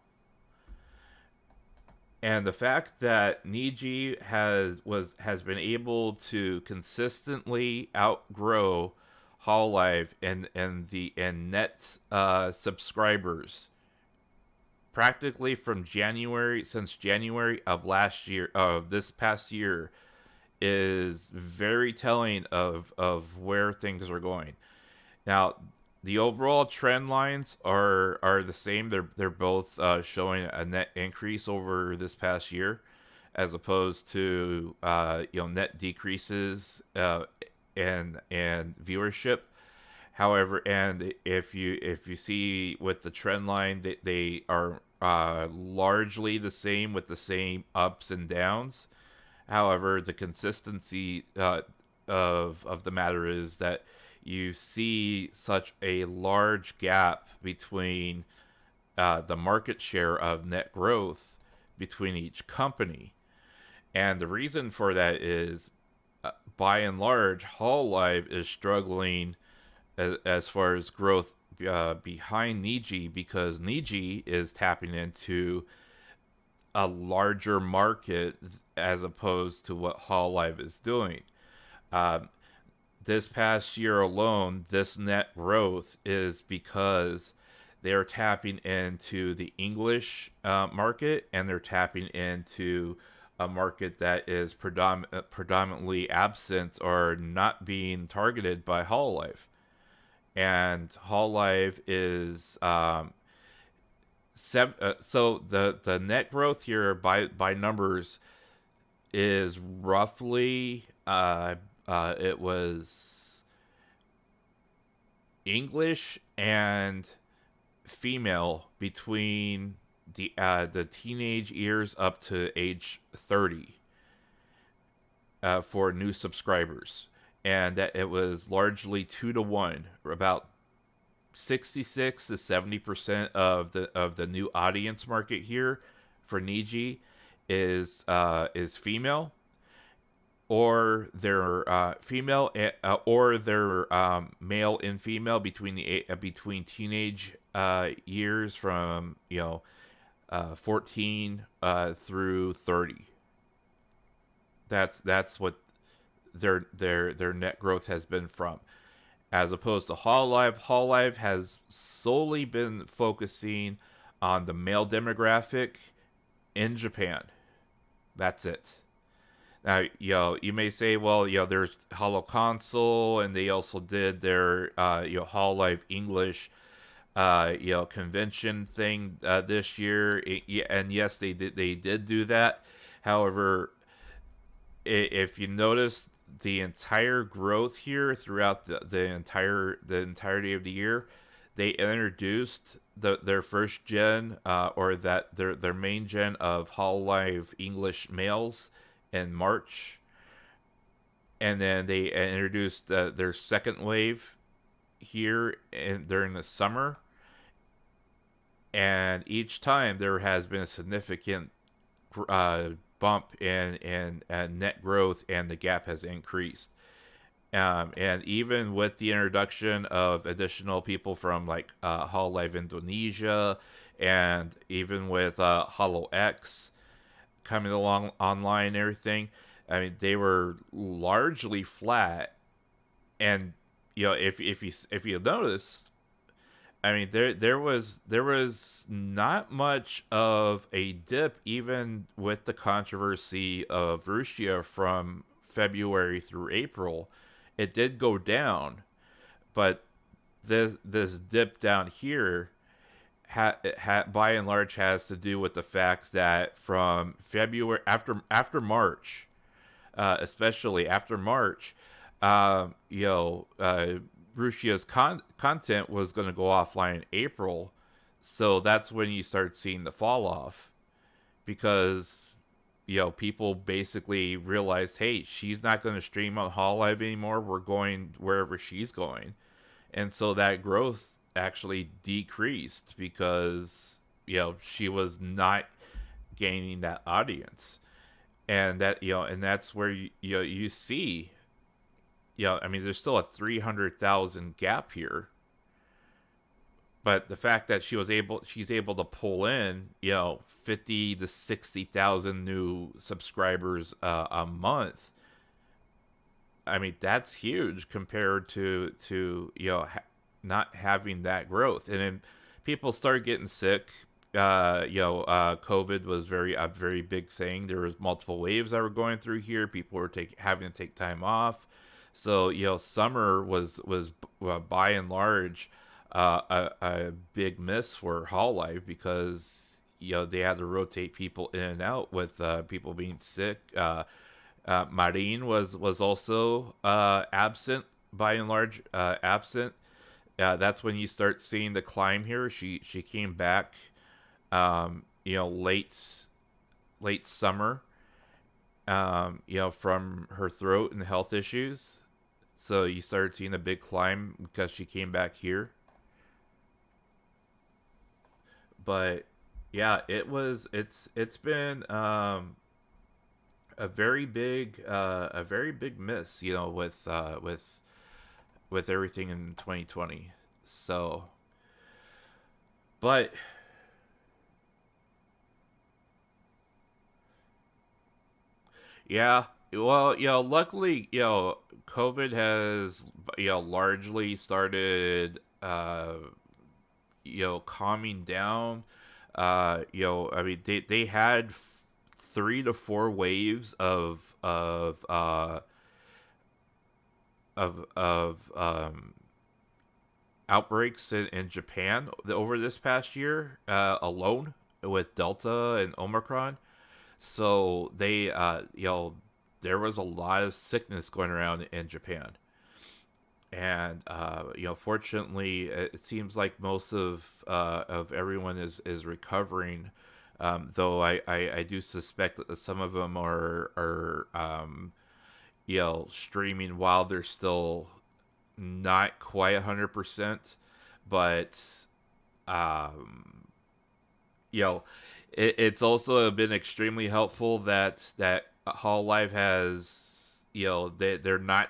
and the fact that Niji has been able to consistently outgrow Hololive and net subscribers practically from since January of last year, of this past year, is very telling of where things are going. Now, the overall trend lines are the same. They're both showing a net increase over this past year, as opposed to net decreases and viewership. However, and if you see with the trend line, they are largely the same, with the same ups and downs. However, the consistency of the matter is that you see such a large gap between the market share of net growth between each company. And the reason for that is, by and large, Hololive is struggling as far as growth behind Niji, because Niji is tapping into a larger market as opposed to what Hololive is doing. This past year alone, this net growth is because they're tapping into the English market, and they're tapping into a market that is predominantly absent or not being targeted by Hololive. And Hololive is so the net growth here by numbers is roughly it was English and female between the teenage years up to age 30 for new subscribers, and that it was largely 2-to-1, about 66 to 70% of the new audience market here for Niji is female, or they're female, or they're male and female between teenage years from 14 through 30. That's what their net growth has been from. as opposed to Hololive. Hololive has solely been focusing on the male demographic in Japan. That's it. Now, you may say, well, there's Holo Console, and they also did their, Hololive English, convention thing this year. And yes, they did do that. However, if you notice the entire growth here throughout the entirety of the year, they introduced their first gen, or that their main gen of Hololive English males in March, and then they introduced their second wave here during the summer, and each time there has been a significant bump in net growth, and the gap has increased. And even with the introduction of additional people from like Hololive Indonesia, and even with HoloX coming along online and everything, I mean, they were largely flat. And if you notice, I mean, there was not much of a dip, even with the controversy of Russia from February through April. It did go down, but this dip down here by and large has to do with the fact that from February, after March, especially after March, Russia's content was going to go offline in April, so that's when you start seeing the fall off, because people basically realized, hey, she's not going to stream on Hololive anymore. We're going wherever she's going, and so that growth actually decreased because she was not gaining that audience, and that's where you see. I mean, there's still a 300,000 gap here, but the fact that she's able to pull in 50 to 60,000 new subscribers a month. I mean, that's huge compared to not having that growth. And then people start getting sick. COVID was a very big thing. There was multiple waves that were going through here. People were having to take time off. So summer was by and large a big miss for Hololive, because they had to rotate people in and out with people being sick. Marine was also absent, by and large absent. That's when you start seeing the climb here. She came back, late summer, from her throat and health issues. So you started seeing a big climb because she came back here. But yeah, it's been a very big miss, with everything in 2020. So, but yeah, well, luckily, COVID has, largely started, calming down. I mean, they had 3 to 4 waves of outbreaks in Japan over this past year alone, with Delta and Omicron. So they, there was a lot of sickness going around in Japan. And, fortunately, it seems like most of everyone is recovering. Though I do suspect that some of them are streaming while they're still not quite 100%. But, it's also been extremely helpful that Hololive has, they're not,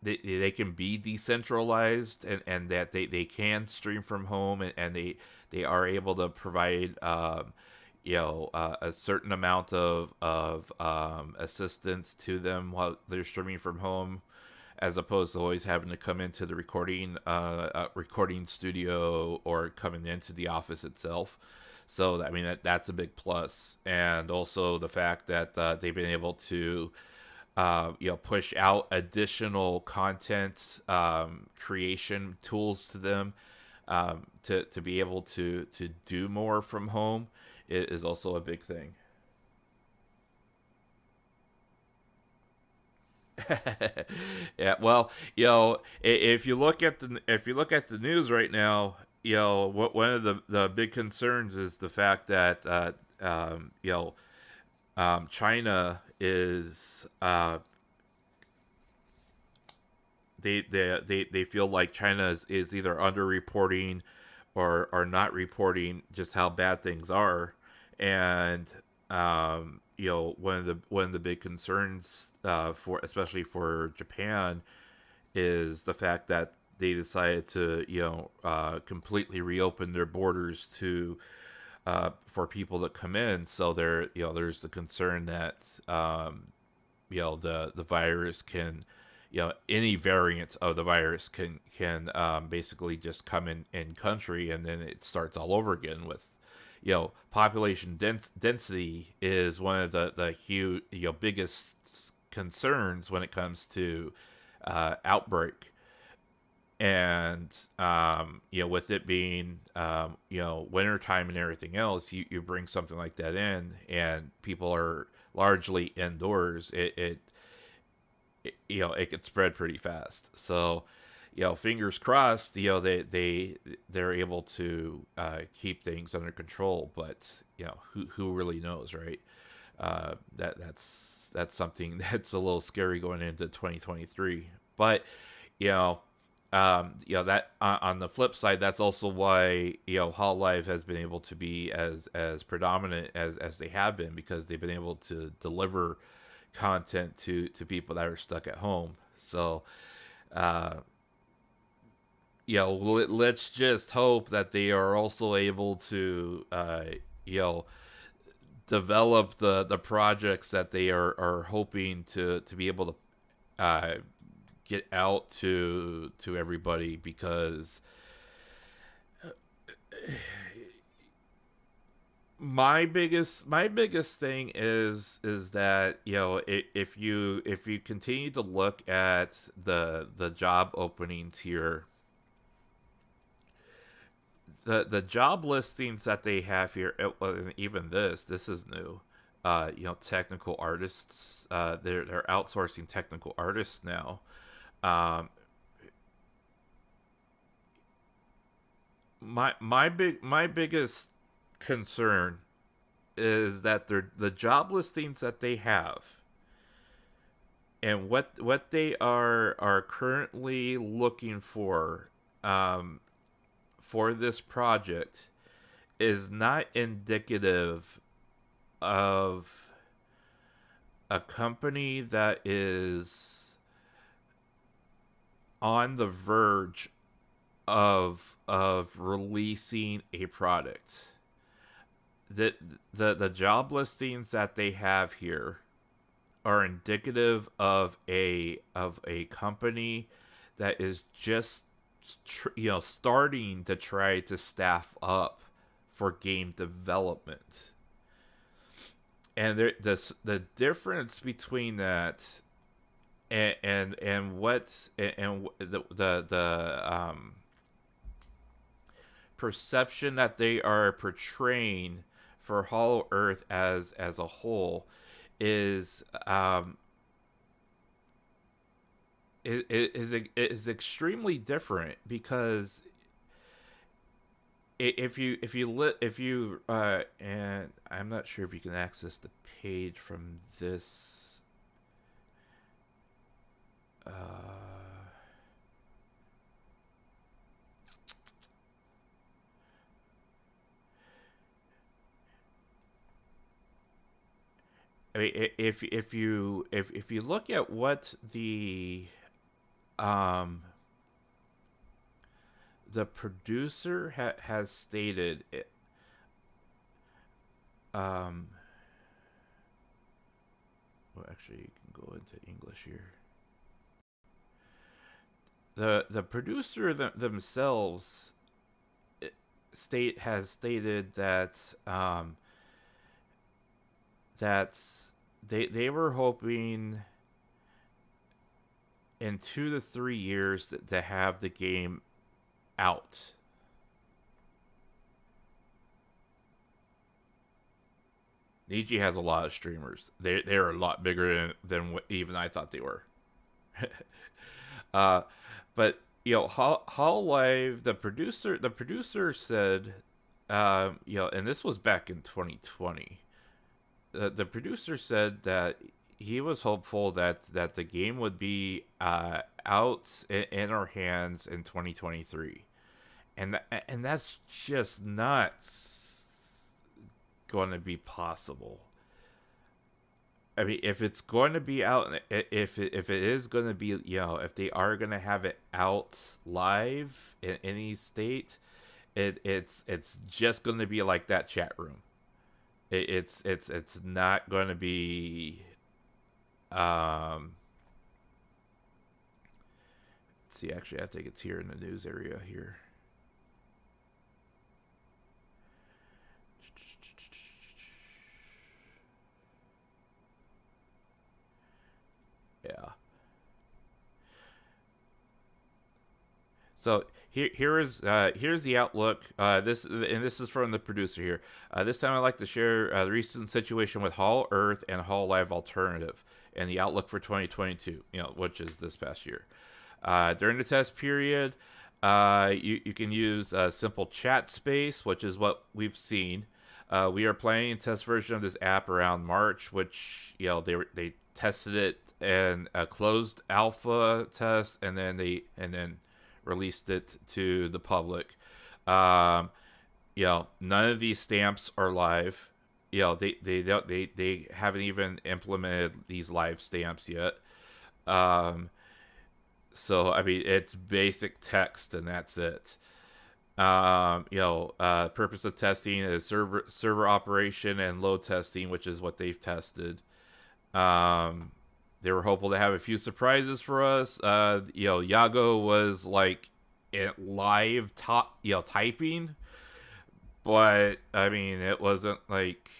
they can be decentralized, and that they can stream from home, and they are able to provide a certain amount of assistance to them while they're streaming from home. as opposed to always having to come into the recording studio or coming into the office itself. So I mean that's a big plus, and also the fact that they've been able to push out additional content creation tools to them, to be able to do more from home is also a big thing. Yeah, well, if you look at the news right now, one of the big concerns is the fact that China is they feel like China is either underreporting or not reporting just how bad things are, and one of the big concerns for especially for Japan is the fact that they decided to completely reopen their borders to for people that come in. So there's the concern that the virus can, any variant of the virus can basically just come in country, and then it starts all over again with, population density is one of the huge, biggest concerns when it comes to outbreak. And with it being wintertime and everything else, you bring something like that in, and people are largely indoors. It could spread pretty fast. So fingers crossed, they're able to keep things under control. But who really knows, right? That's something that's a little scary going into 2023. But that on the flip side, that's also why Hololive has been able to be as predominant as they have been, because they've been able to deliver content to people that are stuck at home. So let's just hope that they are also able to develop the projects that they are hoping to be able to get out to everybody, because my biggest thing is that if you continue to look at the job openings here, the job listings that they have here, even this is new. Technical artists, they're outsourcing technical artists now. My biggest concern is that the job listings that they have and what they are currently looking for this project is not indicative of a company that is on the verge of releasing a product. The job listings that they have here are indicative of a company that is just starting to try to staff up for game development. And the difference between that and what and the perception that they are portraying for HoloEarth as a whole is extremely different, because if you and I'm not sure if you can access the page from this. I mean, if you look at what the producer has stated, well, actually, you can go into English here. the producer themselves has stated that that they were hoping in 2 to 3 years to have the game out. Niji has a lot of streamers. They're a lot bigger than what even I thought they were. uh, but Hololive, the producer said, and this was back in 2020. The producer said that he was hopeful that the game would be out in our hands in 2023, and that's just not going to be possible. I mean, if it's going to be out, if it is going to be, if they are going to have it out live in any state, it's just going to be like that chat room. It's not going to be. Let's see, actually, I think it's here in the news area here. Yeah. So here's the outlook. This is from the producer here. This time I'd like to share the recent situation with HoloEarth and Hololive Alternative and the outlook for 2022. Which is this past year. During the test period, you can use simple chat space, which is what we've seen. We are playing a test version of this app around March, which they tested it in a closed alpha test, and then released it to the public. None of these stamps are live. They haven't even implemented these live stamps yet. So I mean, it's basic text and that's it. Purpose of testing is server operation and load testing, which is what they've tested. They were hopeful to have a few surprises for us. Yago was like live typing, but I mean, it wasn't like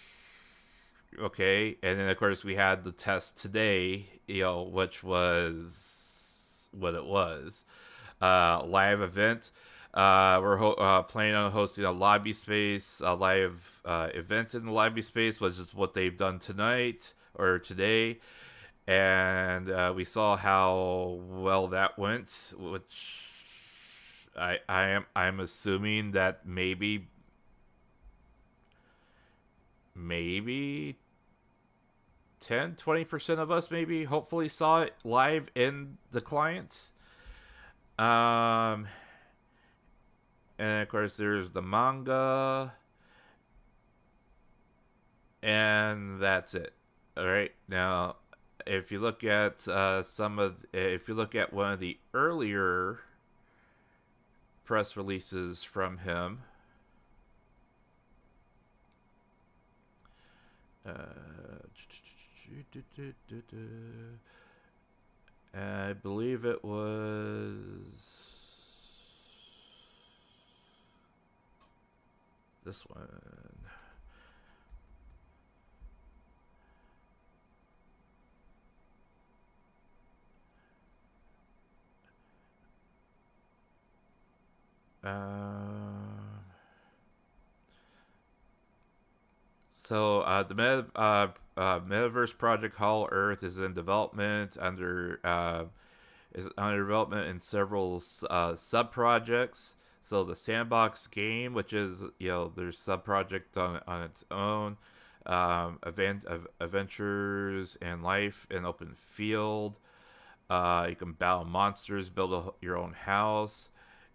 okay. And then of course we had the test today, which was what it was. Live event. We're planning on hosting a lobby space, a live event in the lobby space, which is what they've done tonight or today. And we saw how well that went, which I'm assuming that maybe 10-20% of us maybe hopefully saw it live in the client. And of course there's the manga, and that's it. All right, now if you look at if you look at one of the earlier press releases from him, I believe it was this one. So the metaverse project HoloEarth is in development is under development in several sub projects. So the sandbox game, which is there's sub project on its own, adventures and life in open field. You can battle monsters, build your own house.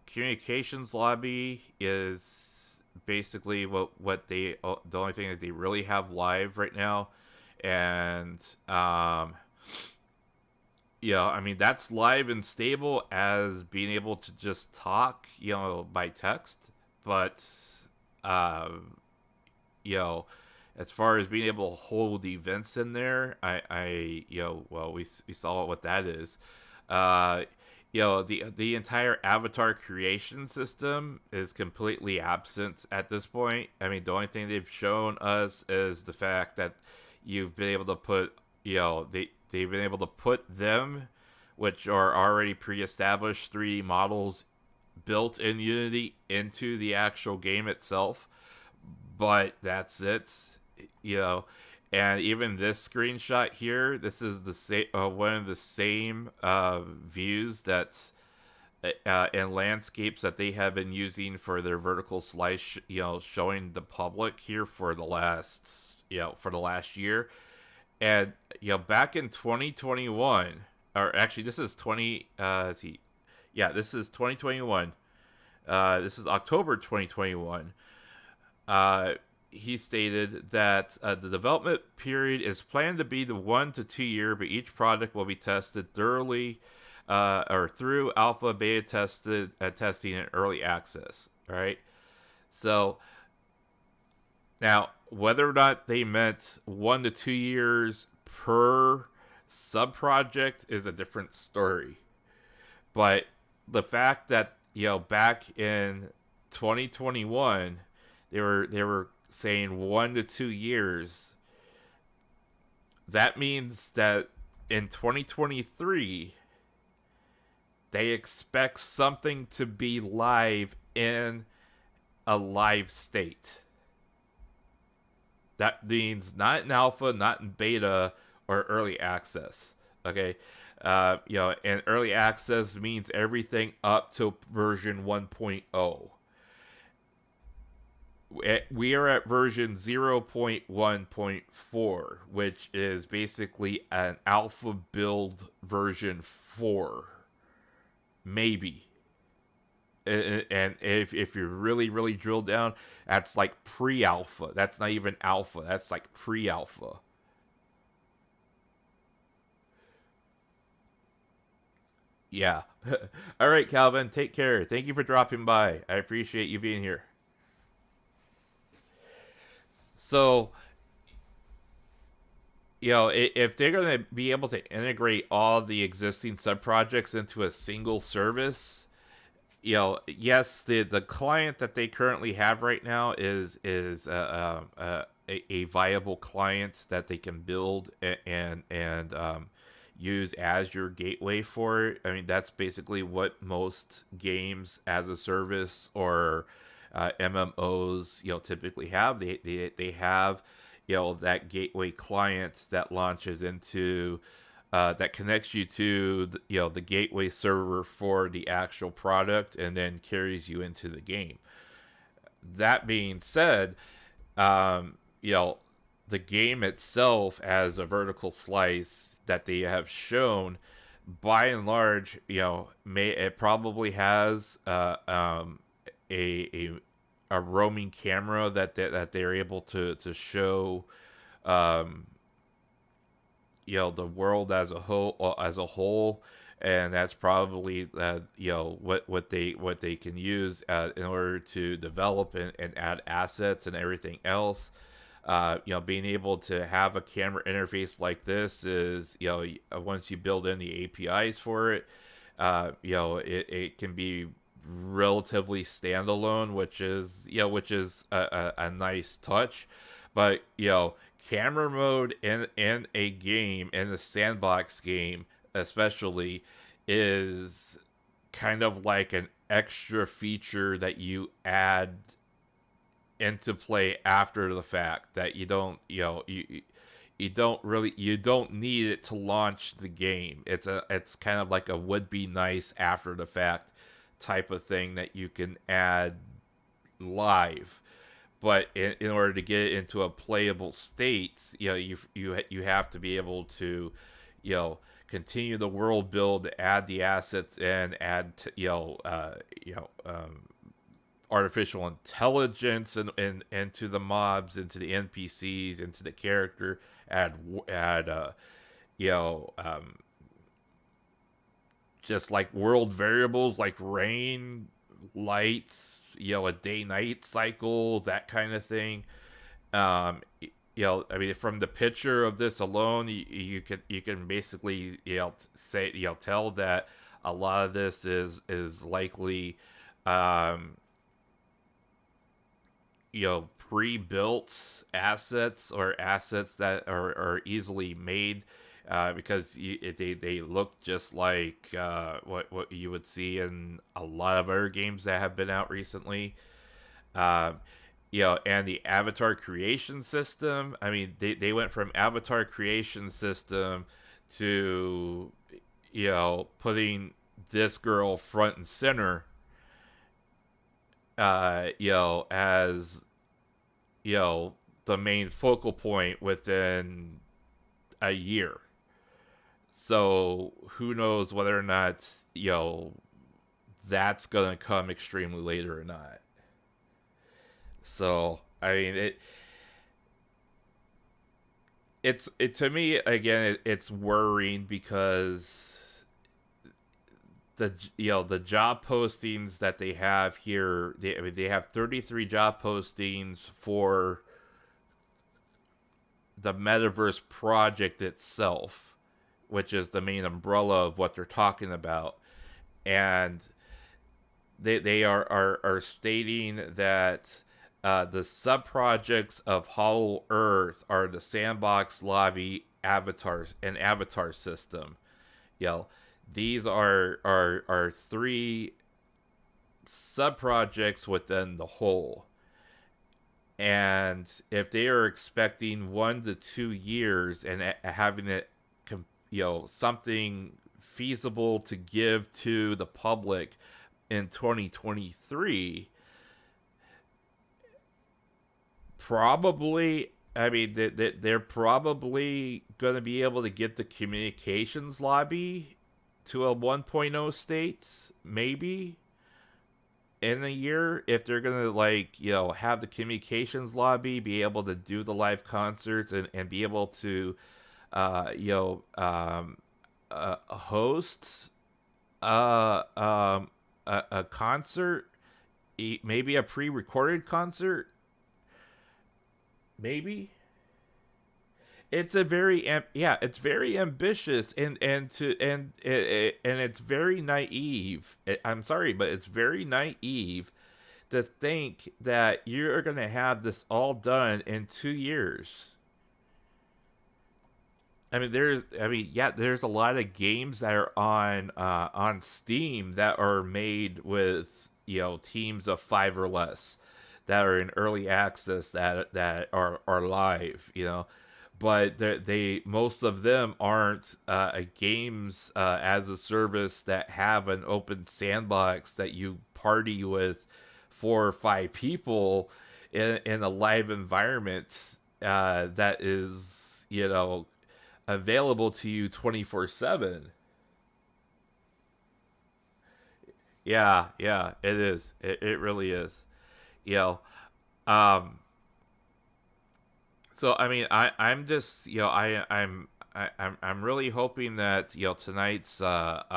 Communications lobby is basically what they the only thing that they really have live right now, and I mean that's live and stable as being able to just talk by text, but as far as being able to hold events in there, we saw what that is. the entire avatar creation system is completely absent at this point. I mean, the only thing they've shown us is the fact that you've been able to put, they've been able to put them, which are already pre-established 3D models built in Unity, into the actual game itself. But that's it, you know. And even this screenshot here, this is the same one of the same views that's and landscapes that they have been using for their vertical slice, showing the public here for the last year. And back in 2021, or actually this is 20 this is 2021. This is October 2021. He stated that the development period is planned to be the 1 to 2 year, but each product will be tested thoroughly or through alpha, beta testing, and early access. All right. So now, whether or not they meant 1 to 2 years per sub project is a different story. But the fact that back in 2021 they were saying 1 to 2 years, that means that in 2023 they expect something to be live in a live state. That means not in alpha, not in beta or early access. Okay. And early access means everything up to version 1.0. We are at version 0.1.4, which is basically an alpha build version 4. Maybe. And if you really, really drill down, that's like pre-alpha. That's not even alpha. That's like pre-alpha. Yeah. All right, Calvin. Take care. Thank you for dropping by. I appreciate you being here. So, if they're going to be able to integrate all the existing subprojects into a single service, yes, the client that they currently have right now is a viable client that they can build and use as your gateway for it. I mean, that's basically what most games as a service or MMOs typically have. They have that gateway client that launches into that connects you to the gateway server for the actual product and then carries you into the game. That being said, the game itself as a vertical slice that they have shown, by and large, it probably has a roaming camera that they're able to show the world as a whole, and that's probably what they can use in order to develop and add assets and everything else. Being able to have a camera interface like this is, once you build in the APIs for it, it can be relatively standalone, which is a nice touch. But camera mode in a game, in a sandbox game especially, is kind of like an extra feature that you add into play after the fact, that you don't need it to launch the game. It's kind of like a would be nice after the fact type of thing that you can add live. But in order to get it into a playable state, you have to be able to continue the world build, add the assets in, add artificial intelligence and into the mobs, into the NPCs, into the character, add just like world variables like rain, lights, a day-night cycle, that kind of thing. I mean, from the picture of this alone, you can basically say tell that a lot of this is likely, um, pre-built assets or assets that are easily made, because they look just like what you would see in a lot of other games that have been out recently. Um, and the avatar creation system. I mean, they went from avatar creation system to, putting this girl front and center, as, the main focal point within a year. So who knows whether or not, that's going to come extremely later or not. So, I mean, it to me again, it's worrying because the job postings that they have here, they have 33 job postings for the metaverse project itself, which is the main umbrella of what they're talking about. And they are stating that the sub-projects of HoloEarth are the sandbox, lobby, avatars, and avatar system. These are three sub-projects within the whole. And if they are expecting 1 to 2 years and having it, something feasible to give to the public in 2023, probably, I mean, they're probably going to be able to get the communications lobby to a 1.0 state, maybe, in a year, if they're going to, have the communications lobby be able to do the live concerts and be able to, host a concert, maybe a pre-recorded concert, maybe. It's it's very ambitious and it's very naive. I'm sorry, but it's very naive to think that you're gonna have this all done in 2 years. I mean, there's a lot of games that are on Steam that are made with, teams of 5 or less, that are in early access, that are live, but they most of them aren't games as a service that have an open sandbox that you party with 4 or 5 people in a live environment that is, available to you 24/7. Yeah, it is. It really is. You know, um, so I mean, I'm just, I'm really hoping that, tonight's um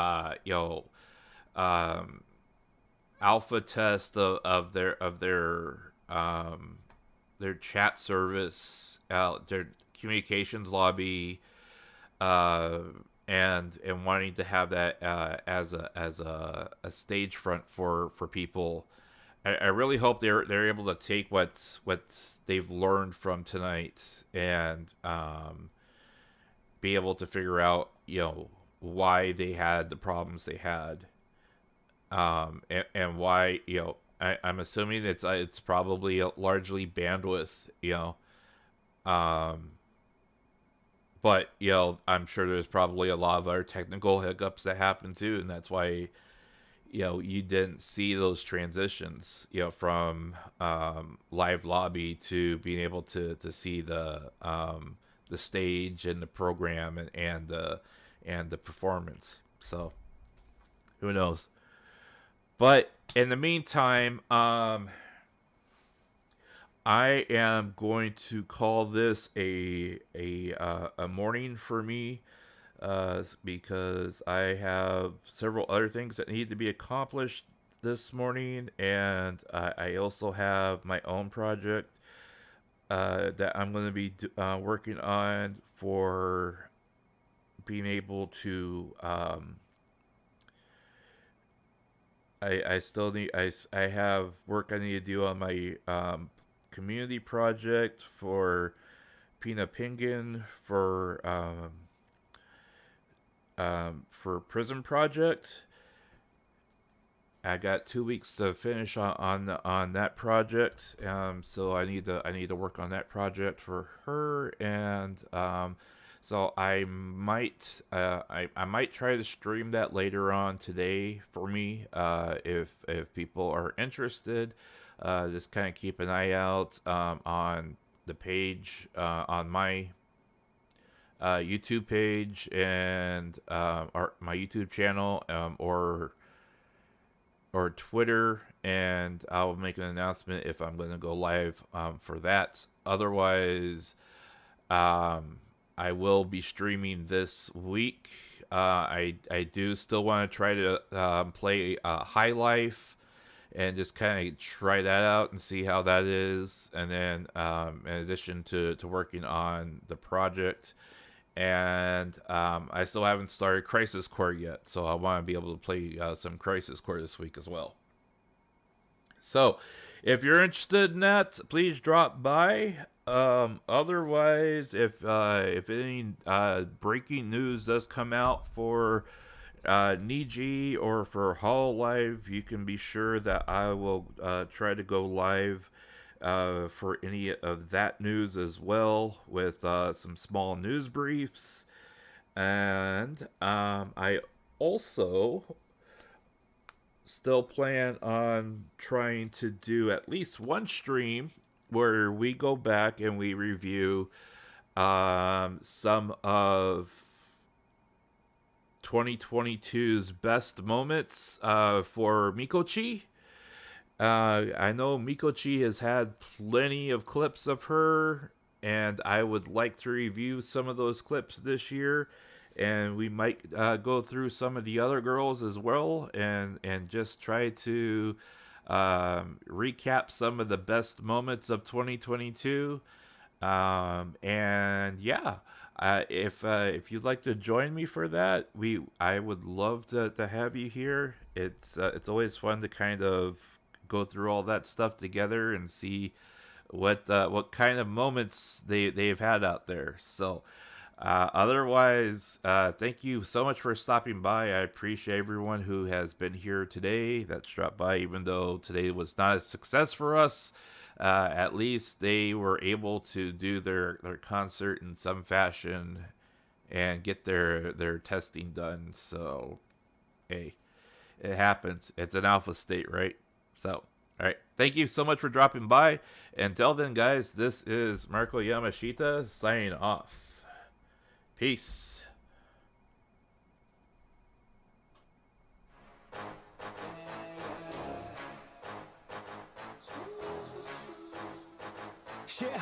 alpha test of their chat service, their communications lobby, uh, and wanting to have that as a stage front for people. I really hope they're able to take what they've learned from tonight and be able to figure out, why they had the problems they had, and why, I'm assuming it's probably largely bandwidth, um, but I'm sure there's probably a lot of other technical hiccups that happen too, and that's why, you didn't see those transitions, from live lobby to being able to see the stage and the program and the performance. So who knows? But in the meantime, I am going to call this a morning for me, because I have several other things that need to be accomplished this morning, and I also have my own project that I'm going to be working on for being able to I still need I have work I need to do on my community project for Peanut Penguin for Prison Project. I got 2 weeks to finish on that project. So I need to work on that project for her, and so I might try to stream that later on today for me. If people are interested, just kind of keep an eye out on the page on my YouTube page and my YouTube channel or Twitter, and I'll make an announcement if I'm going to go live for that. Otherwise, I will be streaming this week. I do still want to try to play High Life and just kind of try that out and see how that is. And then, in addition to working on the project, and I still haven't started Crisis Core yet, so I want to be able to play some Crisis Core this week as well. So, if you're interested in that, please drop by. Otherwise, if any breaking news does come out for Niji or for Hololive, you can be sure that I will try to go live for any of that news as well, with some small news briefs. And I also still plan on trying to do at least one stream where we go back and we review some of 2022's best moments for Mikochi. I know Mikochi has had plenty of clips of her, and I would like to review some of those clips this year. And we might go through some of the other girls as well, and just try to recap some of the best moments of 2022. And yeah, if you'd like to join me for that, I would love to have you here. It's always fun to kind of go through all that stuff together and see what kind of moments they've had out there. So otherwise, thank you so much for stopping by. I appreciate everyone who has been here today that's dropped by, even though today was not a success for us. At least they were able to do their concert in some fashion and get their testing done. So, hey, it happens. It's an alpha state, right? So, all right. Thank you so much for dropping by. Until then, guys, this is Marko Yamashita signing off. Peace.
Yeah.